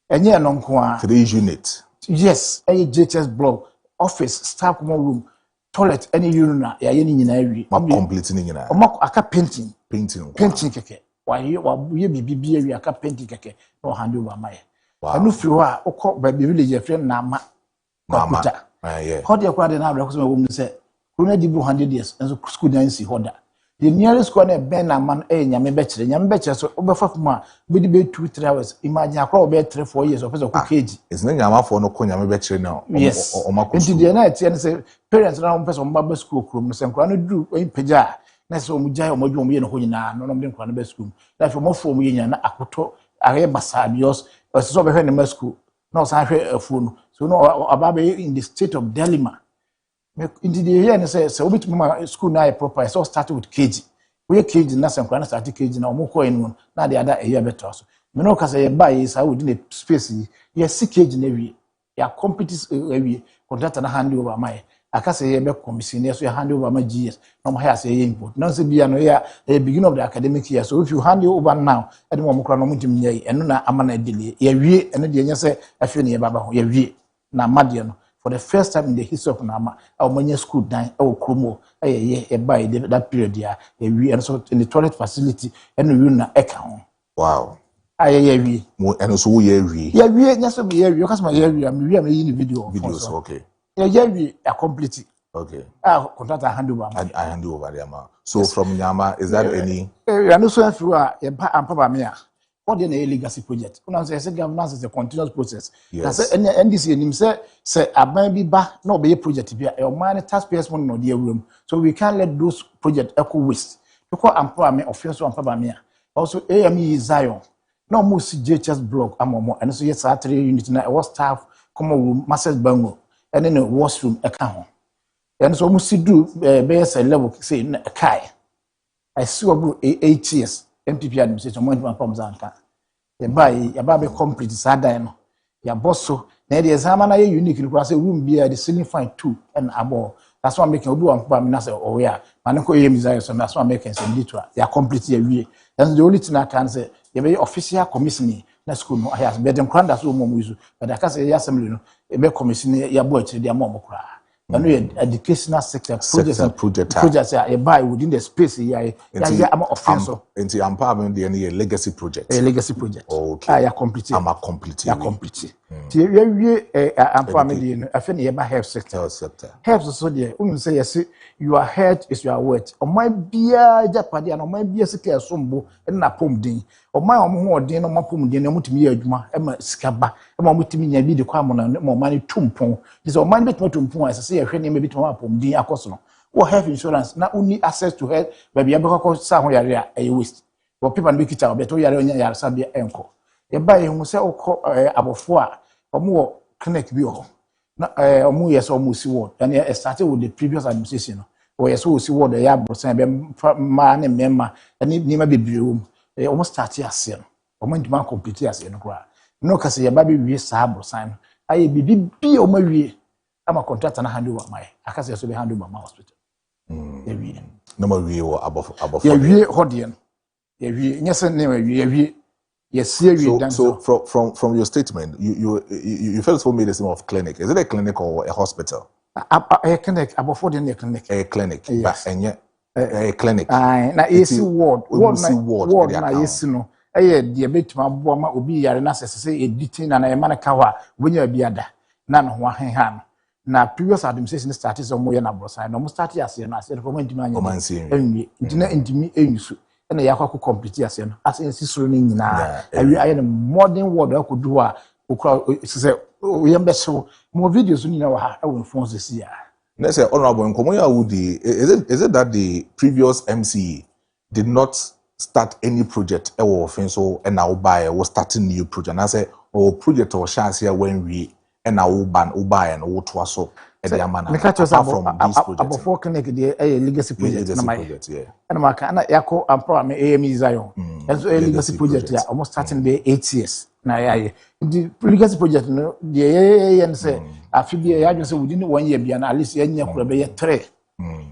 enye no nko a 3 units. Yes, a GHS block office staff room toilet any urinal ya ye ni nyina awi ma complete ni nyina o ma aka painting keke wa ye bibia awi aka painting keke no hand over my anu fi ho a ukọ ba village friend na ma yeah how dey kwa dey na abra ko so wo mu se kuna di 100 years and school nancy hoda the nearest school na ben na man nyame be kire so obefa fom a be di be 2-3 hours imagine akwa be 3-4 years of person ko kg is na nyama fo no ko nyame be kire na o makosu ndi na tie say parents na mo person mo ba school krom no se nkwa no du peja na se o mu jai o mo dwo mo ye no ho nyina no no nkwa no be school na fe mo fo mo ye nyina na akoto are basabios so be hwe na school na o san hwe afuo no so no ababe in the state of dilemma. Into the year and say bit my school now proper so started with KG. We KG na some na start KG na omo ko enu na the other year better so. Me no ka say buy is how within a space ye see KG na wi ya competitors wi contract na hand over my aka say ye be commission so ya hand over my GS no my say ye import no say bia no ya beginning of the academic year so if you hand over now e dem omo kra no mutim nyai eno na amana delay ye wi eno de nya say afi ne ye baba ho ye wi na madie no for the first time in the history of Nama, our many school dine, our Kromo, by that period, yeah, and so in the toilet facility, and we na account. Wow. We and so we yeah, yes, we are because my area, we are in videos, okay. Yeah, we are complete. Okay. Contract I hand over. I hand over the amount. So from Nyama, is that any? I know so through a Papa Mia. What the legacy project? When I say governance is a continuous process. Yes. And NDC and him say I might be back, no be a project here. Your money taxpayers money no dear room. So we can't let those projects echo waste. Because I'm probably offensive and Papa also AME Zion. No more JHS block more. And so yes, 3 units now was staff common room, master's bango, and then a washroom account. And so we do base level say a kai. I see about 8 years. MPP administration mo ntuma pom zanka e bai ya ba be complete sadan no ya bosso na the exam na ye unique no say room bia the ceiling fine 2 and above that's why making obi wan pa me na say oh yeah man ko ye desire so that's why making say literal ya complete ya wie that's the only thing I can say ye be official commissioning na school no has be dem kwanda so mo use but I can say ya assembly no e be commissioning ya boy chiri dia mo kura. And we educational sector projects are buy within the space here. I'm offensive. Into empowerment, the legacy project. A legacy project. Okay. I complete. I'm a complete. I complete. We empowerment. I think you health sector. Health sector. Health so there. We say yes. Your health is your word. O my beer Japadi and o my beer secure sombo and na pom din. O my omo din no ma pom din na mutimi adwuma e ma sikaba e ma mutimi nya bi de kwa mo na mo mani tumpon. This o man betimo tumpon as say ehwe ne me betimo pom din akoso no. Wo health insurance na uni access to health baby abekọ sa ho yare a waste. Wo people be kita obeto yare onya yare sabia enko. E ba e hu se okọ abofo a omo wo clinic bi ho. Na omo yes omo si ward and it started with the previous administration no. Or yes we see ward ya brosan be ma ne memma ani nima bebrewum almost start ase no omo ndima complete ase no kra no ka se ya ba be wie sa brosan no aye bibi o ma wie ama contractor na hand over my aka se so be hand over my hospital ya wie no ma wie o above ya wie hodie no ya wie nyese ne ma wie ya wie Yes, serious. So from your statement, you first of all made a statement of clinic. Is it a clinic or a hospital? A clinic. About 4 days a clinic. A clinic. Yes. A clinic. Na AC ward. Ward na yes no. The bit ma bo ma obi yare na say editing na e man ka wa wonya biada. Na no ho ahenha. Na previous administration started some way na brosa. No mo start ase no ase for ntimi anya. Enwi. Ntina ntimi enyusu. Na yakwa complete ase no. Ase nsi soro ni nyina. Awi aye no modern world akodu a okra say yembe so mo videos nyina wa ha e won phones this year. Let's say honorable Nkomoya Woody, is it that the previous MC did not start any project and now buy was starting new project? And I say project or chance here when we and now buy and all to us so apart from these projects. Before connect the legacy project, yeah. And my kana yako am AME Zion. And so a legacy project yeah almost starting the 8 years. Na the legacy project no the and say afibia ya just within 1 year bia na at least enya kura be 3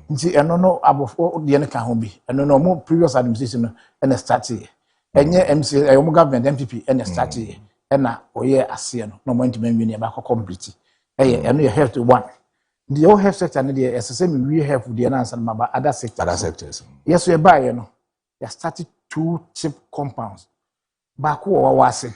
nti eno no abofo de ne ka ho bi eno no mo previous administration no start here enye MC mo government MPP and start here na oye ase no mo ntime nwi ne ba complete eno ye health one the whole health sector no the SSM we health the na ansan maba other sectors yes we buy no ya started 2 cheap compounds back wo wase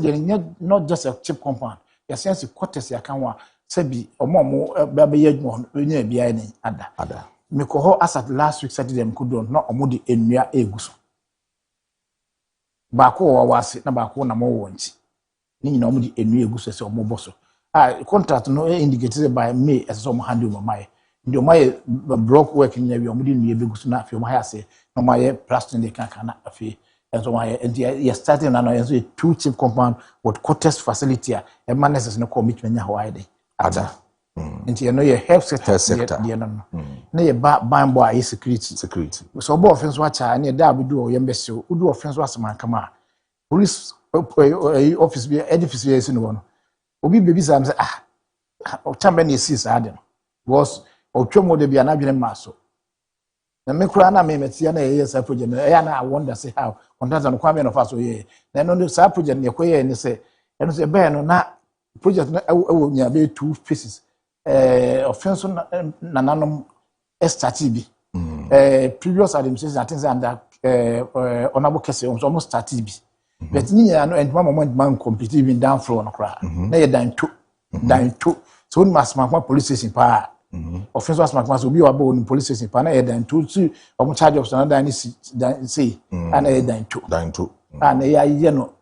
the not just a cheap compound. Your sense of quarters ya kanwa sebi omo be ye adwuma nya bia ni ada me ko ho as at last week Saturday m kudo no omo de enua eguso ba ko wa wase na ba ko na mo wonti ni nyina omo de enua eguso se omo boso contract no indicated by May as omo handle over my ndi omo block work ni wi omo de enua beguso na afi omo ha se no my plastic de kan na afi. And so you're starting now a 2 cheap compound with quarters facility and managers no commitment Hawaii. Ada. And you know your health sector. No your buying boy is security. So both offense watch and your dad will do embassy, who do offense was man come out. Police office be edifice is in one. Obi baby sam say Chambany sees Adam was or Chomo de be an abject maso. Na me kura na me metia na ye sa project na na I wonder say how contract no kwame no fa so ye na no sa project ne koye ni say eno say be no na project na ewo nya be 2 phases offense na nanom start bi previous administration I think say under honorable kese almost start bi but ni ya no and moment man complete even down floor no kra na ye dan to so we must make police station pa offense was makmas obi obo in police station pa na e dan to omo charge of another ni say and e dan to and ye no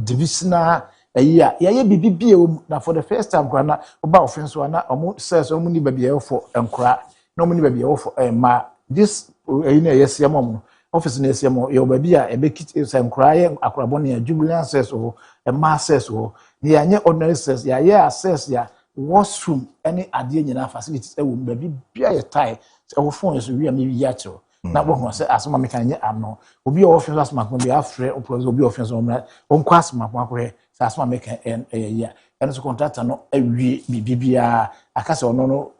divisional ye bibie na for the first time kwa na oba offense wa na omo says omo ni babie for enkra na omo ni babie for ma this na yes yamom office na yes yamom ye babie a e be kit enkra ye akrabon na jubilant says o e ma says o ni anye ordinary says ya ye access ya washroom any ade nyina facilities e wo baby bia ye tie e wo phone so wi am wi ya cho na bo ho say asoma me kan nye ano obi o office asoma ko bi afre obi office o mra on kwa asoma ko akore say asoma me kan ya and so contractor no awie bibia akase ono no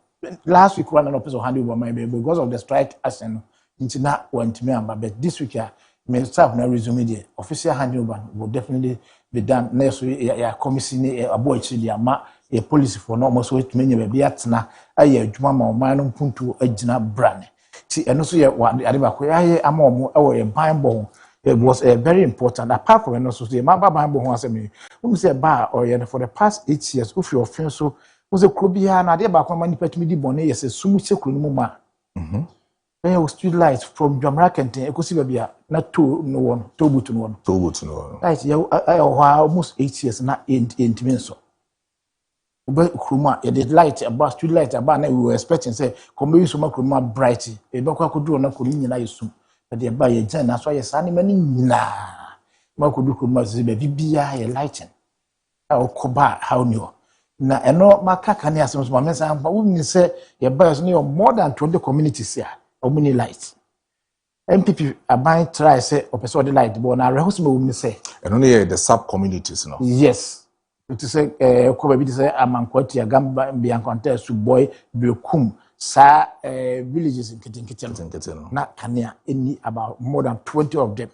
last week one no person hand over my baby because of the strike action ntina wantime amba but this week ya me staff na resume the official handover will definitely be done next week ya commission abo actually ama a policy for no almost wait many baby atna aye adwuma ma o man no puntu agina brand see eno so ye adeba ko aye ama omo e wo Bible it was very important apart from eno so say ma Bible ho asem we say ba or ye for the past 8 years if your friend so was a krobia na adeba ko mani patimi di bone yes sumu sekuru no ma when you street lights from Jamaica and ekosi babia na to no one to butu no one right you almost 8 years na intime so ube kruma ya the light about street light about na we were expecting say come use some kruma bright e be kwa kodu na ko nyina yesu but the ba ye jan na so ye sane mani nyina ma kodu kruma se be bibia ye lighting o koba how new na eno makaka ne asem so ma mensa ba woni se ye ba so ne more than 20 communities here omni light MPP aban try say opeso the light but na rehosme woni se eno ne the sub communities no yes it is ko ba bi say amankwati agamba biankonta suboy bekum sa villages in kitinkiti na kania any about more than 20 of them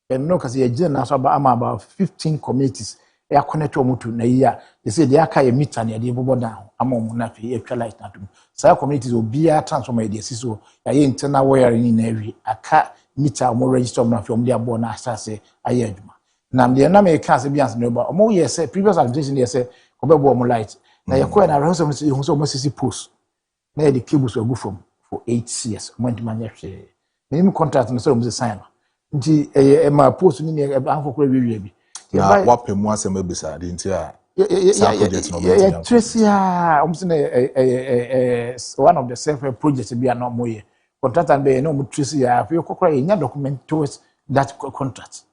and no cause ye na so about 15 communities e connect omo to na year they say they aka ye meter na dey bobo down amom na fe e twa light na dum say communities obia transformer dey so ya ye internal wiring na awi aka meter omo register na fe omo dey abo na asase aye adwuma na me na me ka se bians no ba omo ye say previous administration dey say obebo omo light na ye ko na rehearsal so omo sisi post na the cables will go from for 8 years omo ndimanya hwe minimum contract no so omo sign nti ma post ni anfo kura wiwi bi na wapemu asem ebisa de nti a project no be Tracia one of the self projects be no moye contract and be no mo Tracia afi kokora nya document towards that contract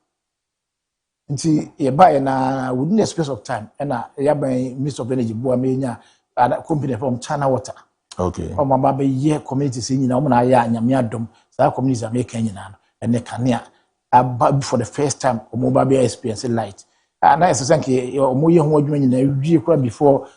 nti ye buy na within a space of time na ya ban Minister of Energy bo amenya company from China Water okay o mama be ye communities nyina o na ya anyame adom sa communities America nyina no ene kanea for the first time o mo ba be experience light na esesanke o mo ye ho adwuma nyina wie kura before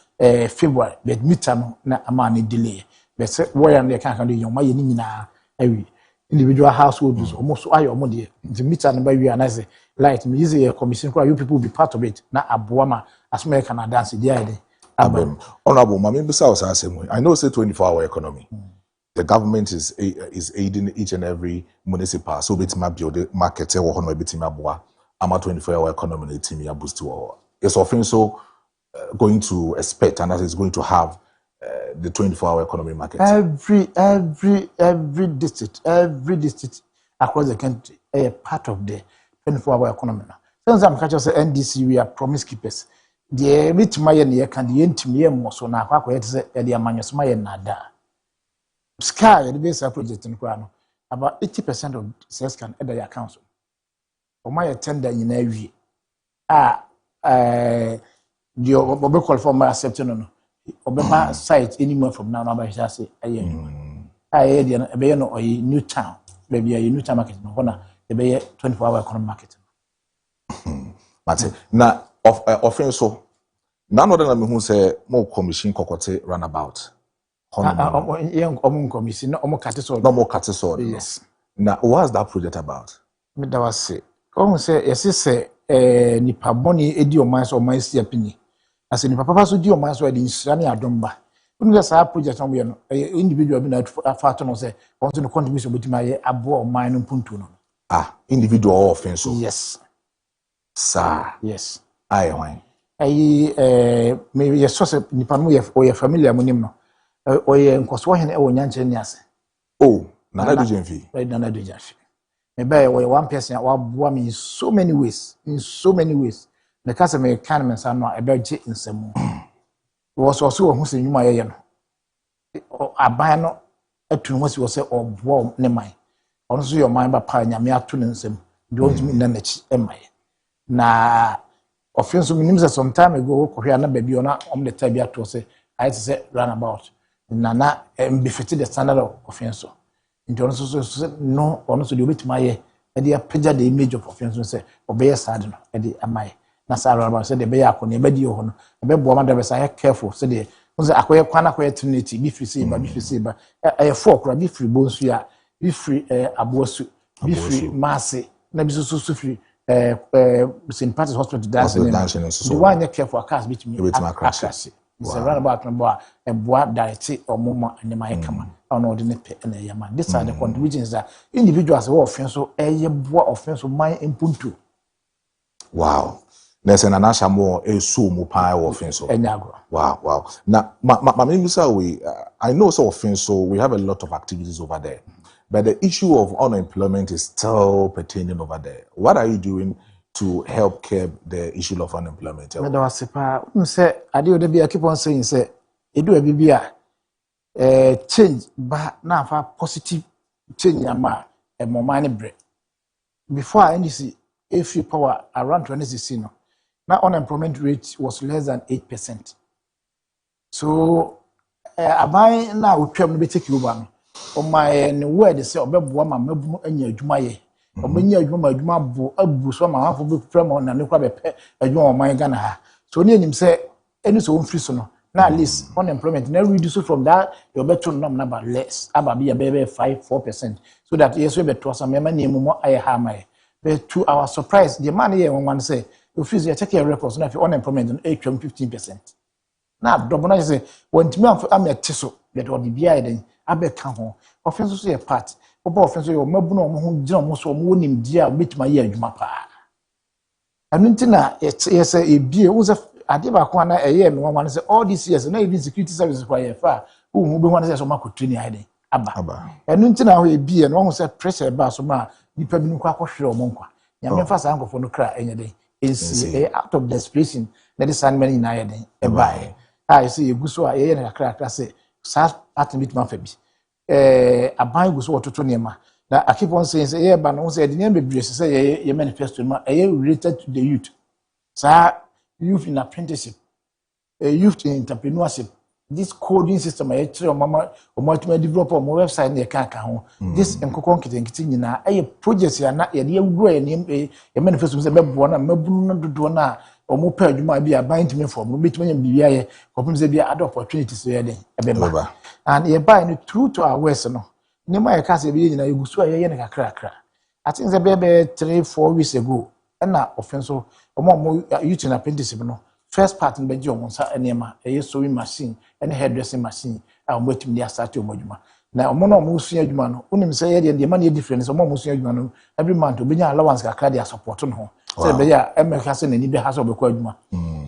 February but meter no na ama ne delay but say where am dey kan dey yoma ye ni nyina awi individual households almost ayo mo dey the meter no ba wie na say light me use a commission kura you people be part of it na aboa ma as America na dance dey ide honorable mama bisa o say I know say 24-hour economy the government is aiding each and every municipal so betima build market e wo ho no betima aboa ama 24-hour economy na team ya boost wo it's often so going to expect and that is going to have the 24-hour economy market every district across the country a part of the 24-hour economy now since I'm catch us NDC we are promise keepers the bitima ye ne kan de ntimi ye mo so na akwa ye say e de amanyosoma ye nada sky the base project in Kwano, about 80% of sales can enter your account. Or my tender in every the call for my acceptance or site anymore from now. I say, I hear no new town, maybe a new town market, no honor, the 24-hour economic market. Now, offense so none of them who say more commission cocotte runabout. Commission, no more cattle. Yes. Now, what's that project about? Me that was say. Come say, yes, say, nipa boni edi o man so man si apini. As nipa papa so di o man so edi nsani adomba. When we say project on we no, individual be na fato no say, want to contribute to my abo o man no puntu no. Individual offense. Yes. Sir. Yes. Aye why? Me yes so say nipa no ye familiar mo nim no. Oye nkoso hene e wonya nche ni ase nana do jenfi nana do jenfi me be oye one person wa boa me in so many ways the case me kan me san no e be je nsemu wo so hu se nyuma ye no aban no atunu ho se wo se oboa ne man ono so yo man ba pa nyame ato ne nsemu don't me na nachi e mai na offense me nim se some time ago ko hwe na ba bi ona the time ato se I say runabout nana befitted the standard of offense. In terms of no, honestly, you bit my idea, picture the image of offense, say, obey sad, Eddie, am I? Nasara said the Bayako, the Bedio, a bed woman that was I careful, said the was acquire Quanaquia Trinity, be free, but a fork, be free, bones, be free, abosu, be free, massy, maybe so free, St. Patrick's Hospital dancing, the one that care for a cast between me with my crash. It's a runabout number and bois direct or moma and the my command on ordinary pay and a yaman. These are the contributions that individuals who offense so a bois offense of my impuntu. Wow. There's an anasha more a so mopile offense. Wow. Now, my name is I know so offense, so we have a lot of activities over there. But the issue of unemployment is still pertaining over there. What are you doing to help curb the issue of unemployment? Me da sepa say ade de bia keep on saying say edu abibia change ba na fa positive change ama e momane bre before NDC if you power around 2016 no na unemployment rate was less than 8%. So abai na otwam no be take over no o my word say obeboa ma mabu anya adwuma ye omanya adwuma bo abu so ma hafo be frem on na ne kwa be pe adwuma oman Ghana ha so ne nim say any so free so no na at least unemployment na reduce from that you better number less aba be 5-4% so that yes we better some mema ne mumo aye ha mai But to our surprise, the money here one say, if you check your records, now if unemployment on 15%. Now, Dobona say, when to me I'm a tisso, that or the BI I bet come home. Offense to a part. Offense or Mabuno who John was winning dear with my ear, Jumapa. And Nintina, it's a beer was a deba corner a year and one say all these years, and even security services by far, who one says on my country hiding. Abba. And Nintina will be and one said pressure about some nipa bi nkwa akɔhwere omonkwa nyame fa sa ankofo no kra enye den ensi out of desperation na the sandman in aye den e bai I say eguso a ye na kra say sa pattern bit ma fa bi aban eguso wototo nema na I keep on saying say ye ba no say the name bebre say ye manifesto ma related to the youth sa youth in apprenticeship youth in entrepreneurship. This coding system I try mama or multiple developer my website near kaka ho this enkoko nkiti nyina eye project ya na ye de grow ye manifesto say mebo na mabunu dodo na omo pa adwuma bia bind me for mo betuma nya bibia ye kopim say bia other opportunities ye den ebeba and ye buy no through to our west no nema ye ka say bia nyina egusu a ye ne kakra I think say bebe 3-4 weeks ago na offenso omo youth in apprenticeship no first part in Beji omonsa enema sewing machine and hairdressing machine a wetim dia start omodwuma na omo no omo sua adwuma no unim say ye de man ye difference omo sua adwuma no every month obenya allowance kakra dia support no ho say be ya emeka say na ni be ha so obekwa adwuma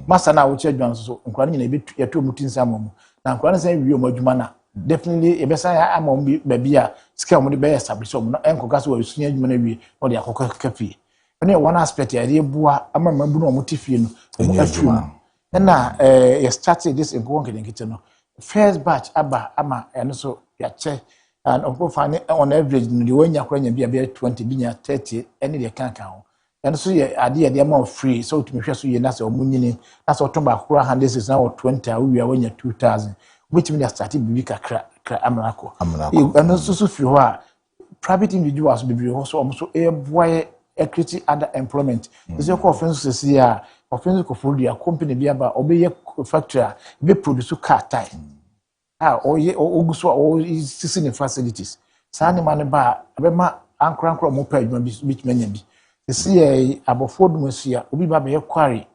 masa na wo che adwuma so nkwa nyina be yeto mutinsa amamu na nkwa na say wi omodwuma na definitely ebesa ya amamu be bia sika omo de be establish omo no enkoka so wo sua adwuma na wi o de akokka kafi ene one aspect ya de bua ama mabu no omo tifie no omo afuma na you started this in no first batch aba ama eno so ya che and on average no de wanya kwanya bia 20 binya 30 ene de kan ho eno so ye ade de ma free so to me hwe so ye na se omunyini na se otomba akura 100 na 20 a wi wanya 2000 which mean started bibi kakra amrako eno so free ho a private individuals bibi ho so omso e boy equity other employment is your offense say here offense ko for their company bi aba obeye factory be produce car tire oye oguso o sisi facilities sani man ba abema ankrankro mo pa adwuma bi manya bi see abofo dum asia obi ba be quarry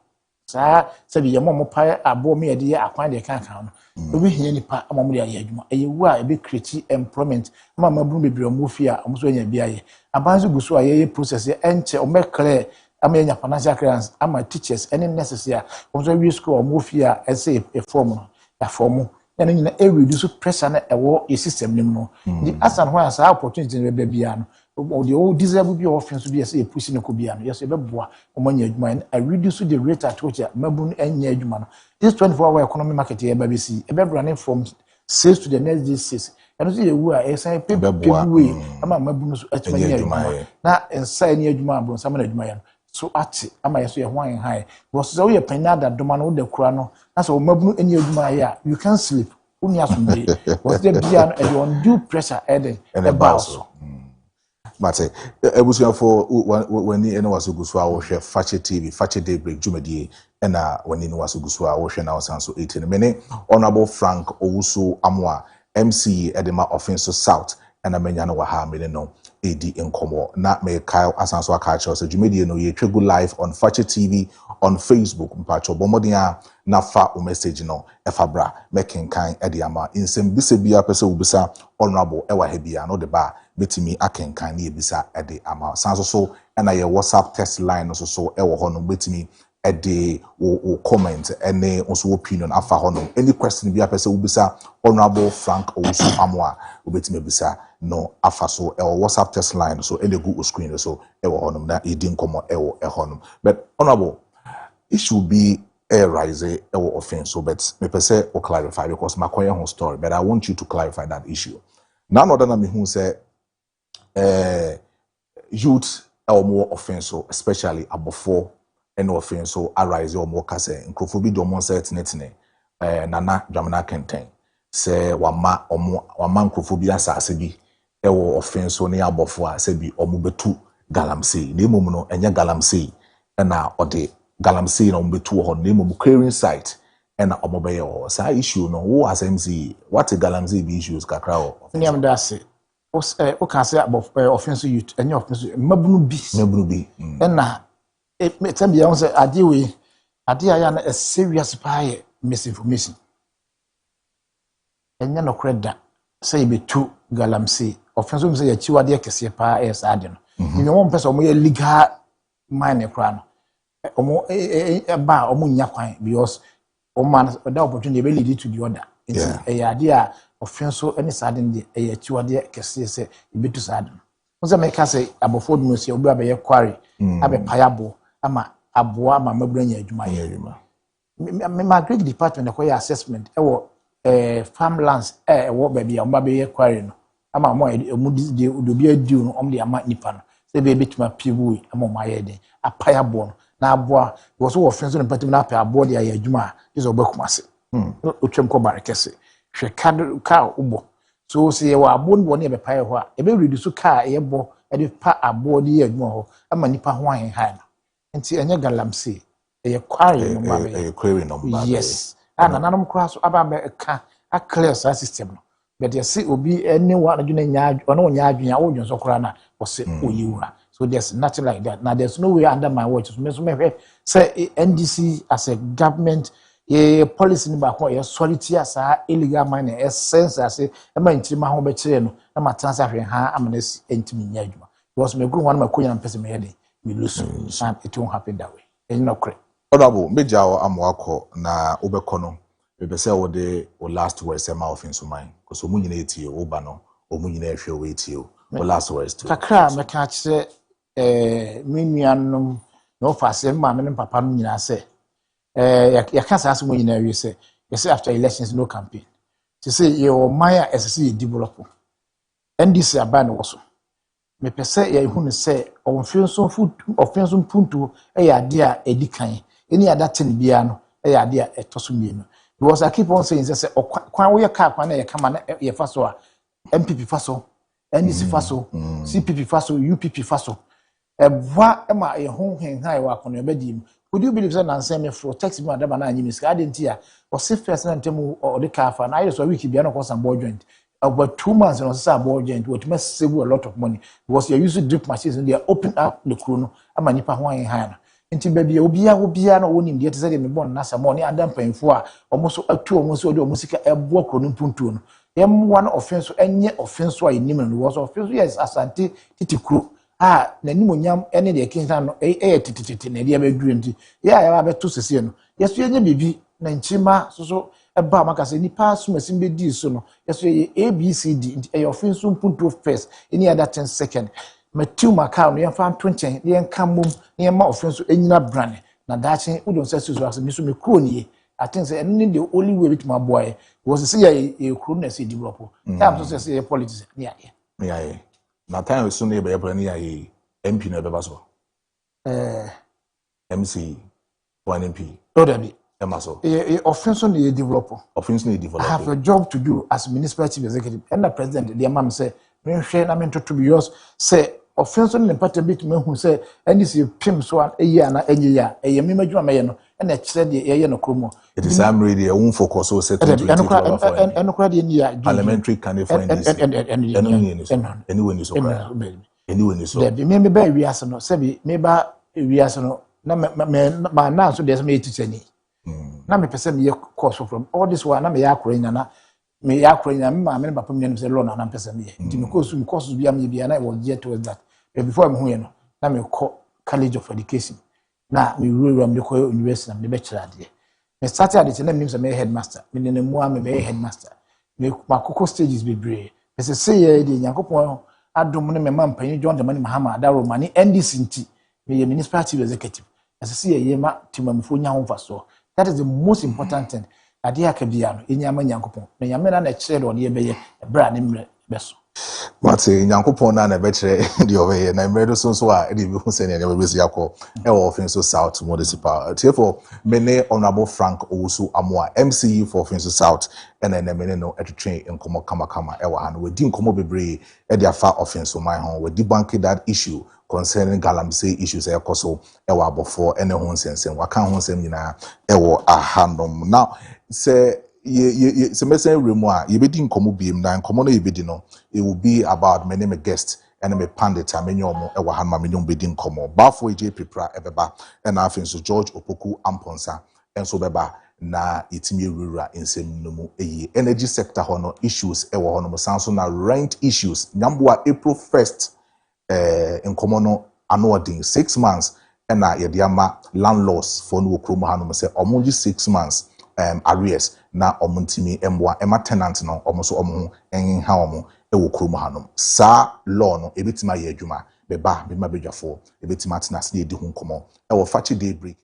sa sabi ye mo pa abo me ye de akwan de kan no obi hia nipa amamo de aye adwuma eyewu a be create employment ma mabru bebre mo fi a mo so anya bi aye abanzo guso aye process enche o me clear amenya financial clearance ama teachers any necessary o so we school mo fi a say a form no ya form na nyina e reduce pressure na ewo e system nim no the asan ho asa opportunity na be bia no o the old disable bi offense bi say push ne ko bia no yes e be boa o manya adwuma I reduce the rate at which mabun enya adwuma no this 24-hour economy market e be see e be running from 6 to the next day 6 and so you are say people way ama mabun so atmanya adwuma na ensa ni adwuma abon sama na adwuma ya so ati ama yeso ye hwan high was so ye penada doma no de kura no na so mabunu eni adwuma ya you can sleep uni asumbe was there bia no e undue pressure eden e boss Mate, ebusuya for when ene waso guso a wo hwe Fache TV, Fache Daybreak Jumedie ena when ene waso guso a wo hwe na wasanso 18 mene Honorable Frank Owusu Amwa MC Edema Offenso South ena menya no wa ha mene no edi nkomo na me Kyle asanso aka cha so Jumedie no ye twegu live on Fache TV on Facebook mpacho bomodia na fa o message no efabra mekenkan ediama insem bise bia pese ubisa Honorable ewa hebia no de ba betimi akenkan na ebisa ede ama sanso so na ye WhatsApp text line no so ewo ho no betimi ede o comment ene also opinion afa ho no any question bia pese ubisa Honorable Frank Owusu Amwa obetimi ebisa no afa so ewo WhatsApp text line so ene go screen so ewo ho no na edi nkomo ewo ho no but Honorable it should be a rise or offense so but me pese or clarify because my whole story but I want you to clarify that issue. None other than me who say youth or more offense especially above 4 and offense so arise or more kase nkrofobi do mo set netne nana dwamana kenten say wama nkrofobi asase bi e wo offense so ne abofo a se bi omo betu galamsey na emom no enya galamsey na ode galamsey na ombetu ho na emom clearing site na omobeye o sa issue no wo as MC what galamsey be issues kakra o niam dase o can say about offensive youth any offensive mabunu bi na me tell me say ade aya na a serious pie misinformation enya no kreda say be two galamsey offensive say ya chiwade kese pa es ade no ni won pese omo ye legal mine kra no omo ba omo nya kwan because o man that opportunity be lead to the other yeah ade a offensive any sudden de ya chiwade kese se betu sade no so make say abofo no se obi abe ye kware abe payabo ama aboa ama mabranya adwuma ye my Greek department ko ya assessment farmlands wo baby am ba ye kware no ama mo de obi adi no om de ama nipa no se be betuma pibu ama mo aye den apayabo no na aboa wo so wo friends no patim na apayabo de aye adwuma is obakumase otwem ko barekese hwe ka ubo so se ye wa abo no ne be paye ho a e be reduce ka ye bo e de pa abo de ye adwuma ho ama nipa ho ahen han nti enye galamsey e kware no ma be query no ma yes ana nanom kra so aba be ka a clear system no but you see obi anyone adwuna nya ono nya adwuna wo dwon so kra na wo se oyiwura so there's nothing like that now there's no way under my watch so me say NDC as a government policy ni ba ko solidity as illegal mining sense as e ma ntima ho be kire no na ma transfer hwe ha amnesty entimi nya adwuma because me group one ma konya mpese me yede me lose and it won't happen that way and no correct Honorable Mejawo Amwako na obekono be say wo de o last words e ma ofin so man because omu nyina etie wo ba no omu nyina ehwe wo etie o last words to kakra me ka kire me nuanom no fase ma me papa no nyina se ya ka sa mo nyina wi se you say after elections no campaign to say your maya SSC develop NDC aba no so me pese ya ehunu se offenso puntu ya ade a edikan eni adaten bia no ya ade a etoso mienu because I keep on saying say kwan wo ye ka kwan na ye kama na ye fa so a MPP fa so NDC fa so CPP fa so UPP fa so ebwa ema ye ho henhan wa kono ebedi would you believe say nanse me fro text me adaba na anyi miska adentia o se first na ntemu o de ka fa na ayo so week bia no ko sambo joint about 2 months and also about joint what must save a lot of money because you use drip machines and they are open up the chrono ama nipa ho an han nti baby obia na woni ndie tese de me bon na samo ni adam panfo a omoso atu omoso de omosika ebo chrono puntu no yem one offense enye offense a enim no was offense yes asante titikro na ni monyam ene de kinsan no tititi na de abeduru nti ya beto sese no yeso yenye bibi na nchima so eba maka se nipa sumasim be di so no yeso ye ABCD e offense puntu first any other 10 second Matthew Macau no yɛmfa 20 yɛnka mom na yɛma offense enyina brane na daakye udon say so as me so me kro nie I think say any the only way with my boy was say ye kro na say develop time so say politics yeah na time so na be plan ya MP na be baso MC one MP no that be emaso offense no ye develop I have a job to do as municipal chief executive and the president the man say me hwe na me to be yours say offense no part bit me hu say any see pim so an eya na enye ya eye me madwuma me no na kire de ye no kromo it is am ready a won focus so set 2020 and crowd in ya parliamentary candidate for this anyway ni so there me ba wi ase no say me ba wi ase no na ma na so dey me teachani na me pese me course from all this one na me ya akora na me ya akora na me ma me papa me say law na pese me nti me course bi am bia na was yet towards that before me hu ye no na me call college of education na me rural me call university na me be kira de me started at the name say me headmaster me ne mu am me headmaster me makoko stages be brave pese say ye de yakopon adom ne me man panyi John de mani Mahama Adaro mani NDC nti me ye municipal chief executive pese say ye ma timamfo nya ho faso that is the most important thing ade akabia no enyama nyankopon na nyame na kire de ode be ye bra ne mre beso Mate nyankopon na be kire de obeye na mre do so a e de bi hu se ne be besi yakọ e wo Offenso South municipal therefore mene honorable Frank Owusu Amoa MCE for Offenso South and then mene no etwetwe nkomo kama e wa no we di nkomo bebre e de afa Offenso man ho we di bank that issue concerning galamsey issues e koso e wa abofo ene ho nsensen waka ho nsem nyina e wo ahanom now say se mesen remwa ye bedi nkomo biem na nkomo no ye bedi no it will be about my name guest and me pandit amenyo mo e wa han ma menyo bedi nkomo bafo eje prepare ebeba and afin so George Opoku Amponsa enso beba na itimi rura nsem no mu eyi energy sector hono issues e wo hono mo sanso na rent issues nyamboa April 1st nkomo no anodin 6 months na ye de ama landlords for no kromo hanom se omonji 6 months arrears na omontimi emboa ema tenant no omoso omo enha omo e wo kromo hanom sa law no ebetima ye adwuma beba bema bedwafo ebetima tena se edi hu nkomo e wo fachi Daybreak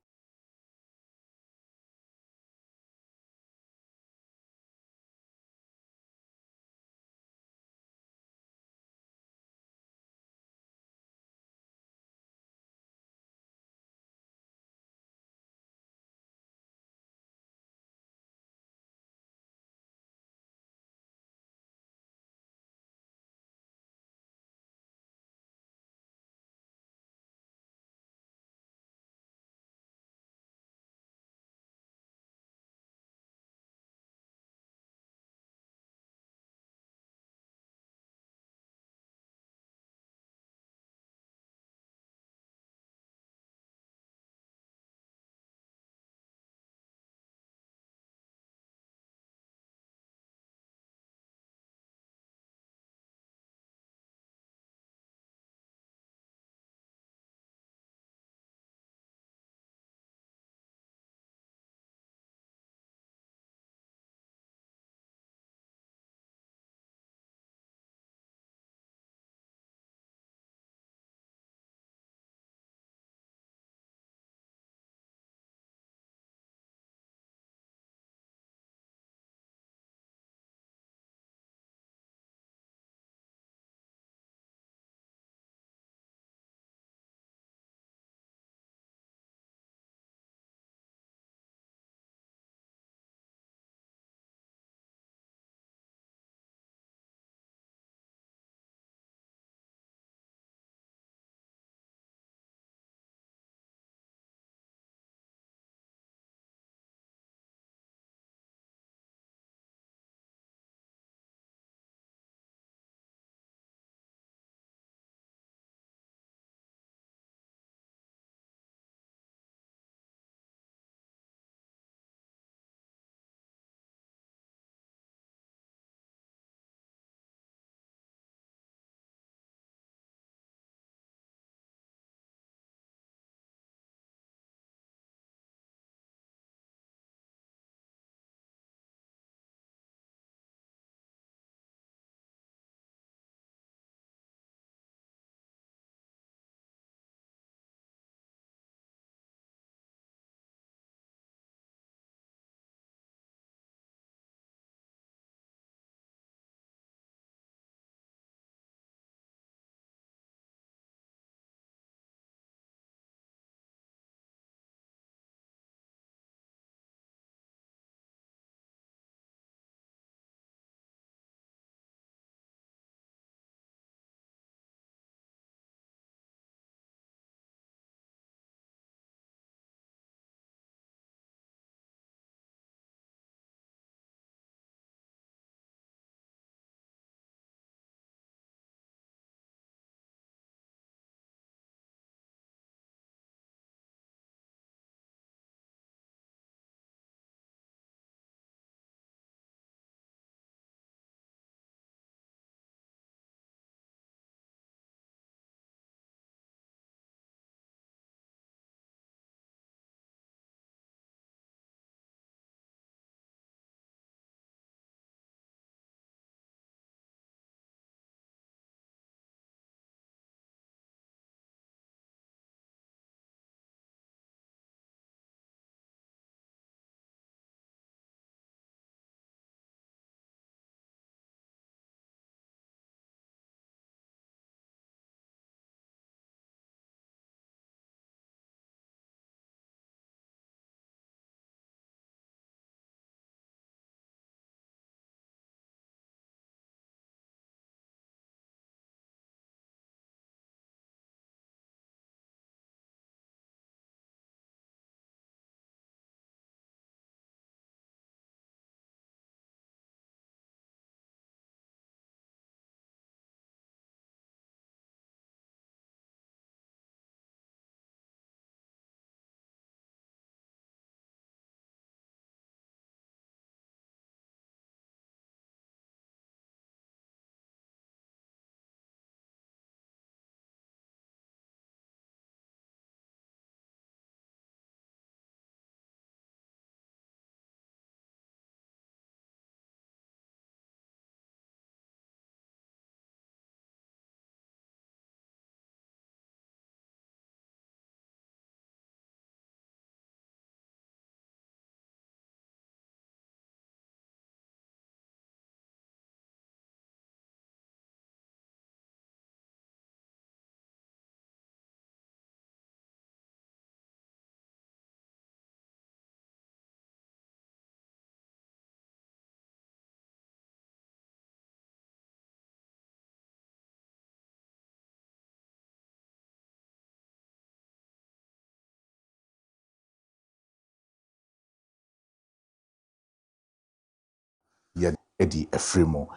ye edi efremo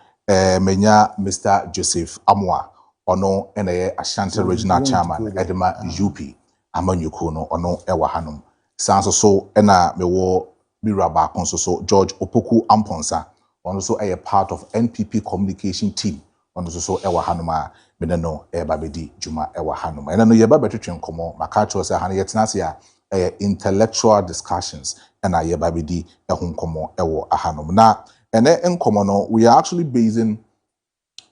menya Mr. Joseph Amwa ono ene Ashanti Regional Chairman edema UP amanyuko no ono ewa hanom sanso so ena mewo mira ba konso so George Opoku Amponsa ono so a part of NPP communication team ono so ewa hanom a me no eba bedi juma ewa hanom ena no yeba betwetwe nkomo maka cho se hane yetenase a intellectual discussions ena yeba bedi eho nkomo ewo ahanom na ene nkomo no we are actually basing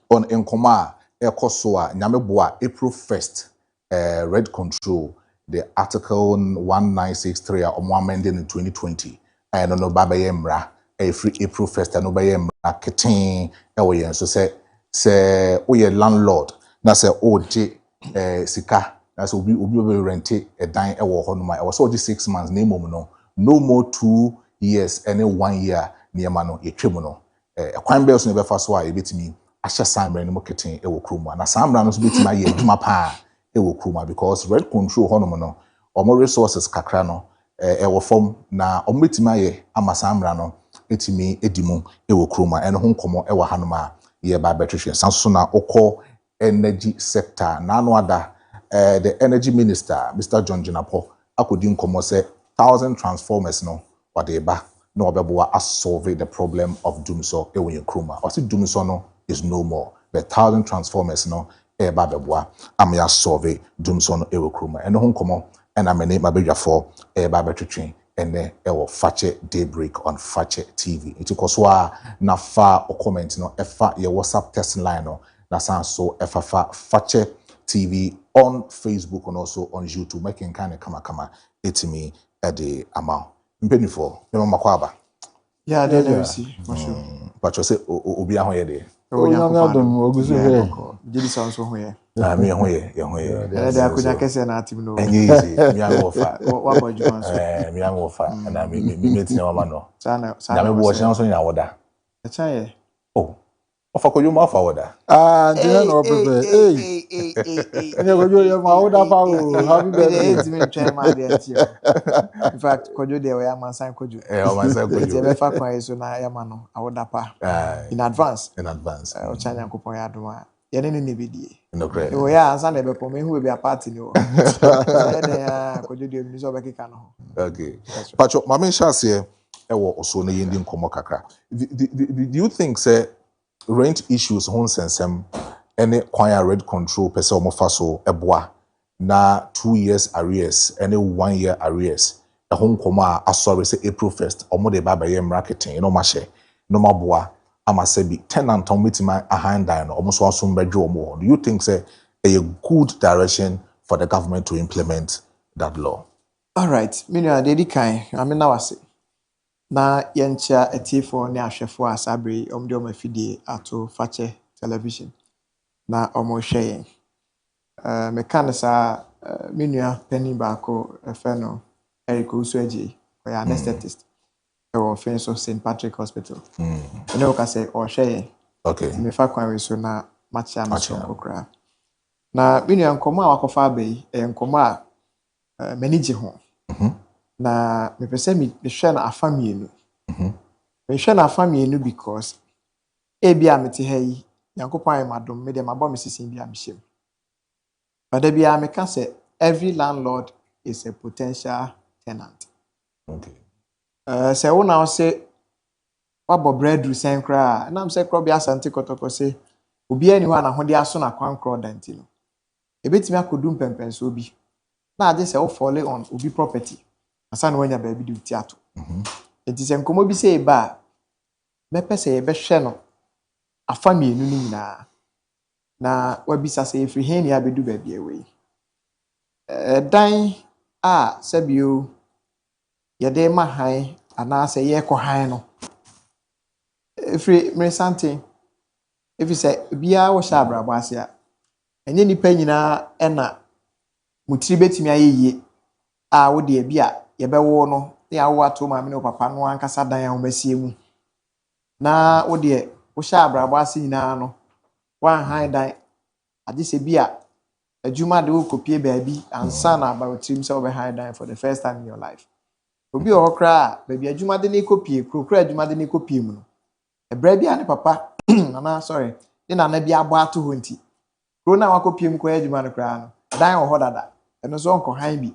on Nkoma Ekosoa Nyameboa April 1st Red Control the article 1963 amended in 2020 and no baba yemra free April 1st and no baba yemra ketin ewe so say oye landlord na say oje sika na say obi rent a dan ewo ho no ma e so 6 months na mom no more 2 years any 1 year niema no yetwem no kwan bells no be fa so a ebetimi ahye samra no keten ewo kroma na samra no so betimi aye adwuma pa ewo kroma because red control hono no omo resources kakra no ewo form na omo betimi aye ama samra no etimi edimu ewo kroma eno ho nkomo ewo hanoma ye ba betwehwe sanso na okọ energy sector na no ada the energy minister Mr. John Jinapo akodi nkomo se 1000 transformers no wade ba no obeboa solve the problem of Dumso ewo kroma o se Dumso no is no more. The 1000 transformers no eba beboa amya solve Dumso no ewo kroma eno ho nkomo ena mene mabedwa for eba betwetwen ene ewo Fache Daybreak on Fache TV it koso a na fa o comment no efa ye WhatsApp test line no na sanso efa Fache TV on Facebook and also on YouTube making kind of kama etimi ede amount mpenifo me makwaba yeah there see for sure but you say obi ahoye de Onyadom ogusu he jidi sanso ho ye me hoye de akunya kese na atim no enye easy me an ofa wa bajuma so me an ofa na me tina mama no sana na me bo chance so nya woda echa ye oh ofa Kojo Marfo woda ndina no prepare enye Kojo ye ma woda pa o happy birthday it me try ma de enti in fact Kojo de we amansan Kojo o mansan Kojo e be fa kwan so na ya ma no awoda pa in advance o chanya kopon ya doma ye ne ne bidie no great o ya ansa na be pom ehu be a party ni o e de ya Kojo de mi so be kika no okay pacho mama shase ewo oso no yendi nkomo kakra do you think say rent issues hon sensem any kwaya red control pese omofa so eboa na 2 years arrears any 1 year arrears e hon koma asori say April 1st omo de baba ye marketing no ma she no maboa ama se bi tenant on metima ahandan no omo so asum bedwo omo do you think say a good direction for the government to implement that law? All right me no dey kan amena wase na yencha etifo ne ahwefo asabre omde omafidie ato Fache television na omohwe me kan sa menua pani baako efe no Eric Usuaji or anesthetist or friends of St. Patrick Hospital ene o ka say o hwe okay me fa kwan we so na macha no so kokra na menua nkomo a wakofa abai nkomo a manage ho na me pese me hwe na afamienu me hwe na afamienu because e bia mete ha yi yankopon ay madom me de mabọ me sisin bia me hyem bada bia me ka say every landlord is a potential tenant okay say wo na say wabọ breadru sen kra na me say kro bia asante kotoko say obi ani ho na ho de aso na kwan kro danti no ebetimi akodum pempenso obi na ade say wo fall on obi property asa na wanya ba bi di utiato enti se nkomo bi say ba me pese ye be hwe no afamienu ni nyina na wabisa say free hen ya bedu ba bia we dan a sabio ye de ma han ana say ye ko han no free meresante if say bia wo sha abrabo ase a enye nipa nyina ena mutiri betimi ayeye a wo de bia ye bewo no ya wo ato ma me no papa no ankasa dan a wo masie mu na wo de wo sha abrabo ase nyina no wan han dan ade se bia adwuma de wo kopie baabi ansa na ba otim se wo be han dan for the first time in your life obi o hokra baabi adwuma de ne kopie krokra adwuma de ne kopie mu no ebra bi ane papa nana sorry ni nana bi abo ato ho nti kro na wakopiem ko adwuma no kra no dan wo ho dada eno so onko han bi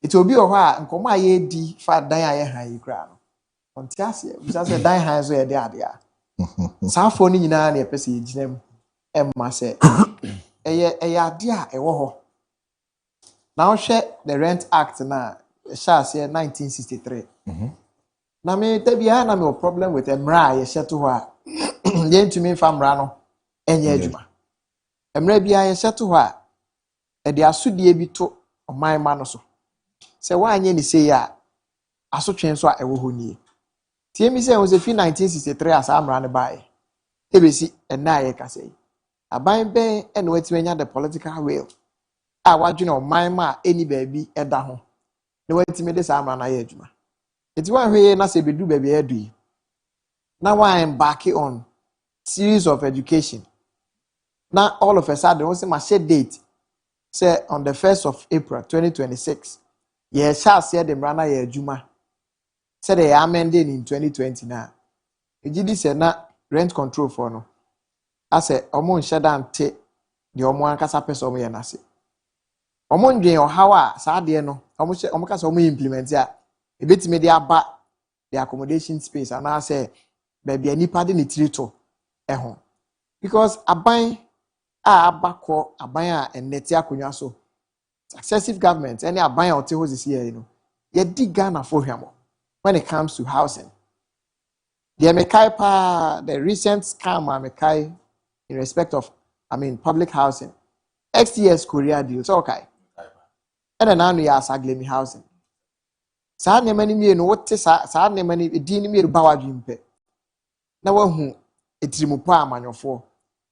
iti obi wo ho a nkomo a ye di fa dan a ye han yi kra no onti ase bisa se dan han so ye de ade a saafo ni nyina na epese ye ginam emma se eye ade a ewo ho na wo hwe the Rent Act na shase 1963 na me tabia na me problem with emra ye hyeto ho a ye ntumi fa mra no enye adwuma emra bia ye hyeto ho a e de asodie bi to oman ma no so se wa anye ni sei a asotwen so a ewo ho nie tie mi se wo se fi 1963 asa amra ne bae ebesi ena ye ka sei aban ben ene watimanya the political will a wadwene oman ma eni baabi eda ho ne watime de sa amra na ye adwuma eti wa hwe na se bedu baabi edu yi na wa embark on series of education na all of a sudden we say ma share date say on the 1st of April 2026 ye sha se de mra na ye adwuma say they amended in 2020 na ejidi se na rent control for no ase omo nhyeda nte de omo ankasa pese omo ye nase omo ndwen ohawa sa de no omo kasa omo implement a ebetime de aba the accommodation space and I say baby anipa de ne tirito eho because aban a abakọ aban a eneti akonwa so successive government any aban a ote ho sisi here no ye di Ghana for hwamo when it comes to housing the mekai pa the recent scam mekai in respect of public housing XTS Korea deal so okay and now we are saglemi housing saa nema ni mie no wote saa nema ni di ni mie ba wadwimpe na wahu etirimupa amanyofo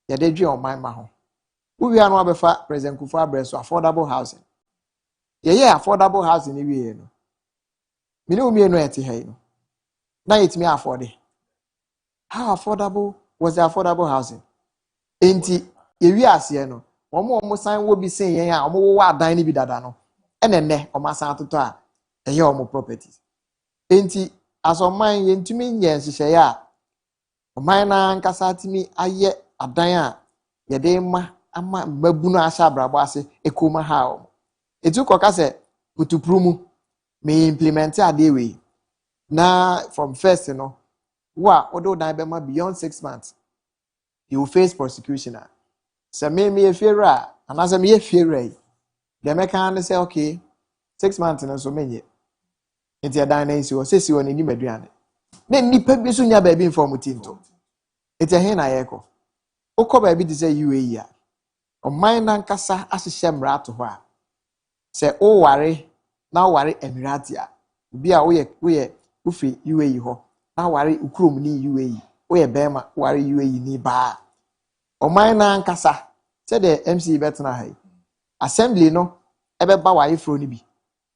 ya de dwe oman ma ho wo wi anu abefa president Kufu Abreso affordable housing ye affordable housing ni wi no mini wo mie no eti ha no na yetimi afford how affordable was the affordable housing enti ye wi ase no omo san wo bi sen yen a omo wo adan ni bi dada no enenne omo san atoto a eye omo properties enti asoman ye ntumi nye nhyehyɛ ya oman na nkasa timi aye adan a ye de ama mabunu ahya abrabo ase ekoma ha o etu koka se putuprumu me implement ade we na from first no wa odo dan be ma beyond 6 months you will face prosecution se me efiera anase me efiera the mekan say okay 6 months no so menye enti adan na nsi o sesi o ni maduane na nipa bi so nya ba bi inform tinto enti he na yeko ukọ bi di say UAE a oman na nkasa ahyehyɛ mra to ho a sɛ o ware na ware Emirati a bi a woyɛ ufi UAE ho na ware ukrom ni UAE woyɛ bema ware UAE ni ba oman na nkasa sɛ de MC betena ha assembly no ebeba waye fro ni bi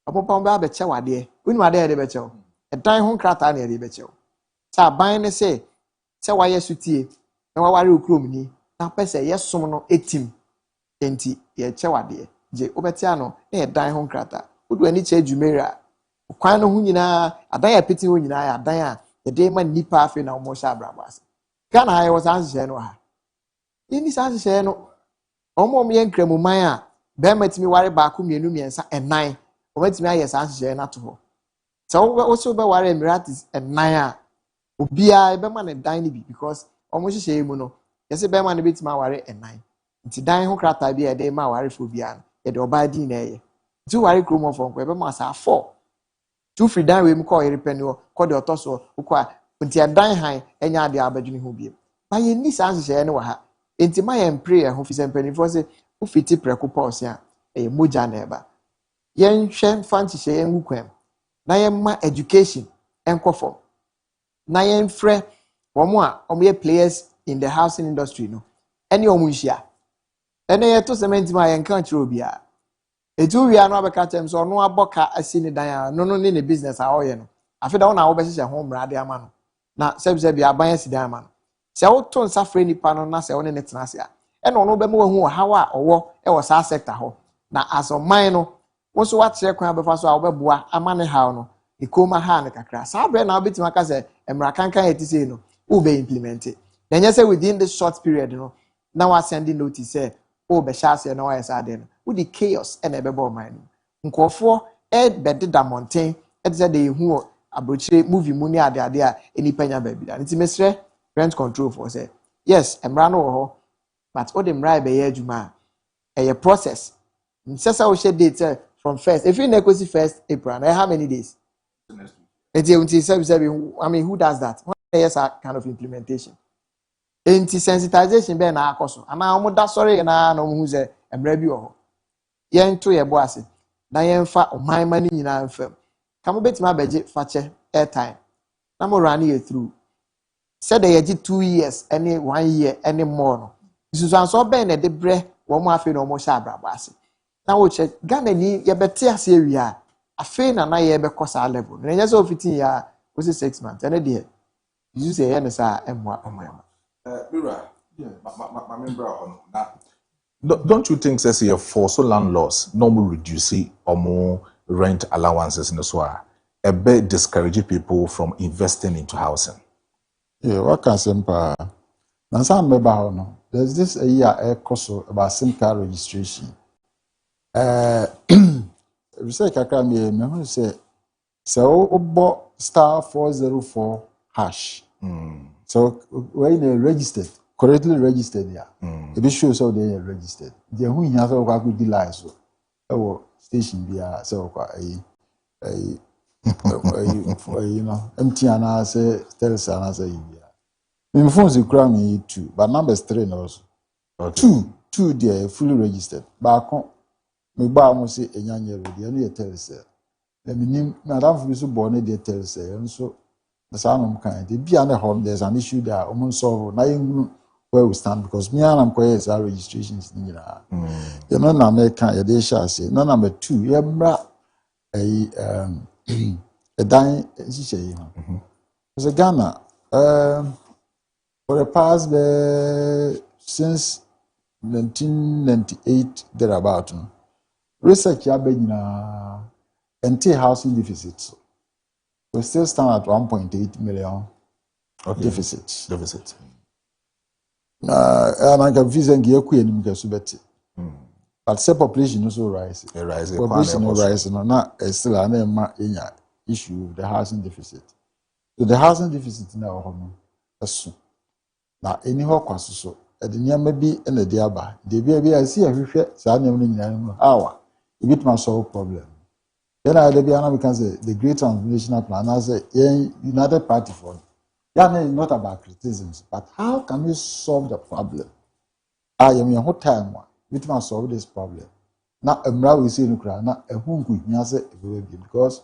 opopon ba be che wade uni wade de be che edan ho krata na de be che sa ban ne se waye sutie na waware ukrom ni na pese yesom no etim enti ye che wade je obetia no na edan ho krata odu ani che adwumera kwan no ho nyina adan ya peti ho nyina ya adan a ye de ma nipa afi na omo sha brabas Ghana ha was answer no ha ini answer no omo ye nkramuman a be matimi ware ba ko mienu miensa enan omatimi aye answer na to ho so wo so be ware Emirates enan a obia e be ma ne dan ni bi because omo hyehyɛ mu no yesi be ma ne betima ware enan nti dan ho krata bi e de ma ware fo bia e de oba din na eye tu ware kromo fo nko e be ma sa 4 tu free dan we mu ko yere pani wo ko de otoso ko a nti dan han enya ade abadwini ho bia ba ye ni sa hyehyɛ ne wa ha enti ma ye pray ho fi se pani fo se u fiti preko pause a e moja na eba ye nhwe fanti hye en kwam na ye ma education enko fo na ye mfrɛ womo a omo ye players in the housing industry no ene omo nhia ene ye to cement ma ye nkan kire obia etu wi anu abeka tem so no aboka asi ni dan a no ne business a oye no afida wona wo be hye ho mra de ama no na sebse bia ban asi dan ama no se wo to nsa frɛ nipa no na se wo ne tena se a ene ono be ma hu hawa owo e wo sa sector ho na asoman no wo so wa kire kwan abefa so a wo beboa ama ne haw no ikoma ha ne kakra sa bre na obetima ka se emra kankan etise no who be implemented. Then you say within this short period, now I sending notice say, oh, be shas no I said then. With the chaos and a bebo mind. Nkofo bed da mountain, said they who abroach movie money at the idea any penya baby. And it's Mr. Rent control for say, yes, emrano but all them right be juma a process. Sasa we share date from first. If you negotiate 1st April, how many days? I mean, who does that? What is that kind of implementation? Sensitization be na akoso. Ana omo da sorry na no hu ze emra bi wo. Yen to ye bo ase. Na yen fa oman mani nyina mfam. Kamo betima beje fache airtime. Na mo run you through. Said they 2 years, any 1 year, any more. No. This is so ben na de bre wo mo afi no mo sha brabo ase. Na wo check Ghana ni ye bete ase awia. Afi na ye be kosa level. Na nya so 15 ya was 6 months. And there you say yen sa emwa omama. Don't you think, say, for so landlords, normal reducing or more rent allowances in the soil, a bit discouraging people from investing into housing? Yeah, what can simple? There's this a year cost about SIM card registration. Research Kakami, me say, so obo *404#. So when they registered, correctly registered, yeah. It shows how they are registered. The who has all got good lies. So our station be so you know, empty and I say tell us and I say yeah. My phone's cram me too, but numbers 3 also. Two they fully registered. Back on me ba mo say enyanya ready. I need tell us. Let me name madam so born they tell us and so the sound kind. The be home there's an issue there almost solve now where we stand because me and I'm quite our registrations you know na American ya dey share say no number 2 ya bra a dying so Ghana for the past since 1998 thereabout research ya be na housing deficit we still stand at 1.8 million deficit. And I can visit and but say population also rise. Population no rise. No, now still an issue with the housing deficit. So the housing deficit now is now any hawk so. At the near maybe in the diaba. The baby I see every hour. It bit my solve problem. Then I can say the great transformational plan. I say United Party for. Yeah, not about criticisms, but how can we solve the problem? I am your whole time with my solve this problem. Now, a we see in Ukraine, now a whom could answer because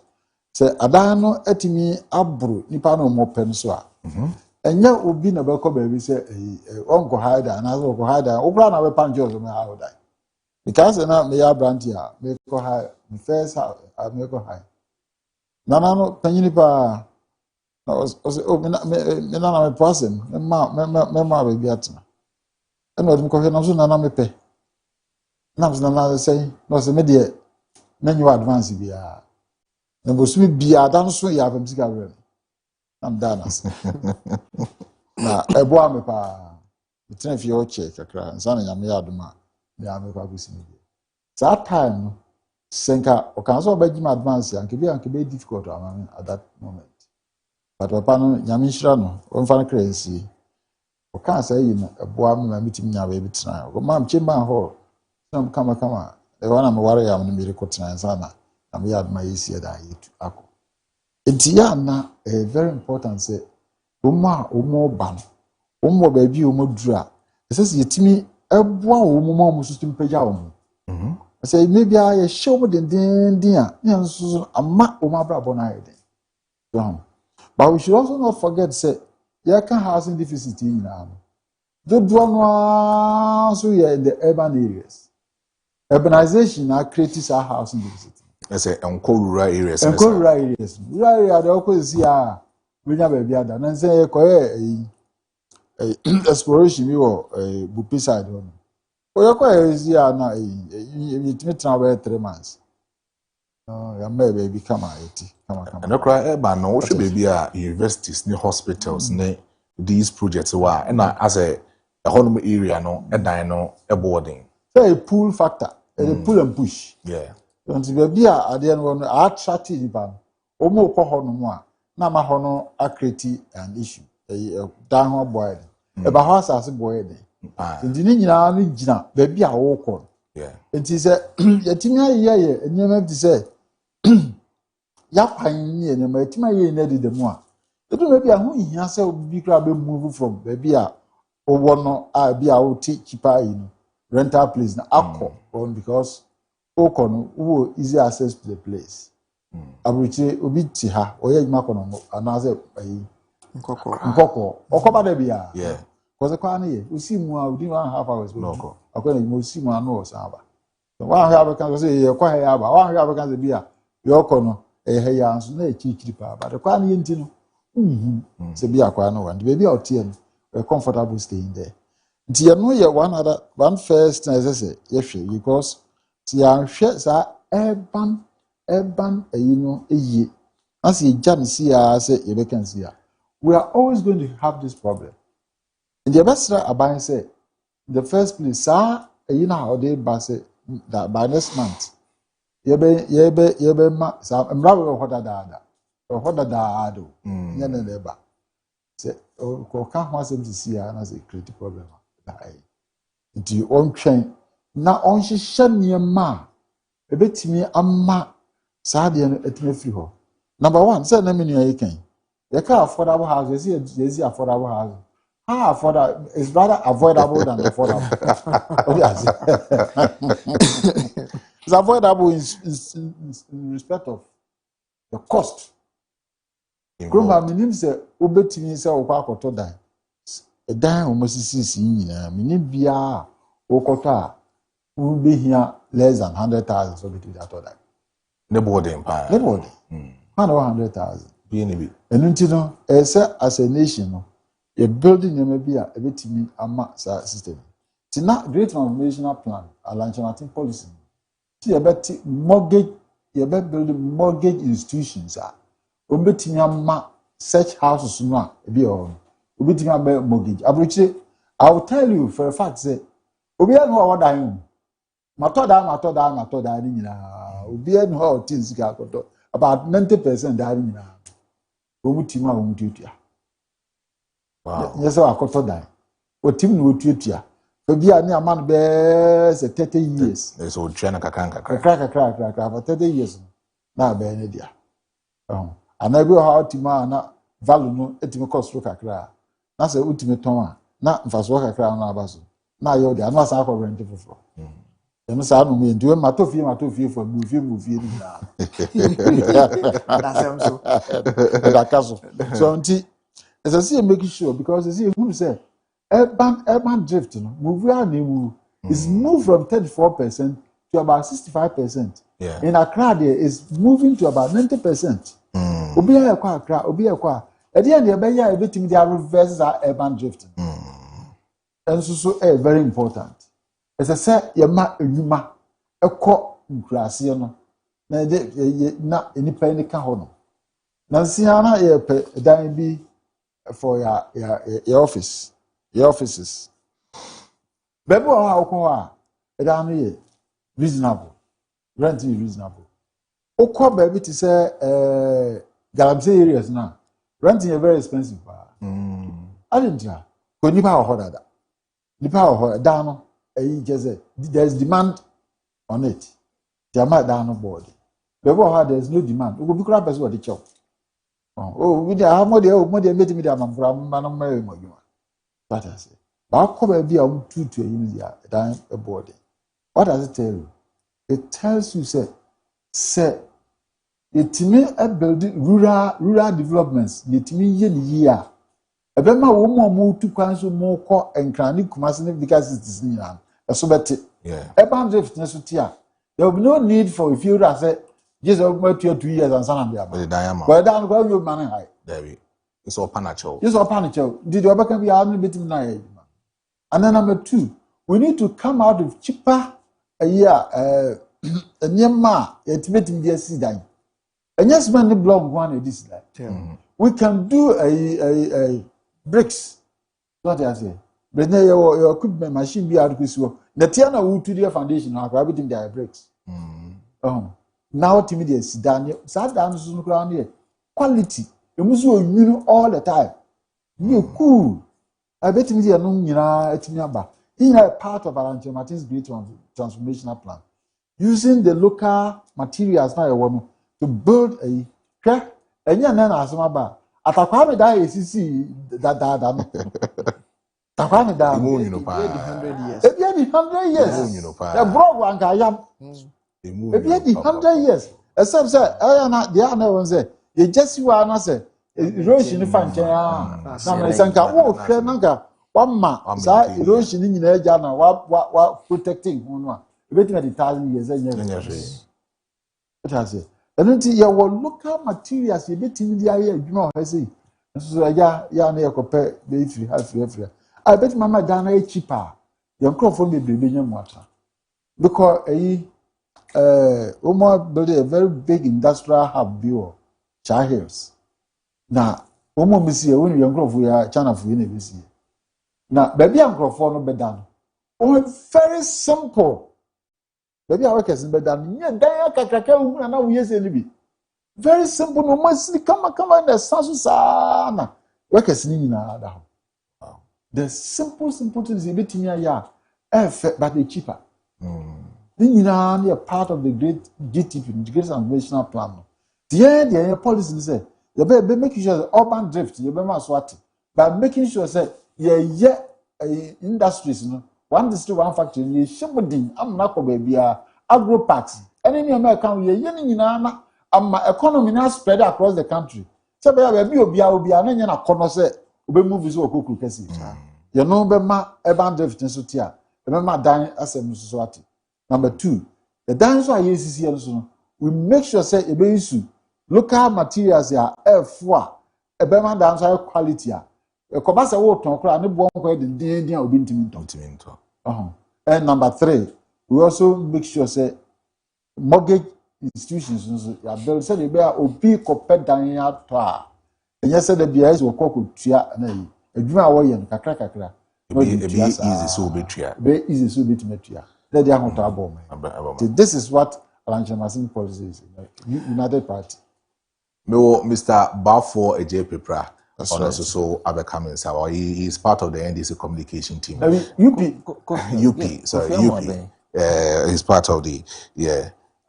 say Adano etimi abro nipano mo pensua. And yet would be no baby say uncle hide and as uncle hide and open our panjos on how die. Because now me are brand here, make go high, the first house, I make go high. No, Tanyinipa. I was me na me person me ma be biatna e no dim ko na so na me pe na so na say no se me de na nyu advance bia na bo sumi bia dan so ya fam sika we am danas na e bo am pa me tren fi o che kakra nsa na nyame ya doma me am pa gusi me that time no senka o kan so ba gima advance anke be difficult am at that moment. But papa no nyamishira no wonfa crazy o kan say you know eboa me mitim nya ba bitina o mam chimba ho sam kama e wana me ware ya no miri kotina sana na me yad my isi da yitu ako etia na very important say umma umo ban ummo ba bi umo dura esese yetimi eboa umo mo susum peja umo say maybe I show mo den a nso ama umo abrabo na yede but we should also not forget say you can housing deficit in now. The one so yeah in the urban areas. Urbanization now creates our housing deficit. Let's say rural areas. Rural areas. Rural area they always see we never be other. And say exploration we were bupi side one. You see now you travel 3 months. Ya baby come on. And no cry urban no should be universities, new hospitals, these projects were and as a home area no a dino a boarding. Say a pull factor, a pull and push. Yeah. Don't be at the end when I chat in ban. Omo ko hono mo a na ma hono akreti an issue. Dan ho boy. E ba ho asase boy dey. Ndi ni nyina no gina ba bi a wo ko. Yeah. Enti se yetimi aye enyema bi se ya kwan ni enyema yetimi aye na de demu a. Edu me bi a ho hia se obi kra be move from ba bi a owo no a bi a wo ti cheaper yi no rental place na akọ because oko no wo easy access to the place. Abuchi obi ti ha oye adwuma kono no anaze ayi nkoko okoba da bia yeah because kwa na ye osi mu a within 1.5 hours no akwa na mo osi mu anu o saba wa ha be kan say ye kwa ha ya ba wa ha be kan say bia ye okono e ha ya nso na ekirikiri pa ba kwa na ye nti no se bia kwa na wa baby out here no comfortable staying there nti ye no ye one first na say ye hwe because ti ya hwe sa urban eyi as you jam see say you can see we are always going to have this problem. In the best about say the first place how they base that by next month yebe ma sa mrawo hoda da do nya na leba say ko ka ho asem to see na say create problem nti on twen na on hihye niema ebetimi amma Sadia etime free ho. Number 1, say na menu you can. You can affordable houses, is affordable house. How affordable is rather avoidable than affordable. It's avoidable in respect of the cost. Grandma minim say obetimi say okwa akoto dan. E dan almost 6 nyina minim bia okoto a be here less than 100,000 so between that or that. The boarding pa. The boarding. 100,000. BNB. And until no, as a nation, no, a building may be a bit ama system. It's not great transformational plan, a launching policy. See about mortgage, you better building mortgage institutions. Obetimi ama such houses no be on. Obetimi ama mortgage. Abuchi, I will tell you for a fact say, obi anu wa dan. Matoda ni nyina. Obi anu ha things ga akoto about 90% da ni nyina. Omutima omututua. Wow. Yes akoto dan. Otim na otutua. Obi ani aman be say 30 years. There's old trainer kakra for 30 years. Na be ne dia. Anabi ha otima na value no etimi cost kakra. Na say ultimate ton a na mfaso kakra na abaso. Na yo dia na sa akọ rent for. Eno sa no me ndu matofie for movie ni na. That's so. That caso. So until as I see making sure because I see who say urban drift no move is moved from 34% to about 65%. Yeah. In Accra there is moving to about 90%. Obi ya kwa Accra, obi ya kwa. At the end the be ya ebetimi dey reverse that urban drift. And so very important. As I say, yama enyuma ekọ nkurase no na de na enipa ni ka ho no na nsia na ye pe dan bi for your office your offices bebe o ha okọ a dan no ye reasonable rent is reasonable okọ bebe ti say galamsey areas na rent is very expensive adinja ko nipa ho dada nipa ho dan no there's demand on it. There might down board. Before there's no demand. We will be crap as what the chop. Oh, we have more meeting me from Manam. But I say, but come be a 2 to a unit down a board. What does it tell you? It tells you, say, it me a building rural developments, it me year. A bema woman move to council more core and cranny commercial because it is near. So better. Yeah. Urban drift nesutia. There will be no need for if you say just over 2 years and son of the diamond. But down go you man high. There it's all panacho. It's all panacho. Did you ever be a bit na? And then number 2, we need to come out with cheaper a year a near ma estimating the sedan. And yes, man, the blog one this that. We can do a bricks. What I say? But now your equipment machine be out of the Tiana wood to the foundation, now everything there bricks. Now timid sit down, sat down to the ground here. Quality. You must you all the time. You cool. I bet me the no he are part of our Martin's great transformational plan. Using the local materials now want to build a crack and you're not as about. At a crime that is that Takwame da. You know, 100 years. If you 100 years. You know, The broad one guy yam. If you 100 years. Except say, I am not the other one say. You just you are not say. Erosion fan chain. Na me sanka. Oh, krenanga. One ma. Sa erosion in your jana. What protecting one. Waiting at the 1,000 years. What I say. And until you will local materials, you bet in the area. You know, I say. So ya na compare the free half free. I bet Mama Dana cheaper. Your crop may be billion water. Because Omar built a very big industrial hub view, Char Hills. Now, Omar Missia, when young crop we are China for university. Now, baby, I'm crop for no be done. Oh, very simple. Baby, I work as in bed done. Yeah, Diana, and now we yes, any very simple. No must come on the Sasusana. Work as in other. The simple things a bit in ya, but they cheaper. Then you part of the great GTP, the Great Transformational Plan. The policy say, you better making sure the urban drift, you better swat, by making sure that industries, one district, one factory, you somebody, I'm not baby, agro parks, and in American, you're economy now spread across the country. So, baby, you'll be an corner say. Ube movies or kuku kesi. You know, bema urban drift in Sotia. Remember dying as a society. Number 2, the dance are also. We make sure say ebe issue local materials ya F4. Ebema dance are quality ya. Kobasa wo ton kra ne bo nko de din obi ntimi. And number 3, we also make sure say mortgage institutions ya build say be obi kopet dan ya to a. And yes, the BIS will call Tia and a dream away kakra. Easy so betria. Very easy so betria. Let the Ahota. This is what Alanchamasin policy is. United Party. No, Mr. Balfour J. Pepra. So Abekam Sawa. He is part of the NDC communication team. UP. Sorry, UP. He's part of the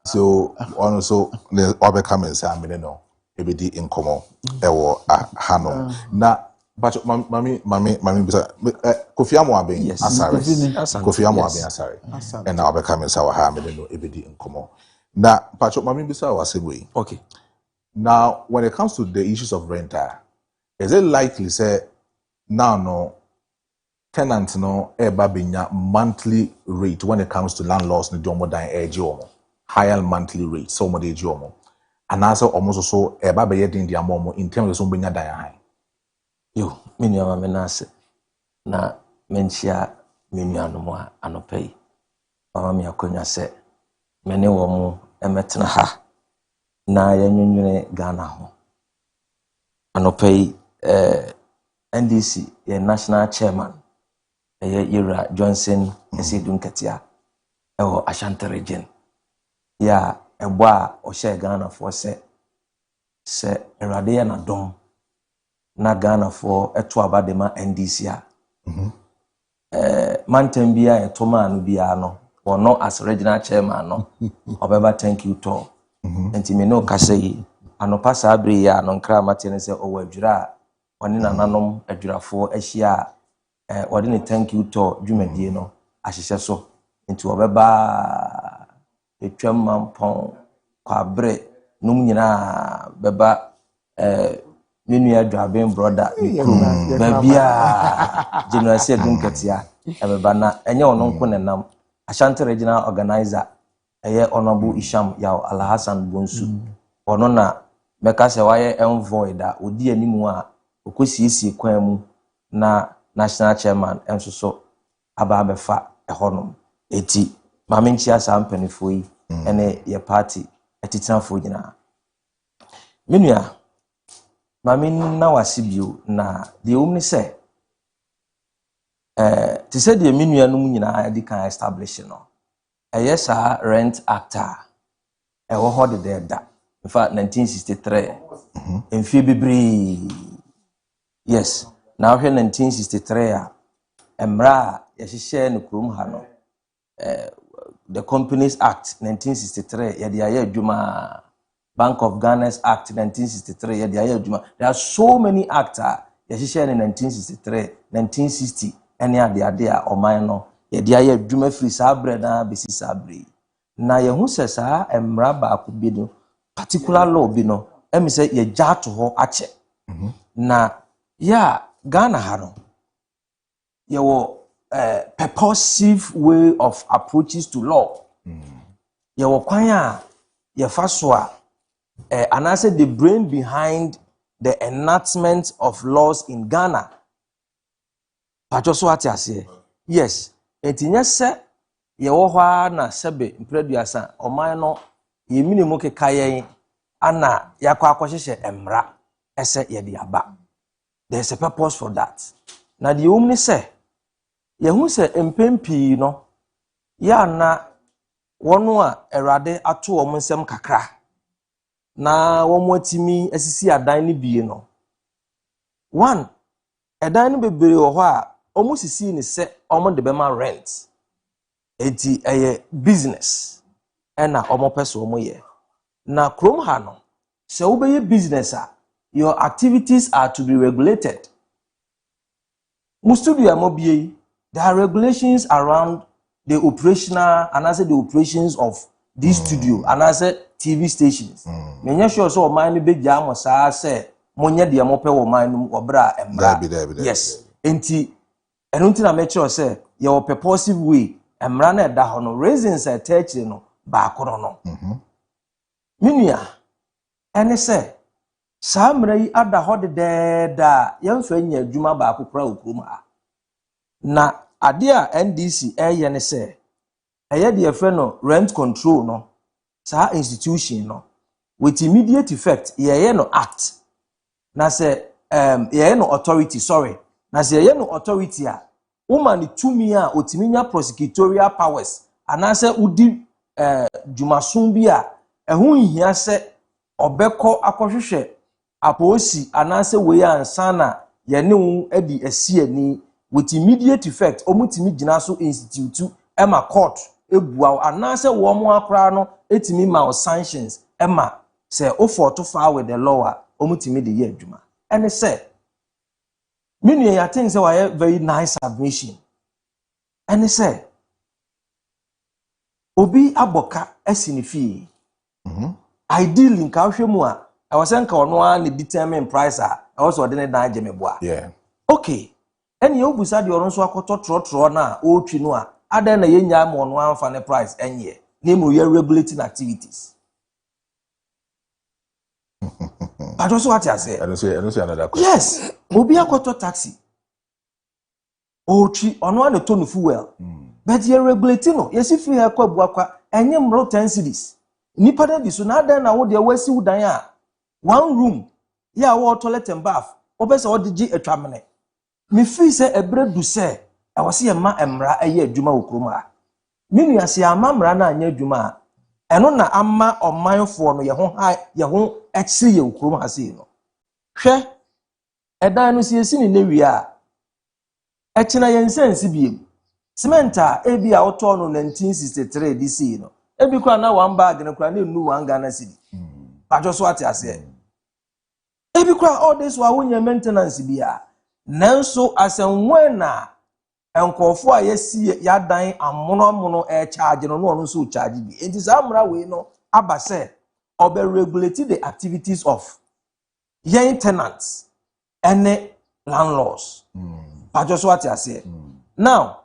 So also the Abekam Sawa. No. Ebedi inkomo ewo hano na but mami bisa Kofi Amoaben asare Kofi Amoaben asare and now becoming sawa ha me no ebedi inkomo na but mami bisa wasegwe. Okay, now when it comes to the issues of rental, is it likely say now no tenant no eba benya monthly rate when it comes to landlords no domo dan eje higher monthly rate so mo de eje omo and also almost so eba be yedin dia momo in terms of so benya dan high yo menua menase na menchia menua no mo anopai mama me akonya se mene wo mo emetena ha na yanwunwene Ghana ho anopai NDC ye national chairman Yera Johnson Esidun Katia ewo Ashanti region ya ebo a o share Ghana for se erade na dom na Ghana for eto abadema NDC a mantam bia etoma no bia no ono as regional chairman no obeba thank you to enti me no kase yi anopa sa abre ya no nkra mate ne se owo adwura oni nananom adwurafo ahia wadi ne thank you to dwumadie no ahyehye so enti obeba etwam mampon kwabre num nyina beba menu adwaben brother babia generasi adunkatia ebeba na enye ono nko nenam Ashanti regional organizer eye honorable Isham Yaw Alhassan Bonsu ono na meka se waye envoy da odi animu a okosiesie kwan mu na national chairman enso so aba abefa ehonom eti mamenchia sampanifo yi ene ye party etitanfo nyina menua Mami na wasibio na the omni say to say the minua no nyina adi kan establish no. Yes, Rent Actor. Ewo ho de da. In fact 1963. In February. Yes. Now here 1963 emra yehye no krom ha no. The Companies Act 1963 yede aye adwuma. Bank of Ghana's Act 1963 yede aye adwuma. There are so many acts yehye in 1963, 1960 any ade a oman no yede aye adwuma free sabre na besi sabre. Na yehu se saa emra ba ko bi no particular law bi no emi se ye gya to ho ache. Na ya Ghana ha no ye wo purposive way of approaches to law. Ye wo kwan a ye fa so a and I said the brain behind the enactment of laws in Ghana. Pachoso atiase. Yes, etinya se ye wo hwa na sebe mpreduasa oman no ye minimum kekayen ana yakwa akohyehe emra ese ye de aba. There's a purpose for that. Na the omni say ye hu se empempi no ya na wono a erade ato wo nsem kakra na wo mwatimi asisi adan ne bie no. One, edan ne bebere wo ho a omo sisi ni se omo de bema rent. Eti eye business ena omo pese omo ye. Na krom ha no se wo be business a your activities are to be regulated. Mustudio amobie, there are regulations around the operational and as the operations of this studio and as TV stations. Menye sure so man be jam sa say monye de mo pe wo man obra emra. Yes. Enti enunti na make sure say your purposive way emra na da ho no reasons attach no ba ko no. Minia ene say samra yi ada ho de da yemfa nya adwuma ba akokora okrom ha. Na ade a NDC eye ne say eye de efe no rent control no sa institution no with immediate effect ye no act na say ye no authority sorry na say ye no authority a woman tumi a otiminya prosecutorial powers anase udi jumasun bi a ehun hia se obekọ akohwehwe aposi anase we ansana ye ne wu edi asiani with immediate effect omutimi gina so institute ema court ebua anase wo mo akra no etimi ma sanctions ema say o for to far with the law omutimi de ye adwuma ene say many I think say why very nice submission ene say obi aboka asinifie ideally nka hwemu a I was saying ka ne determine price a also de ne dan gemeboa yeah okay ene ye obusa de oron so akoto trotro na o twi no a adan na yenya mo no amfa ne price enye na mo ye regulating activities. I just what I say. I don't see another question. Yes, obi akoto taxi o twi ono an to no fuel but ye regulating no yes free ha kwa buakwa enye mro 10 cedis nipa da biso na adan na wo de wasi udan a one room ya wo toilet and bath obese wo de gi atwamene me free say ebredu say I was see ma emra eye adwuma okroma minu ase ama mra na anya adwuma eno na ama omanfo no ye ho ekiri ye okroma ha sei no hwe edan no siesi ni newi a ekina ye nsensi biem cement a ebi a oto no 1963 this year no ebi kwa na one bag ne kwa na enu one Ghana cedi pajoso ate ase ebi kwa all this wa wonya maintenance bia nanso asenwen na enkofo a yesi ya dan amono charge no no so charge bi enti samra we no abase obe regulate the activities of yen tenants and landlords pajoso ate ase now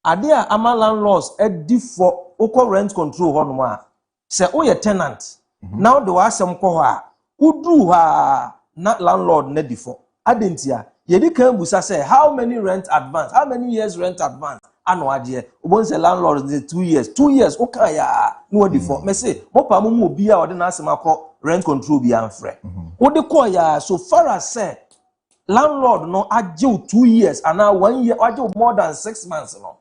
ade a ama landlords edi for oko rent control hono a se o ye tenant now the wasem ko ho a udru ha na landlord na di for adentia yedi kan busa say how many rent advance how many years rent advance ano ade obon say landlord is 2 years okay ya no di for me say mo pa mo obi a ode na asem akọ rent control bi amfre What they call ya so far as say landlord no agye 2 years and now 1 year agye more than 6 months no.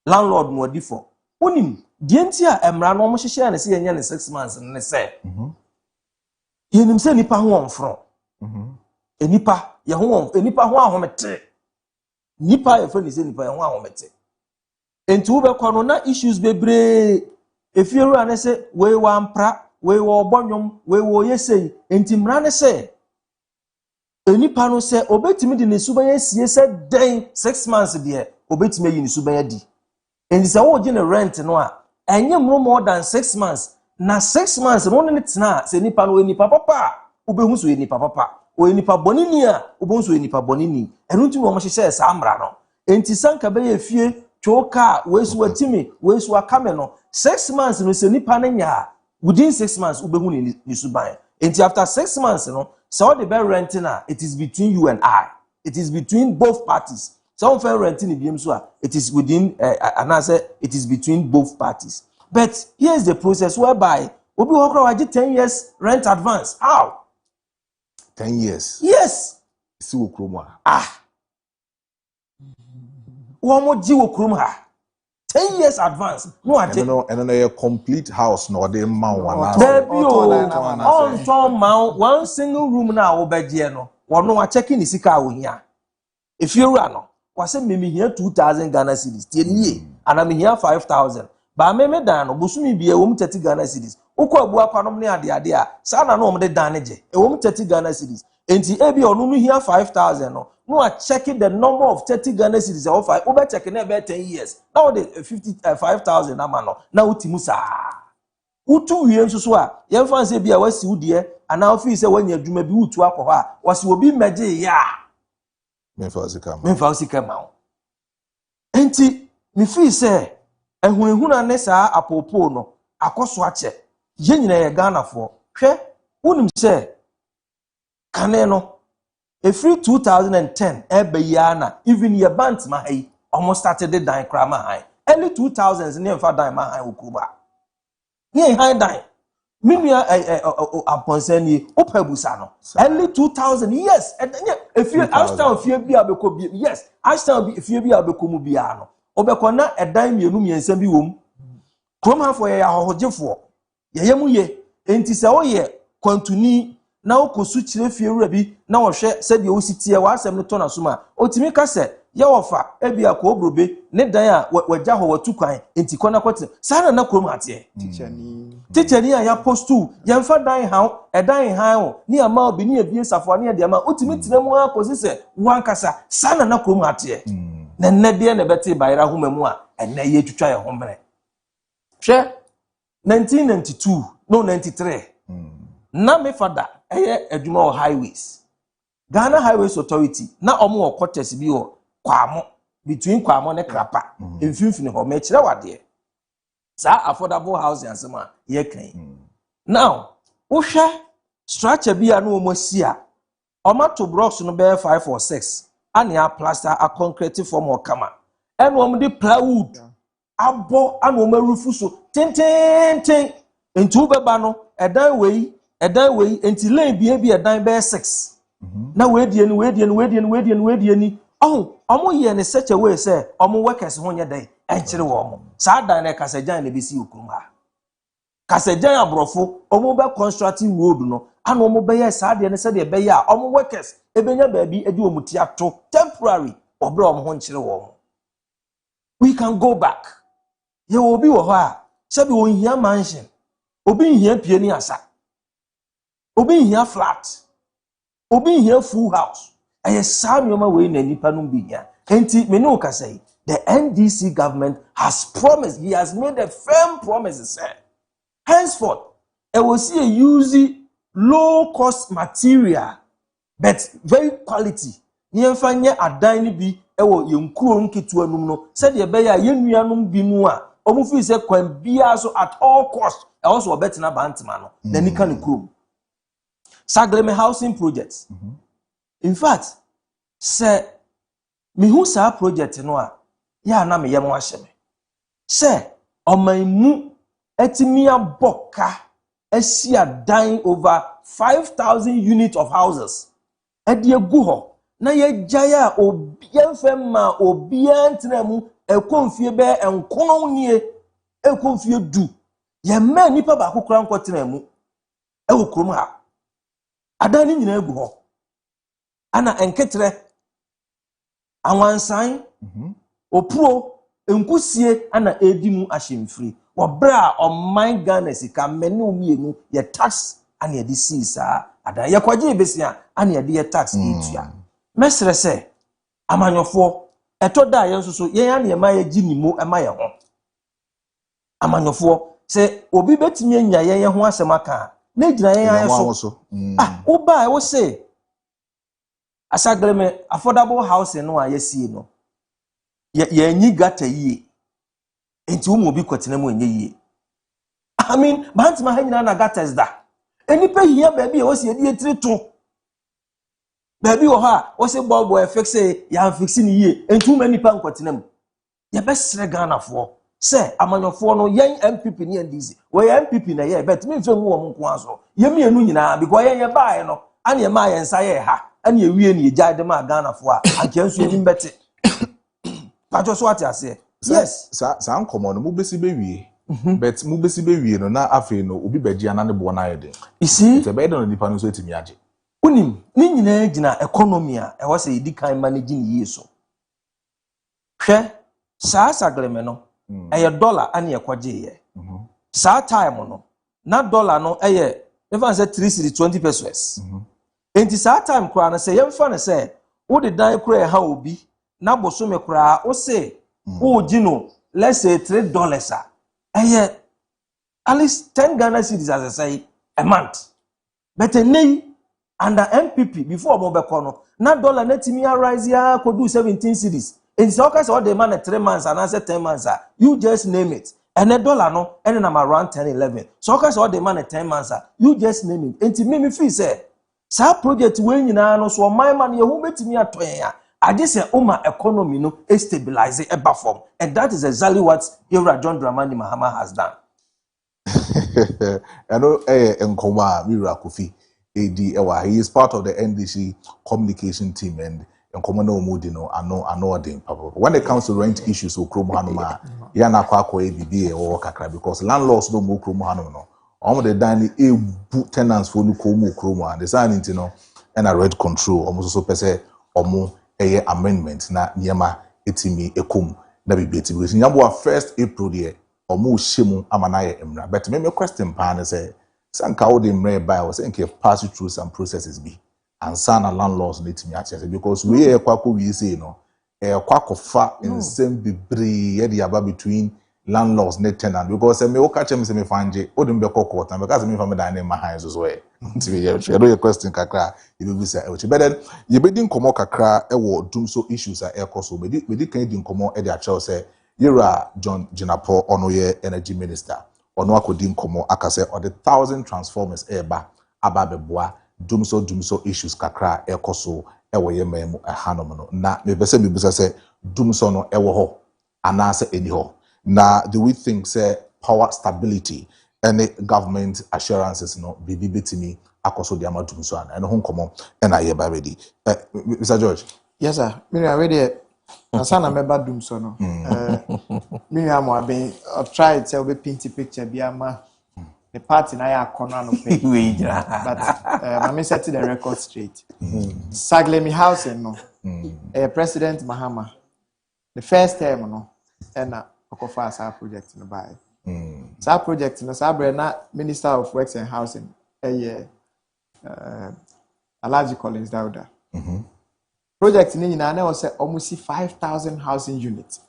Landlord no differ. Onim die ntia emra no mo hyehyɛ ne se yenye ne 6 months ne say. Yenim se nipa ho onfro. Enipa ye ho enipa ho ahomete. Nipa ye fo ni se nipa ye ho ahomete. Enti wo be kwa no na issues bebre efieru ane se we wa mpra we wo obonwom we wo yesei enti mra ne se enipa no se obetimi di ne suban asie se den 6 months de obetimi yi ne suban adi enti se wo gi ne rent no a enye more than 6 months na 6 months no ne tena se nipa no enipa papa obehu so enipa papa o enipa bonini a obehu so enipa bonini enu ntimi wo hyehyɛ sa amra no enti sanka be ye fie choka wesu watimi wesu akame no 6 months no se nipa na nya within 6 months ubehu ni suban enti after 6 months no so the bed renting it is between you and I, it is between both parties. Some fair renting biem so it is within and I say it is between both parties. But here is the process whereby obi okra waji 10 years rent advance. How 10 years? Yes. Si okrom Womo ji okrom ha 10 years advance. No, I and then a complete house no de ma one. There be on Tom Mount one single room now obedie no. Wono wa checking ni sika wo hia. If you run no, was say me here 2000 Ghana cedis. Tie nie, and I'm here 5000. Ba me dan no bosumi bia wo 30 Ghana cedis. Ukọ abu akwanom ne ade a, sa na no mo de dan ne je. E wo 30 Ghana cedis. Enti ebi onu no here 5000 no. No are checking the number of 30 Ghana cedis of over checking about 10 years. Now the 55,000 amano. Now utimusa. Utu yen so a yen fan say bia wasi udie and now feel say when you adwuma bi utu akọ wasi obi meje ya. Memfa osika ma. Enti me feel say ehunehuna ne saa apopo no akoso ache. Ye nyina ye Ghana fo. Hwe unim say kane no free 2010 ebayana even your bant ma hai almost started the dine krama hai early 2000s ne mfa dine ma hai okuba ne hai dine minua aponsani opabusa no early 2000 yes if you ashtown fie bia beko bi yes ashtown fie bia beko mu bia no obeko na edan mienu miensa bi wom krom hafo ye ahohogefo ye yemu ye enti se wo ye kontuni na okosu kire fie wura bi na wohwe se de ositie wa asem no to na so ma otimi ka se ye wofa ebi akọ obrobe ne dan a wagya ho watu kwan enti kona kwete sana na krom ate tichani a ya postu ye mfa dan ha edan ha ho ni ama obi ni ebie safo ne de ama otimi tena mu akosi se wankasa sana na krom ate na nne de na beti bayra homamu a enne ye twitwa ye hombre hwe 1992 no 93 na me fada eye adwuma o highways Ghana Highways Authority na omo quarters bi o kwamo between kwamo ne krapa emfimfini ho me kire wade sa affordable housing asema ye kan now wo hwe structure bi a no mo si a omato blocks no be 5 or 6 ane a plaster a concrete form o kama eno omo de plywood abo ane omo rufu so tenten entu beba no edan wei enti lane bi edan be 6 na wedie ni omo ye ne such a way say omo workers ho nya dan enchire wo omo sa dan na kasajan na be si okrum ha kasajan abrofo omo be constructing road no ana omo be ye sa de ne se de be ya omo workers ebenya baabi edi omo ti ato temporary obra omo ho nchire wo omo we can go back ye obi wo ho a se bi won hia mansion obi hia pie ni asa obi hia flat obi hia full house aye samioma we na nipa no bi hia enti me no ka say the NDC government has promised, he has made a firm promise, sir. Henceforth it will see a use low cost material but very quality ni emfa nye adan ni bi ewo yenkuro nketu anum no said ye be ya yenuanum bi mu a omu fi se kwan bia so at all cost e also obetina bantima no na nika ne krom Sagleme housing projects. In fact, say me who sa project no a ya na me yem wa hye me. Say o man mu etimi aboka Asia dying over 5,000 units of houses. Edi egu ho. Na ye jaya obian fema obian tremu ekonfie be enkono nie ekonfie du. Ye ma nipa ba kokora nkotremu. Ewo krom ha. Adani nyina egu ho. Ana enketre awansan opuro enkusie ana edimu ahyemfiri. Wabra oman Ghana sika meni omienu ye tax ana ye di sisa ada ye kwaje besia ana ye di ye tax etua mesre se amanyofo etoda ye nso so ye ya na ye ma ye ginimo ema ye ho amanyofo se obi betimi anya ye ho asem aka na gina ye aye so oba wo se asagreme affordable housing no ayesie no ye anyi gata yie enti wo mo bi kwetena mu enye yie. I mean, bantima hanyina na gatas da. Enipa hiya baby e wosi edi etiri to. Baby wo ha, wo se bobo e fixe ya fixe ni yie. Enti wo nipa nkwetena mu. Ye besre Ghana fo. Se amanyofo no yen MPP ni NDC. Wo ye MPP na ye bet me mfe mu wo nko aso. Ye mienu nyina because ye baaye no, ane ye ma ye nsa ye ha. Ane ye wie ni ye jade ma Ghana fo a. Anke nso ni mbete. Pacho so ati ase. Yes. Sa nkomo no mu besi be wie. But mu besi be wie no na afi no obi bagi ana ne bo na yede. Isi te be no nipa no so etimi age. Unim ni nyina gina economy a e wose edi kan manage ni yeso. Hwe saa sagleme no eye dollar ane ekwaje ye. Saa time no na dollar no eye even say 320 pesos. Enti saa time kura na say yemfa na say wo de dan kura ha obi na bosome kura o say o gino let's say $3 a at least 10 Ghana cedis as I say a month. But under MPP before Mobekono, na dollar netimi rise ya could do 17 cedis. In Sokas all the man 3 months and answer 10 months. You just name it. And a dollar no, and I'm around 10, 11. Sokas all the man 10 months. You just name it. And to me feel say, sa project when you know so my money who met me at 20. I just say, my economy no stabilize a buffer. And that is exactly what Ira John Dramani Mahama has done. I know Nkoma Mira Kofi AD he is part of the NDC communication team and Nkoma no Mudino I know Adin Papa. When it comes to rent issues so Krom Hanuma yana kwako ABB or kakra because landlords no mo Krom Hanuma no. Omo the dine tenants for no komo Krom and the sign you know and a rent control almost so pese omo amendment na nyema etimi ekom na bibeti because nyambo 1st April there omo shemu amanaye emra but me question pan say sanka wo de mre by was say pass through some processes be and sana landlords need me actually because we kwako we say no kwakofa in same bebre ye the aba between landlords and tenant because me woka chem say me fanje odum be court and because me from dine my hands as well until you know your question kakra you be say but then you be din komo kakra e wo dum so issues are so me di kan din komo e dey actually say Yura John Jinapo Onoye Energy Minister ono akodi nkomo akase or the 1,000 transformers eba ababeboa dumso issues kakra ekoso ewo ye memu hanom no na mebese mebisa se dumso no ewo ho anase eni ho na do we think say power stability any government assurances no bibi betimi akoso de amadumso ana eno ho nkomo na ye ba ready Mr. George. Yes sir, me ready. Asana meba dumso no Miriam Wabe tried to be paint picture biama the party na ya corner no pay but mama set the record straight. Saglemi housing no President Mahama the first time no na okofa asa project no buy sa project no sa na Minister of Works and Housing Alaji Collins Dauda project ni nyina na was almost 5,000 housing units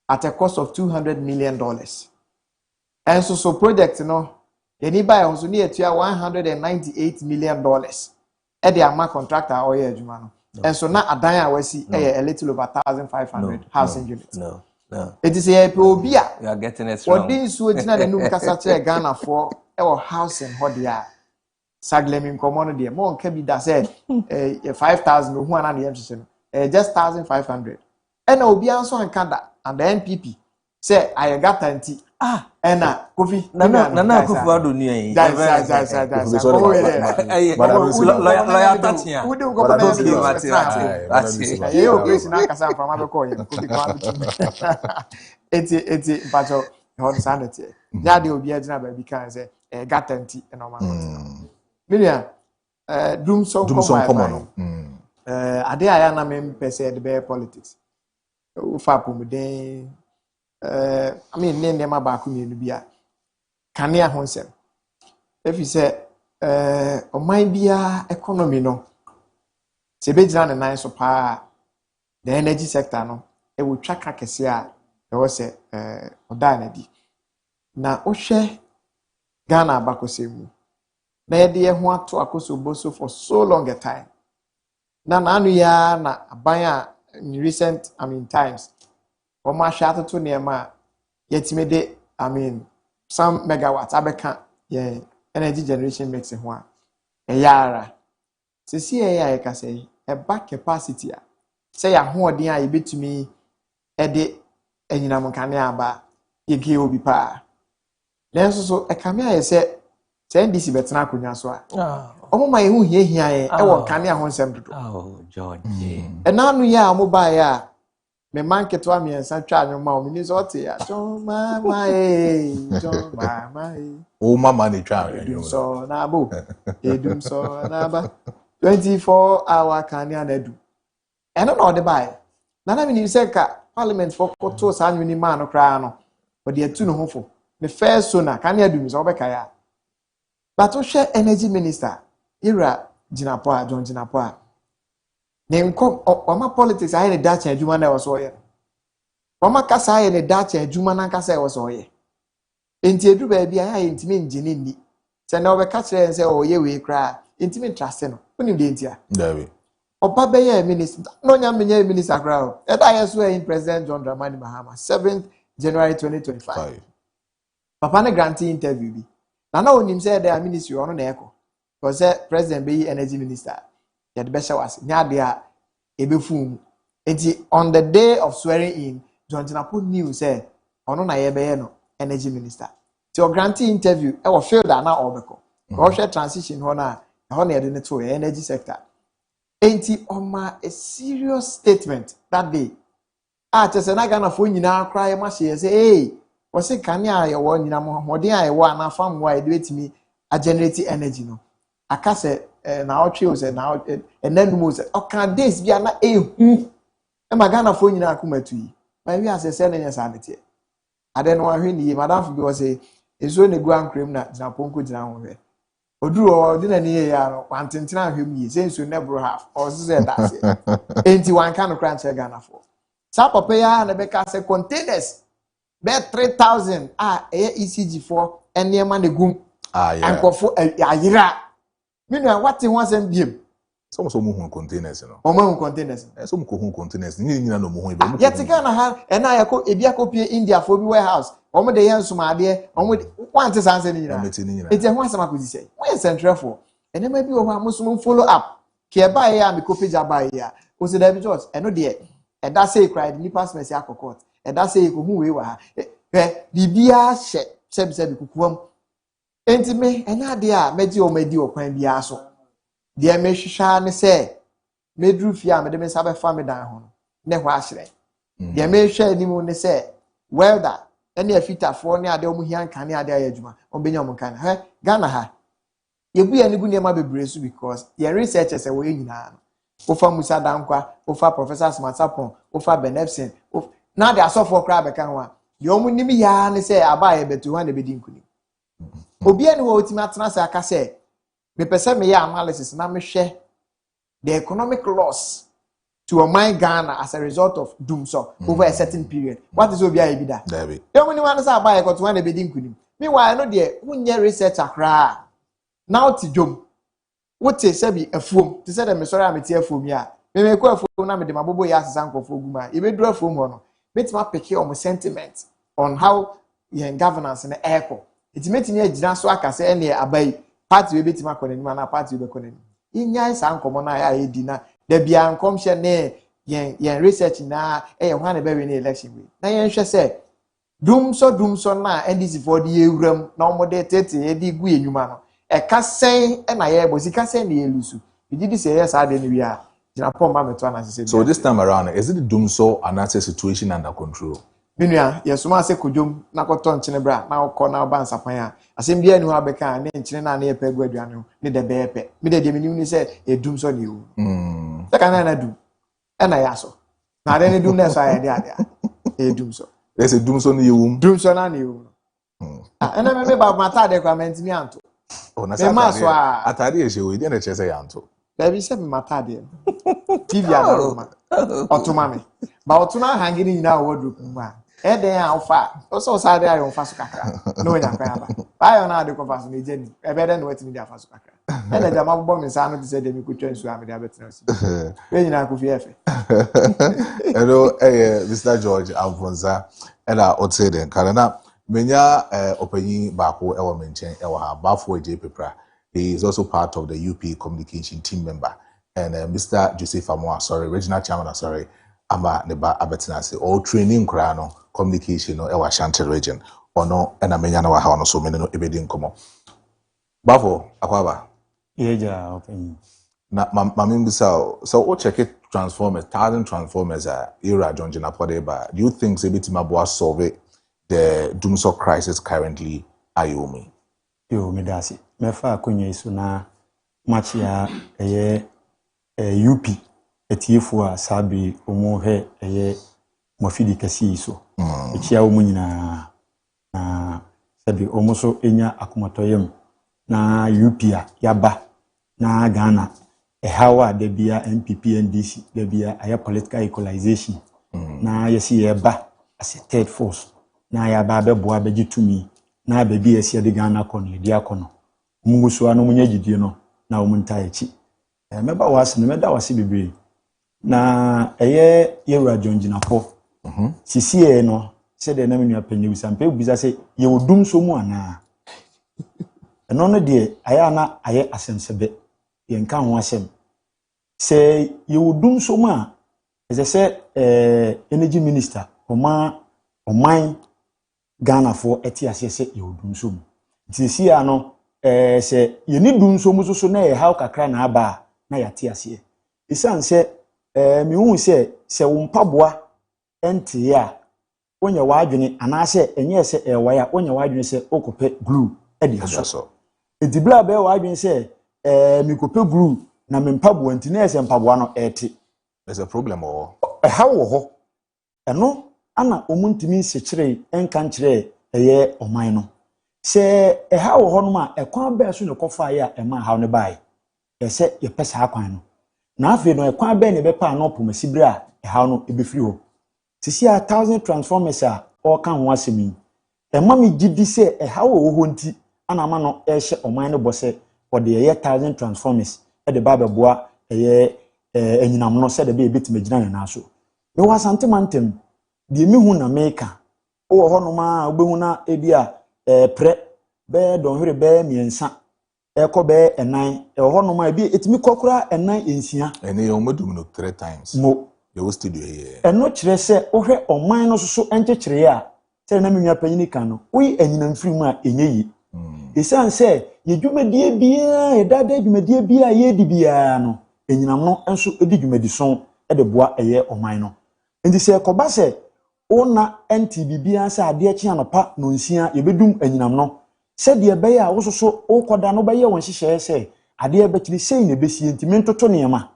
at a cost of $200 million. And so project no anybody also need to $198 million. At the ama contractor or juma no. And so now adan we see a little over 1,500 housing units. No. It is a probia. You are getting it wrong. What this would not the new Casache Ghana for our housing what they are. Saglemi komono de mo nke bi da said 5,000 who an the MCC just 1,500 and obi anso anka da and the NPP say I got anti Ena Kofi. Nana Kufuado ni ayi. Loya Tachia. Who do go Eti mpacho hon sanity. Nyade obi agina ba bi kan say gatenti e normal. Milia doom song come ade aya na me pese de politics. O fa pomuden I mean name ma ba ku mi no bia. Kane ahonsem. If you say oman bia economy no se be gina na nan so pa the energy sector no e wo twa ka kese a e wo se oda na di na o hwe Ghana abakosemu na ye de ho ato akoso boso for so long a time na anu ya na aban in recent times o ma hwa atoto ne ma yetime de some megawatts abeka ye energy generation mix ho a yara sisi ya ka say e back capacity a say ya hoodin a yebetumi e de anyinam kane aba yege obi pa lenso so e kame aye say NDC betena akonya so a omoma ye hu hiahia ye e wo kane ahonsem dodo George e nanu ya moba ya me manketo amiensa twa anwoma o mini so ote ya John mama o mama ni twa edum so na abo edum so na ba 24-hour kane anadu eno na ode bai na me ni se ka parliament for koto sa anwini ma no kra no ode atu no hofo the first sona kane adum so obeka ya but o share energy minister ira jinapo John jinapo nenko oma politics aye ne dacha adwuma na woso ye oma kasa aye ne dacha adwuma na kasa woso ye enti edu ba bia aye ntimi ngine ni se na obeka kire se o ye we kra ntimi trust no onim de ntia David oba be ye minister no nya menye minister kra o e da yeso in President John Dramani Mahama 7th January 2025 papa ne grant interview bi na onim se the ministry ono na eko because president be energy minister ya de besha was nyade a ebefum enti on the day of swearing in John Jinapo knew say ono na ye be no energy minister ti o grant interview e wo field na obeko o hwe transition ho na ye de ne to energy sector enti oma a serious statement that day chese na Ghana fo nyina kra ye ma hye say hey wo se kane a ye wo nyina mo hoden a ye wo na fam wo a ye de betimi a generate energy no akase na otwe o se na enanum se okan days bia na ehu e magana fo nyina akomatu yi ma wi asese na nya sanete ade no ahwe ni madam fi go say ezo ne gu ankrem na Jinaponko jina ho hwe oduru o de na ne ya no kwantentina ahwe mu yi se nso ne bro half o se da se enti wan kan kra nche Ghana fo sa papa ya na be ka se containers be 3000 ECG for enema ne gum ankofo ayira Mina what you want them biem. Some who containers, no. Omo containers. Some who containers. Ni no mo ho ibe. Yet Ghana ha e na yakọ ebia copy India for bi warehouse. Omo de yen suma ade, omo want sanse ni nyina. Eti ho asama ko dise. Why central for? Ene ma bi wo ho amusum follow up. Ke ba ya me copy jaba ya. O se da bi just eno de e da say cry ni pass me say court. E da say ko hu we wa ha. Bibia hye se bi kukuam. Enti me ena de a meji o medi okwan bia so de me hwehwa ne se medru fia me de me sabe fa me dan ho ne ho ahire de me hwehwa animu ne se welder ene afitafo ne ade o mu hian kan ne ade ayadwuma o benya o kan he Ghana ha ye bu ya ne gu ne ma bebre so because ye researchers e wo nyina no ofa Musa Dankwa ofa Professor Smartapon ofa Benepsin na de asofo kra be kan ho a ye o mu nim ya ne se aba ye betu ha ne be dinkuni obi ani wo otimi atena se aka se me pese me ya analysis na me hwe the economic loss to my Ghana as a result of doom so over a certain period what is obi ayi bi da David e mo ni wan say aba ye ko to wan be dinkuni me why no de wunye research akra now ti dwom wote se bi afuom ti se de me sorry ameti afuom ya me ko afuom na me de mabobo ya asesa nkofo guma e be duru afuom ho no metima pick on sentiment on how your governance in the echo it metimi agina so akase ene abai party we betima konanima na party we konanima inya sa nkomo na ya edi na da bia nkom hye ne yen research na ho na be we na election we na yen hwe se dumso na NDC for the ewuram na omode tete e di gu enwuma no e ka sen e na ye bo sika sen na yelusu did this say yes ade ni wi a jina pom ba meto na sese. So this time around, is it the dumso and that's a situation under control? Minua yesuma se kodwom na koto nchene bra na okọ na ba nsapan a asem bia ni ho abeka na nchene na ye pegu aduane ho ne de beepe me de meni ni se edumso ne ewu saka na du e na yaso na de ne dum na so ayede ade edumso. There's a dumso ni ewu. Dumso na ne ewu. Ena me ba mata de kwa mentimi anto. Oh, na sa atade e shewe de na chese ya anto. Baby se me mata de. TV adaroma. Otuma me. Ba otuna hangini nyina wodru kuma. Eden a ofa. So sade ayo ofa so kakra. No nya kwa ba. Ba yo na de ko fa so me jeni. E be de no wetimi de afa so kakra. Ena jama bo me sa no de se de mi kutwa nsu am de abetra si. We nyina ko fi efe. Hello, Mr. George Alfonza. Ela otseden kana menya opanyi baako ewo menchen ewo ha bafo eje pepra. He is also part of the UP communication team member. And Mr. Joseph Amoa, regional chairman, ama neba abetinase all training krano communication no ewa Ashanti region ono ena menya na wa ha no so mene no ebedi nkomo. Bafo akwaba. Yeja opanyi. Na mamimbisa so o check it transformers 1,000 transformers era John Jinapodeba. Do you think Sebitima Boa solve the Dumso crisis currently Ayomi? Yo medasi. Mefa akonye iso na match ya UP etiefu a sabi omo he mafidi kasi iso. Echia omo nyina na sabi omo so enya akomatoyem na UP a yaba na Ghana hawa de bia MPP NDC de bia aya political equalization na yesi yeba as a third force na ya ba beboa begitumi na baby yesi de Ghana kono de akono mungusu anu munye gidie no na omunta echi meba wase no meda wase bebre na yewura jonjinapo sisi no se de na menua panyi sampe buza se ye wodum so mu ana eno no de aya na aye asensebe yenka ho asem se yewodum so mu a se energy minister oman Ghana for etiase se yewodum so mu tisi ano se yeni dum so mu so na ye how kakra na aba na yatiase isan se mi hu se wo mpaboa ente ya wonya wadwene anase enye se ewaya wonya wadwene se okope glue e di aso edibla be wadwene se mi kope glue na me mpaboa enti na ese mpaboa no ete there's a problem or ha wo ho eno ana omuntimi sekire enka nkire oman no se ha wo ho no ma ekwan ba so ne kofa ya ema ha no bai ese ye pesa akwan no na afi no ekwan ba ne be pa no pomasibre a ha no ebefiri ho sisi 1,000 transformers a o kan ho asemi ema mi gidi se ha wo ho nti ana ma no ehye oman no bose for the 1,000 transformers e de baba boa enyinam no se de be betima gina na so me wasante mantem de mi hu na meka o ho no ma obehu na ebia pre be don hwere be miensa eko be enan ho no ma ebi etimi kokura enan ensia ene yo modum no 3 times mo yo studio here eno kire se ohwe oman no so enchekire a se na menua panyini kan no oyi enyinam firi mu a enyeyi esan se ye dwumadie bia e dada dwumadie bia ye di bia no enyinam no enso edi dwumadi son e de boa eye oman no ndi se koba se ona NTB bia se ade chi anopa no nsia ye bedum enyinam no se de be ya wo so okoda no be ye won hihye se ade be kiri sei na besie ntimi ntoto neema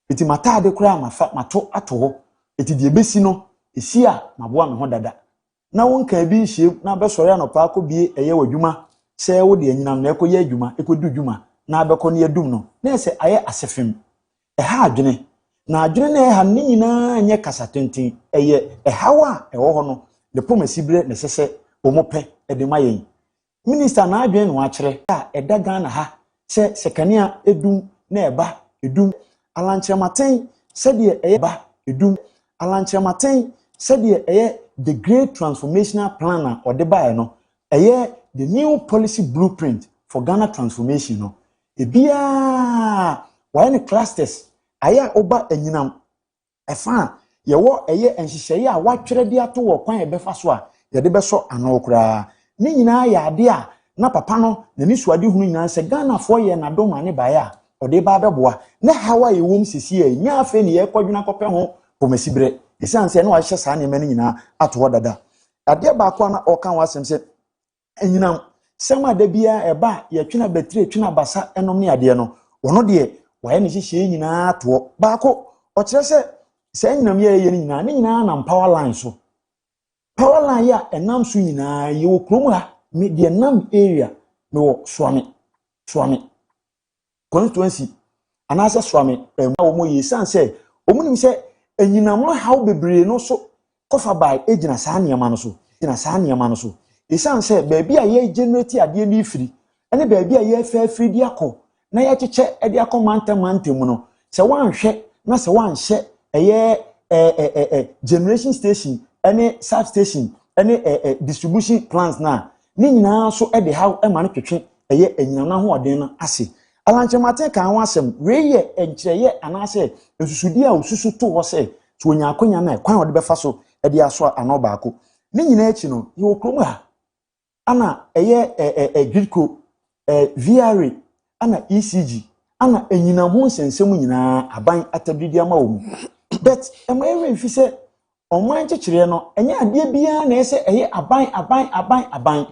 eti mata ade kura mafa mato ato ho eti de besi no esi a maboa me ho dada na won kan bi nhie na be sori anopa akobie eye wadwuma se wo de enyinam na ekoye adwuma ekodu dwuma na abekọ ne adum no na se aye asefem ha adwene na adwene na ha ne nyina nye kasa tenten eye hawa ewo ho no de pomasibre na sese omope de mayen minister na adwene no akere a eda Ghana ha se sekania edum na eba edum alanchematen se de eye ba edum alanchematen se de eye the great transformational plan or the buy no eye the new policy blueprint for Ghana transformation no ebia why ne clusters aya oba enyinam efa ye wo eye enhihye a watwere de ato wo kwan ebefa so a ye de beso ano kura ni nyina ya ade a na papa no na ni suade hunu nyina se Ghana fo ye na dom ane bae a ode ba beboa na hawa ye wom sisi e nya afa ni ye kwadwuna kopɛ ho pomasibre esan se na wa hye saa ne mani nyina ato dada ade ba ko na oka wasem se enyinam sema da bia eba ye twena batire twena basa enom ne ade no wono de waye ne hye nyina to ba ko o kire se enyinam ye nyina ne nyina na power line so power line ya enam so nyina ye wo krom ha me de nam area me wo swami constituency anasa swami ma wo mo ye sanse omunim se enyinam no haw bebre no so kofa bai ejina saa niam no so sanse baabi a ye generate ade ni firi ene baabi a ye fa firi di akọ na ye kyeche ede akọ mantem no se wanhwe na se wanhye eye generation station ene substation ene distribution plants na ni nyina so ede haw e ma no twetwe eye enyinam na ho oden na ase alanchemate kan ho asem we ye enkyereye anase esusudi a osusu to ho se to onya akonya na kwan ode befa so ede aso ano baako ni nyina echi no ye okrom ha ana eye gridco VRA ana ECG ana enyinam ho nsensem nyina aban atabridi ama wo mu but emewe mfi se oman kyekire no enye ade bia na ese eye aban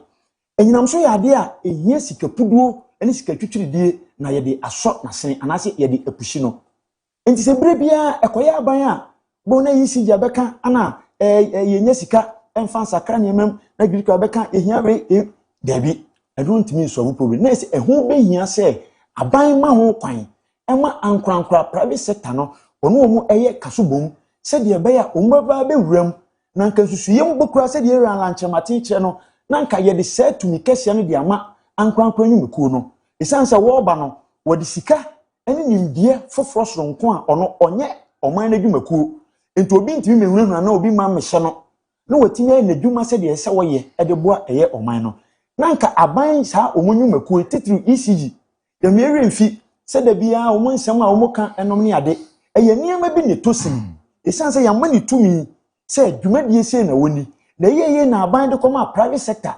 enyinam so ya ade a ehia sikapuduo ene sikatwitwiridie na ye de aso na sen anase ye de apushi no enti se bre bia ekoye aban a bo na ECG abeka ana ye nya sika enfan sakra nyemam na gridco abeka ehia we dabi ntimi so problem na ese ehu be hia se aban ma ho kwan ema ankrankra private sector no ono mu eye kasobom se de be ya ombaba be wuram na nka susuyem bokura se de ran lanchemate kire no na nka ye de setumi kese no de ama ankrankra nyumekuo no esansa wo ba no wo de sika ene nimdie foforo soronko a ono onye oman na dwumakuo enti obi ntimi mehunahuna na obi ma mehye no na watimi na dwuma se de ese wo ye ede boa eye oman no nanka aban sa omunyumakuo titru ECG ya miere mfi se da bia omo nsem a omo ka enom ne ade eye niam bi ne tosim esanse ya mani tumi se dwumadie se na woni na ye na aban de koma private sector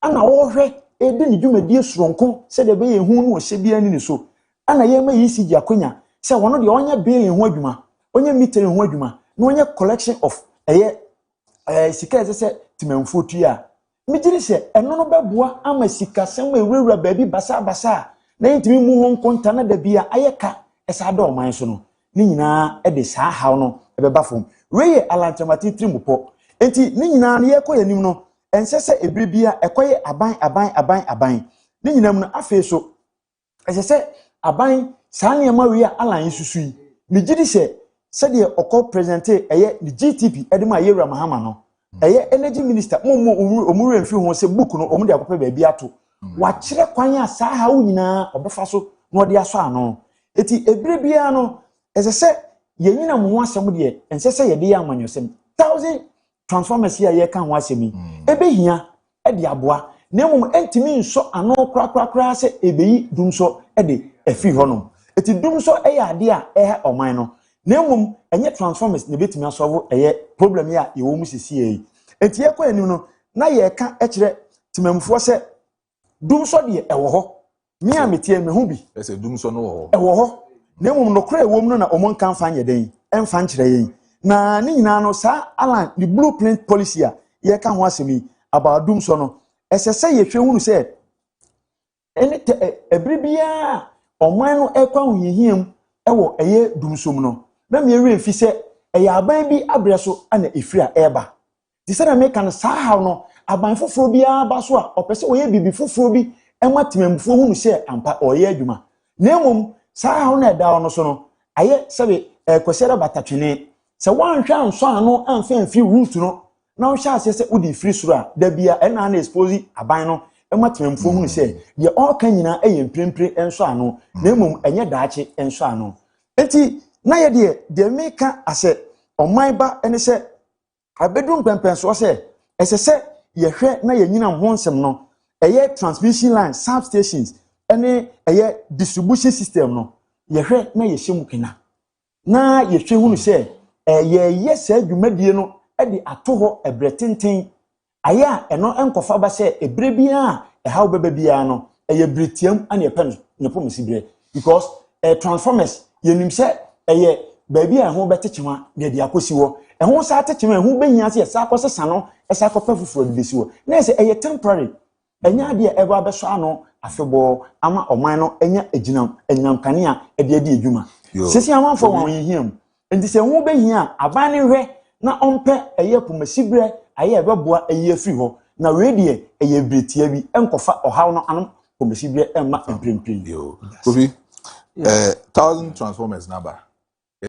ana wo hwe edi ne dwumadie soronko se da be ye hu no hye bia ni so ana ye ma ECG akonya se wono de onye bill ho adwuma onye meter ho adwuma na onye collection of sika se timamfo tua mijiri se eno no beboa ama sika sem ewura baabi basa na yintimi mu ho nkonta na da bia ayeka esa da oman so no ni nyina e de saa haw no e beba fom weye alantamati trimpo enti ni nyina ne yekoya nim no ensese ebribia ekoye aban ni nyina mu no afi so ensese aban saa ne ma we alan susui mijiri se de okọ presente eye ni GTP edema yewura mahama no eye energy minister omuru mfi ho se book no omu de akopɛ baabi ato wa kyerɛ kwan a saa ha wo nyina obefa so no de aso ano eti ebire bia no ese ye nyina mo ho asɛm de ense se ye de ya amanyosɛm 1000 transformers ya ye ka ho asɛm ebe hia e de aboa na emum entimi nso ano krakrakra se ebeyi dumso e de afi ho no eti dumso e ya ade a e oman no na emum enye transformers ne betimi asolve eye problem ya ye wo mu sisi yi enti ye kwa anim no na ye ka e kire timamfo se dumso de e wo ho mi a metie me hu bi ese dumso no wo ho e wo ho na emum no kra e wo mu no na omon kan fa nye den emfa nkire yi na ni nyina no sa alan the blueprint policy a ye ka ho asemi about dumso no ese se ye hwe hunu se ene ebribia oman no e kwa hu yihiam e wo eye dumso mu no na me wi mfi se eya aban bi abre so ana efira eba di se na me kan saa haw no aban foforo bi aba so a opese oye bibi foforo bi ema timamfo hunu se ampa oye adwuma na emom saa haw na eda no so no aye sebe kwesera batatwene se wanhwe anso ano amfa mfi root no na wo hya ase se udi free soro a da bia ena na expose aban no ema timamfo hunu se de all kan nyina eye mprempre enso ano na emom enye daache enso ano enti na ye de meka ase oman ba ene se abedum pempenso se ese ye hwe na ye nyina ho nsem no eye transmission line substations ene eye distribution system no ye hwe na ye hyemu kena na ye hwe hunu se ye se adwumadie no e de ato ho ebretenten aya eno enkofa ba se ebre bia e hawo beba bia no eye bretiam ane e pen ne pomisi bre because transformers yenim se eye baabi a ho betekema de de akosi wo e ho sa tekema e ho behia se sa akosesa no e sa akofa fufuro de besi wo na se eye temporary enya de e ba beso ano afebo ama oman no enya eginam enyam kanea e de de adwuma sisi amanfo won yihiam enti se ho behia aban ne hwe na ompe eye pomisi bre aye beboa eye afiri ho na we de eye bretia bi enkofa ohaw no ano pomisi bre emma emprempren yo Kofi 1000 transformers number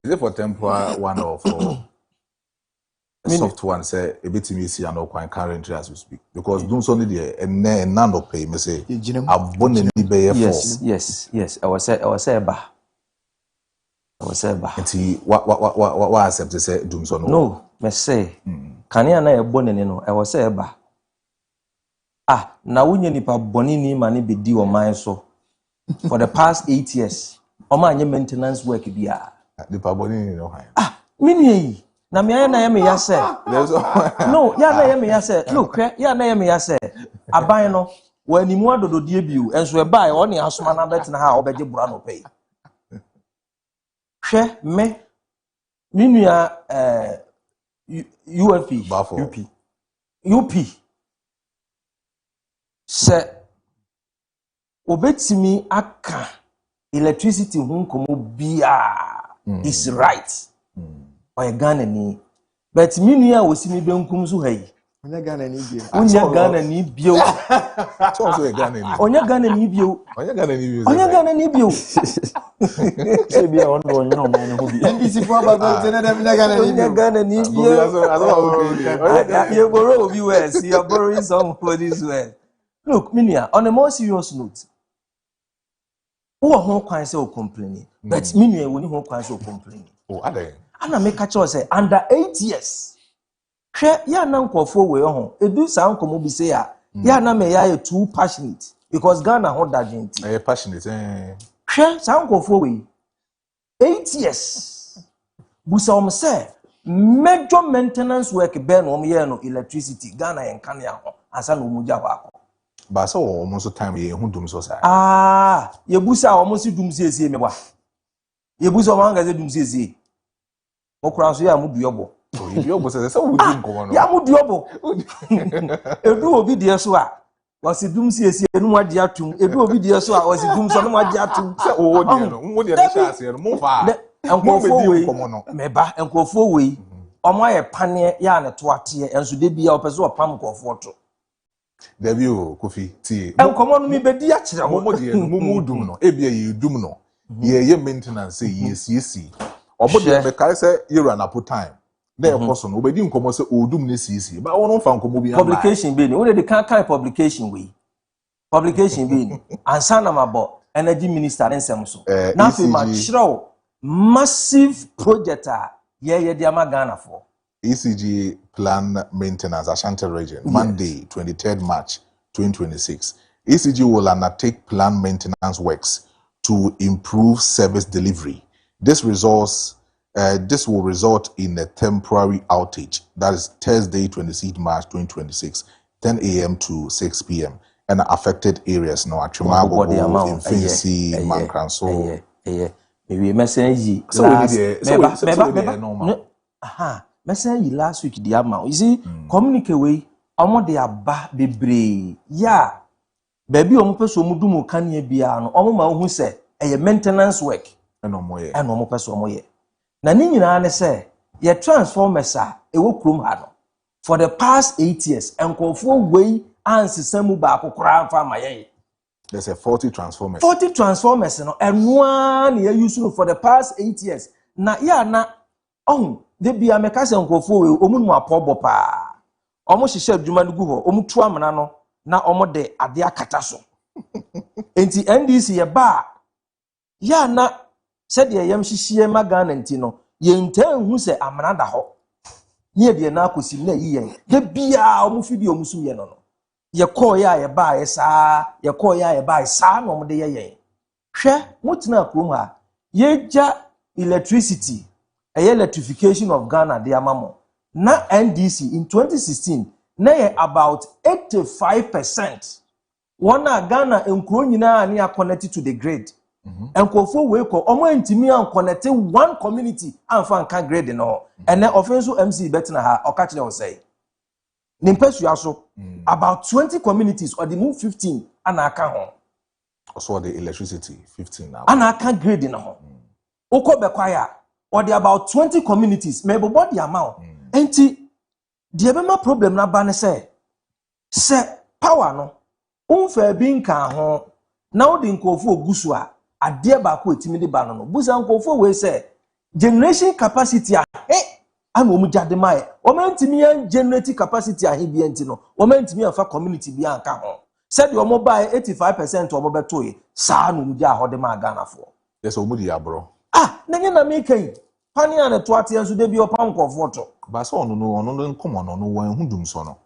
is it for temporary one or for a soft one say a bit me see and quite currently as we speak because don't only there and none of pay me say abundant be yes I was say ba nti what accept say doom so no me say kania na ebonene no I was say ba na wunye nipa boni ni ma ne bedi o man so for the past 8 years o ma anye maintenance work bia nipa boni ni no mini na me na ya me ya say no ya na ya me ya say look ya na ya me ya say aban no wanimu adododie biu enso e bai o ne asoma na bet na ha obeje bura no pay hwe me minua UP se obetimi aka electricity hu komo bia is right or Ghana ni but minua wosimi benkum so hayi onya Ghana ni bio onya Ghana ni bio so Ghana ni onya Ghana ni bio se bia on do nyina o man ho bi NDC for about to na dem Ghana ni bio you borrow obi west you are borrowing some for this way. Look, Minia, on a more serious note, who are home kwan say o complaining, but Minia woni home kwan say o complaining. Oh, ade. Ana make catch us say under 8 years. Hwe ya na nkofo we ho. Edu sa nkomo bi say ya na me ya too passionate because Ghana ho dagent. Passionate Hwe sa nkofo we 8 years. Busa say major maintenance work be no ye no electricity Ghana en kan ya ho asa no muja ho akọ. Ba so almost time ye hu dum so say ye busa almost dum siesie me ba ye busa o manga ze dum siesie okura so ya mu duobo duobo say say wo dum komo no ya mu duobo edu obi de so a wasi dum siesie nu ade atum edu obi de so a wasi dum so nu ade atum say o de no mo de na sha se no mo fa enkofo we me ba enkofo we omo aye pane ya ne to ate enso de bia opese opam nkofo to Debio Kofi ti enkomo no mi bedi a kire mo de mo dum no e bia ye dum no ye maintenance ye siesi obo de be kai say ye run up time na e koso no obedi nkomo say odum ne siesi ba won fa nkomo bi publication be ni we dey kan publication be ni ansa na mabo energy minister nsem so na fe ma chiro massive project ye de ama Ghana for ECG plan maintenance Ashanti region Monday 23rd March 2026. ECG will undertake plan maintenance works to improve service delivery. This will result in a temporary outage. That is Thursday 26th March 2026, 10 a.m. to 6 p.m. and affected areas now Achimago, Infinity, Mankranso. Maybe message Message last week the amount. You see, communicate way, omo de aba bebre. Ya, baby omo peso omo dumo kanye bia no. Omo ma hu se eye maintenance work. Eno mo ye. Eno omo peso omo ye. Na ni nyina ne se ye transformers ewo krom ha no. For the past 8 years, enkofo way ansesam ba akokora afa ma ye. There's a 40 transformers. 40 transformers no. Enwa na ye use no for the past 8 years. Na ya na de bia meka se nkofo we omu no apobo pa omo hihye adwuma no gu ho omu tu amana no na omo de ade akata so enti NDC ye ba ya na se de yam hihye magana enti no ye ntan hu se amana da ho ne de na akosi na yiyen de bia omu fidi omu sum ye no ye call ya ye ba ye sa ye call ya ye ba sa no omo de ye yen hwe mutina krom ha ye ja electricity electrification of Ghana de amamo na NDC in 2016 na about 85%. One a Ghana nkuro nyina ani are connected to the grid. Nkofo we ko omo ntimi an connect one community amfa nka grid no. And then offenso MC betina ha o ka kire o say. Nimpesu aso about 20 communities or the move 15 and aka ho. Also the electricity 15 now. And aka grid no ho. Oko bekwaya or the about 20 communities maybe what the amount. Enti the ebema problem na ba ne say power no unfa bi nka ho na wo de nkofo ogusu a ade ba ko etimi de ba no busa nkofo we say generation capacity a ana omu jade mai o mentimi yan generate capacity a bi enti no o mentimi afa community bi anka ho said o mo buy 85% o mo beto yi sa no mu ja ho de ma Ghana fo yes o mu di abro na nye na me kan pani an to ate enso de bi o pa nkofo to ba so ono no nkomo no wan hu dum so no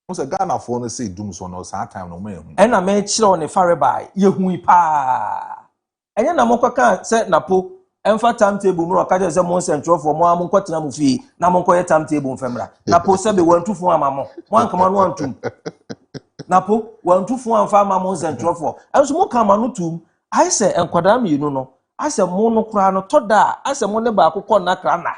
Once Ghana for no say dum so no sa time no me hu na me kire on fare bai ye hu pa enye na mokwaka say napo emfa timetable mu ka je say mo central for mo am nkotena mu fi na mo nkoye timetable mfemra napo se be wantufo amamo mo ankama no antum napo wantufo amfa amamo central for enso mo kama no tum ai say enkwada me yinu no ase mo no kura no toda ase mo ne ba akokọ na kra na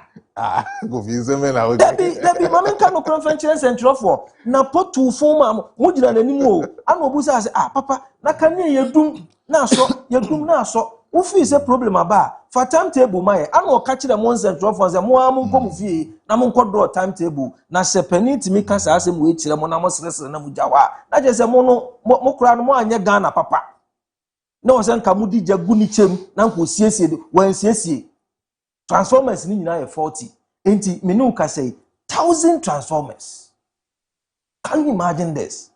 go fi zeme na o Debbie mama nka no conference central for na potu fo ma mo gina nanim o ana obusa ase papa na kan ye dum na so wo fi se problem aba for timetable mai ana o ka kire mo central for ze mo am nko mu fi na mo nko draw timetable na se penity mi ka sa ase mo e kire mo na mo sresre na mu jawa na je se mo no mo kura no mo anye Ghana papa na o se nka mu di jagu ni chem na nko siesie wan siesie transformers ni nyina ye 40 enti menu ka say 1000 transformers. Can you imagine this?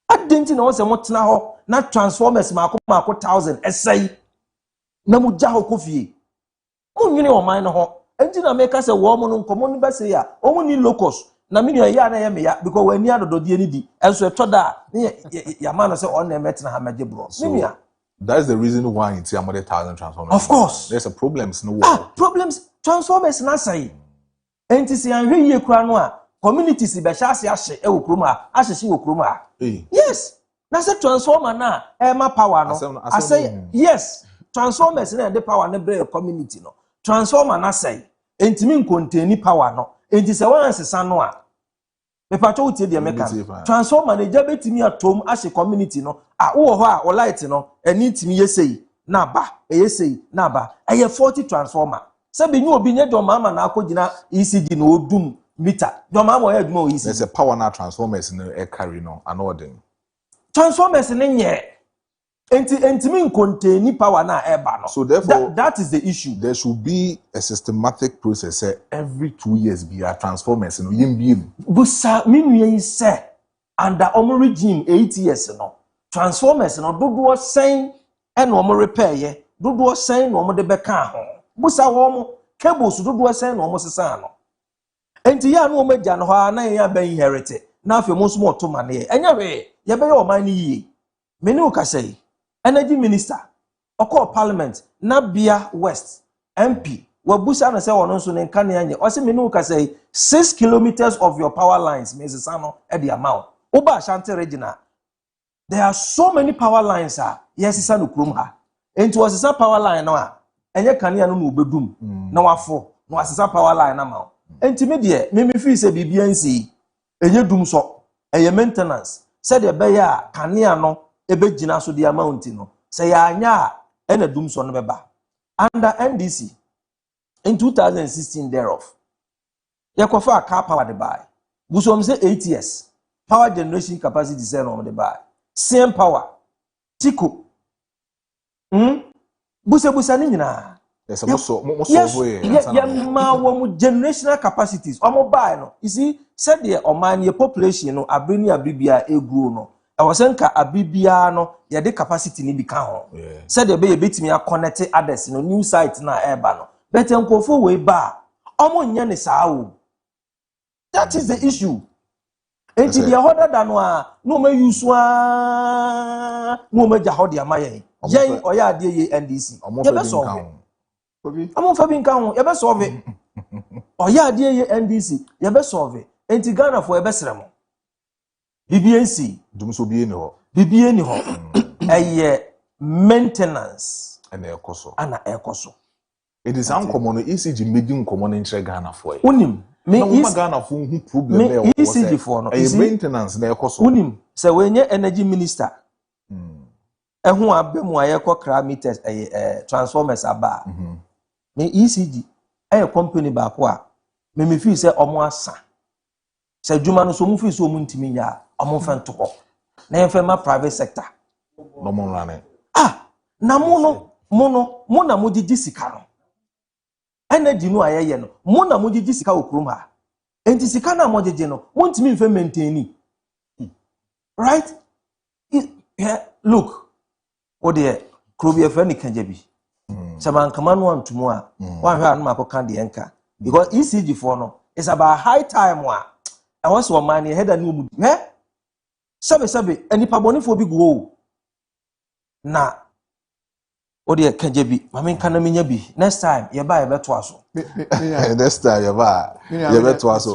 Adenti na wose motena ho na transformers mako 1000 essay na mu ja ho kofie munwini o man no ho enti na make say wo mo no nkomo ni ba say ya o mu ni locus na me ya na ya me ya because we ni adododie ni di enso etoda ya man no say on na metena ha meje bro nimia. That's the reason why it's 100,000 transformers. Of course. There's a problems in the world. Problems. Transformers na say. Enti si anhwe ye kura no a communities be hya ase e wo kroma ahye wo kroma. Yes. Na say transformer na ma power no. I say yes. Transformers na the power na bre community no. Transformer na say enti min contain power no. Enti se wan sesa no a me pacho utie de meka. Transformer na ja betimi atom ahye community no. Wo ho a o light no eni timi yesei na ba yesei na ba 40 transformer sabi nyu obi nye domama na akogina ECG no odum meter domama o eduma o ECG there's a power na transformers in the carry no anodin transformers ni nye enti contain power na eba no so therefore that is the issue. There should be a systematic process every 2 years be a transformers no yim busa minu yin say under omo regime 8 years no transformers no dodo sen e no mo repair ye dodo sen no mo de beka ho busa wo mo cables dodo sen no mo sesa no enti ya no mo gya no ha na ya ban inherit na afi mo so mo to mane enya we ye be ye o man ni yi me ni o ka say energy minister oko parliament na Bia West MP wa busa na say wono so ne nka ne anye o se me ni o ka say 6 kilometers of your power lines me sesa no e the amount oba Ashanti regional. There are so many power lines yes isa no krom ha enti wasisa power line no a enye kanea no obedum na wafo na wasisa power line na ma enti me de me fi se bibia nsi enye dum so eye maintenance said de be ya kanea no ebegina so the amount no say ya anya a na dum so no beba under NDC in 2016 thereof yakofa car power de buy busom say 8 years power generation capacity say no de buy same power tiko busa ni nyina yes ma wo generational capacities omo buy no you see said the oman population no abrini abibia egro no e was nka abibia no ye de capacity ni bi ka ho said the be betimi a connect others no new site na eba no but enkofo we ba omo nya ne saa o that is the issue. Enti dia hoda da no a no ma yusu a no ma ja hodi amaye yen oya ade ye NDC ye be solve omo fa bi nka ho ye be solve oya ade ye NDC ye be solve enti Ghana for ebesrem BBNC dum so bi ni ho bibie ni ho eye maintenance ana ekoso it is uncommon ECG making common in Ghana for unim me is Ghana for who problem me ECG for no is maintenance na ekoso unim se wenye energy minister ehu abemu ayekọ kra meters transformers aba me ECG company ba ko a me feel say omo asa se djuma no so mu feel so mu ntimi ya omo fa ntoko na ye ma private sector no mo rane na mo na mo didi sika no energy no ayeye no mo na mo didi sika okurum ha enti sika na mo didi no mo ntimi mfa maintain right look ode krobi efe ni kanje bi Saman kamanu antumu a wa hwe anu makoka de enka because ECG for no is about high time wa I was one man head and mu sabe enipa bonifo bi go na ode kanje bi mame nka na menya bi next time ye ba ye beto aso next time ye beto aso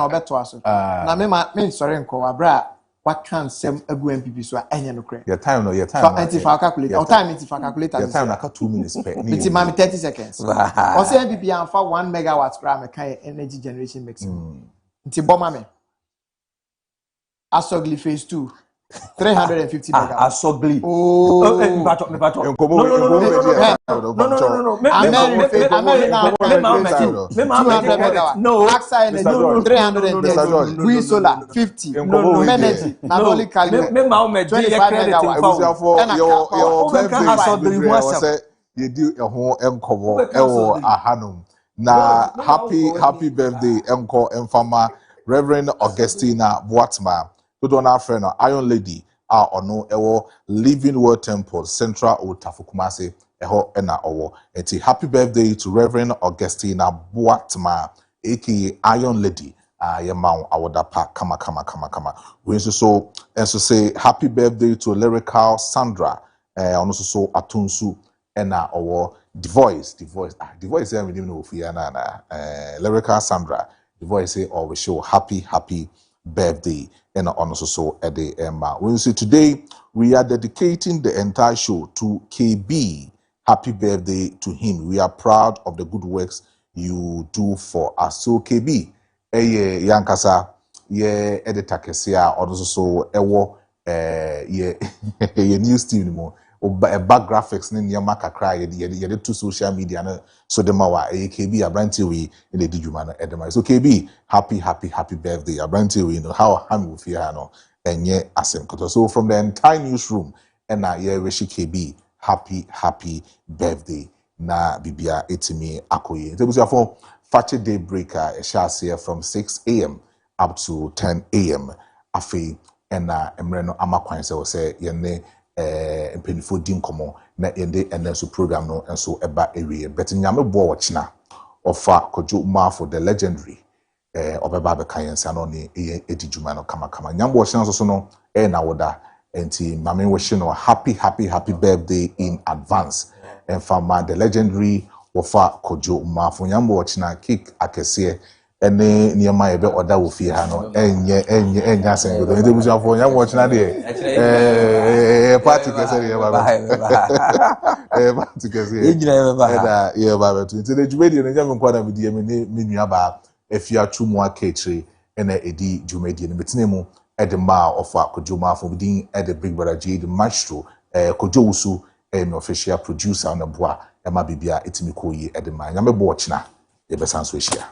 beto aso na me sorry nko abra what can sem agu MPP so enye no kre your time so anti-fa calculator time anti-fa calculator your time na ka 2 minutes per it's mami 30 seconds o say MPP am fa 1 megawatt gram me kan energy generation mix nti bomba me asogli phase 2 350 megawatts. Asogli. Oh, me bato. No. No. AXA Energy 310. Green Solar 50. No. Energy. Nanoli Calibre. Me ma o me 25 megawatts. Your Asogli was you do a whole enkobo ewo ahanum. Na happy birthday enko enfama Reverend Augustina Boatma. To don our friend Iron Lady ono ewo Living Word Temple Central Otafukumase eho ena owo enti happy birthday to Reverend Augustina Boatma aka Iron Lady yema awodapa kama we so say happy birthday to Lyrical Sandra ono so atunsu ena owo the voice we didn't know ofia na Lyrical Sandra the voice say always show happy birthday and also at the Emma. We say today we are dedicating the entire show to KB. Happy birthday to him. We are proud of the good works you do for us. So KB, yankasa ye editor kesia also ewo ye news team mo back graphics ni nyama kakra ye to social media na so the mawa KB abranti we in the dijuma na edema. So KB happy birthday abranti we know how we feel no enye asem koto. So from the entire newsroom and na ye wish KB happy birthday na bibia etimi akoye. Tebusia for Fache Daybreak here from 6 a.m. up to 10 a.m. afi and emreno amakwan say yene mpenifo din komo na ende enso program no enso eba ewie but nyame bo wochina ofa Kojo Marfo the legendary obeba be kayensa no ne edijuma no kama nyame bo wochina so no na woda enti mame wo hye no happy birthday in advance and from the legendary ofa Kojo Marfo nyame bo wochina cake akese ene niema ebe oda wo fie ha no enye asen go ente busu afo nya watch na de party kese ye baba party kese ejina ye baba ye baba tu ente de jumedi no nya me kwa na me die me nua ba afia twumu akechire ena edi jumedi no betine mu edema ofa Kojo Marfo bidin ede big brother J the Maestro Kojo Wusu my official producer on the boa ema bibia etimi koyi edema nya me bo ochina ye besan so ehia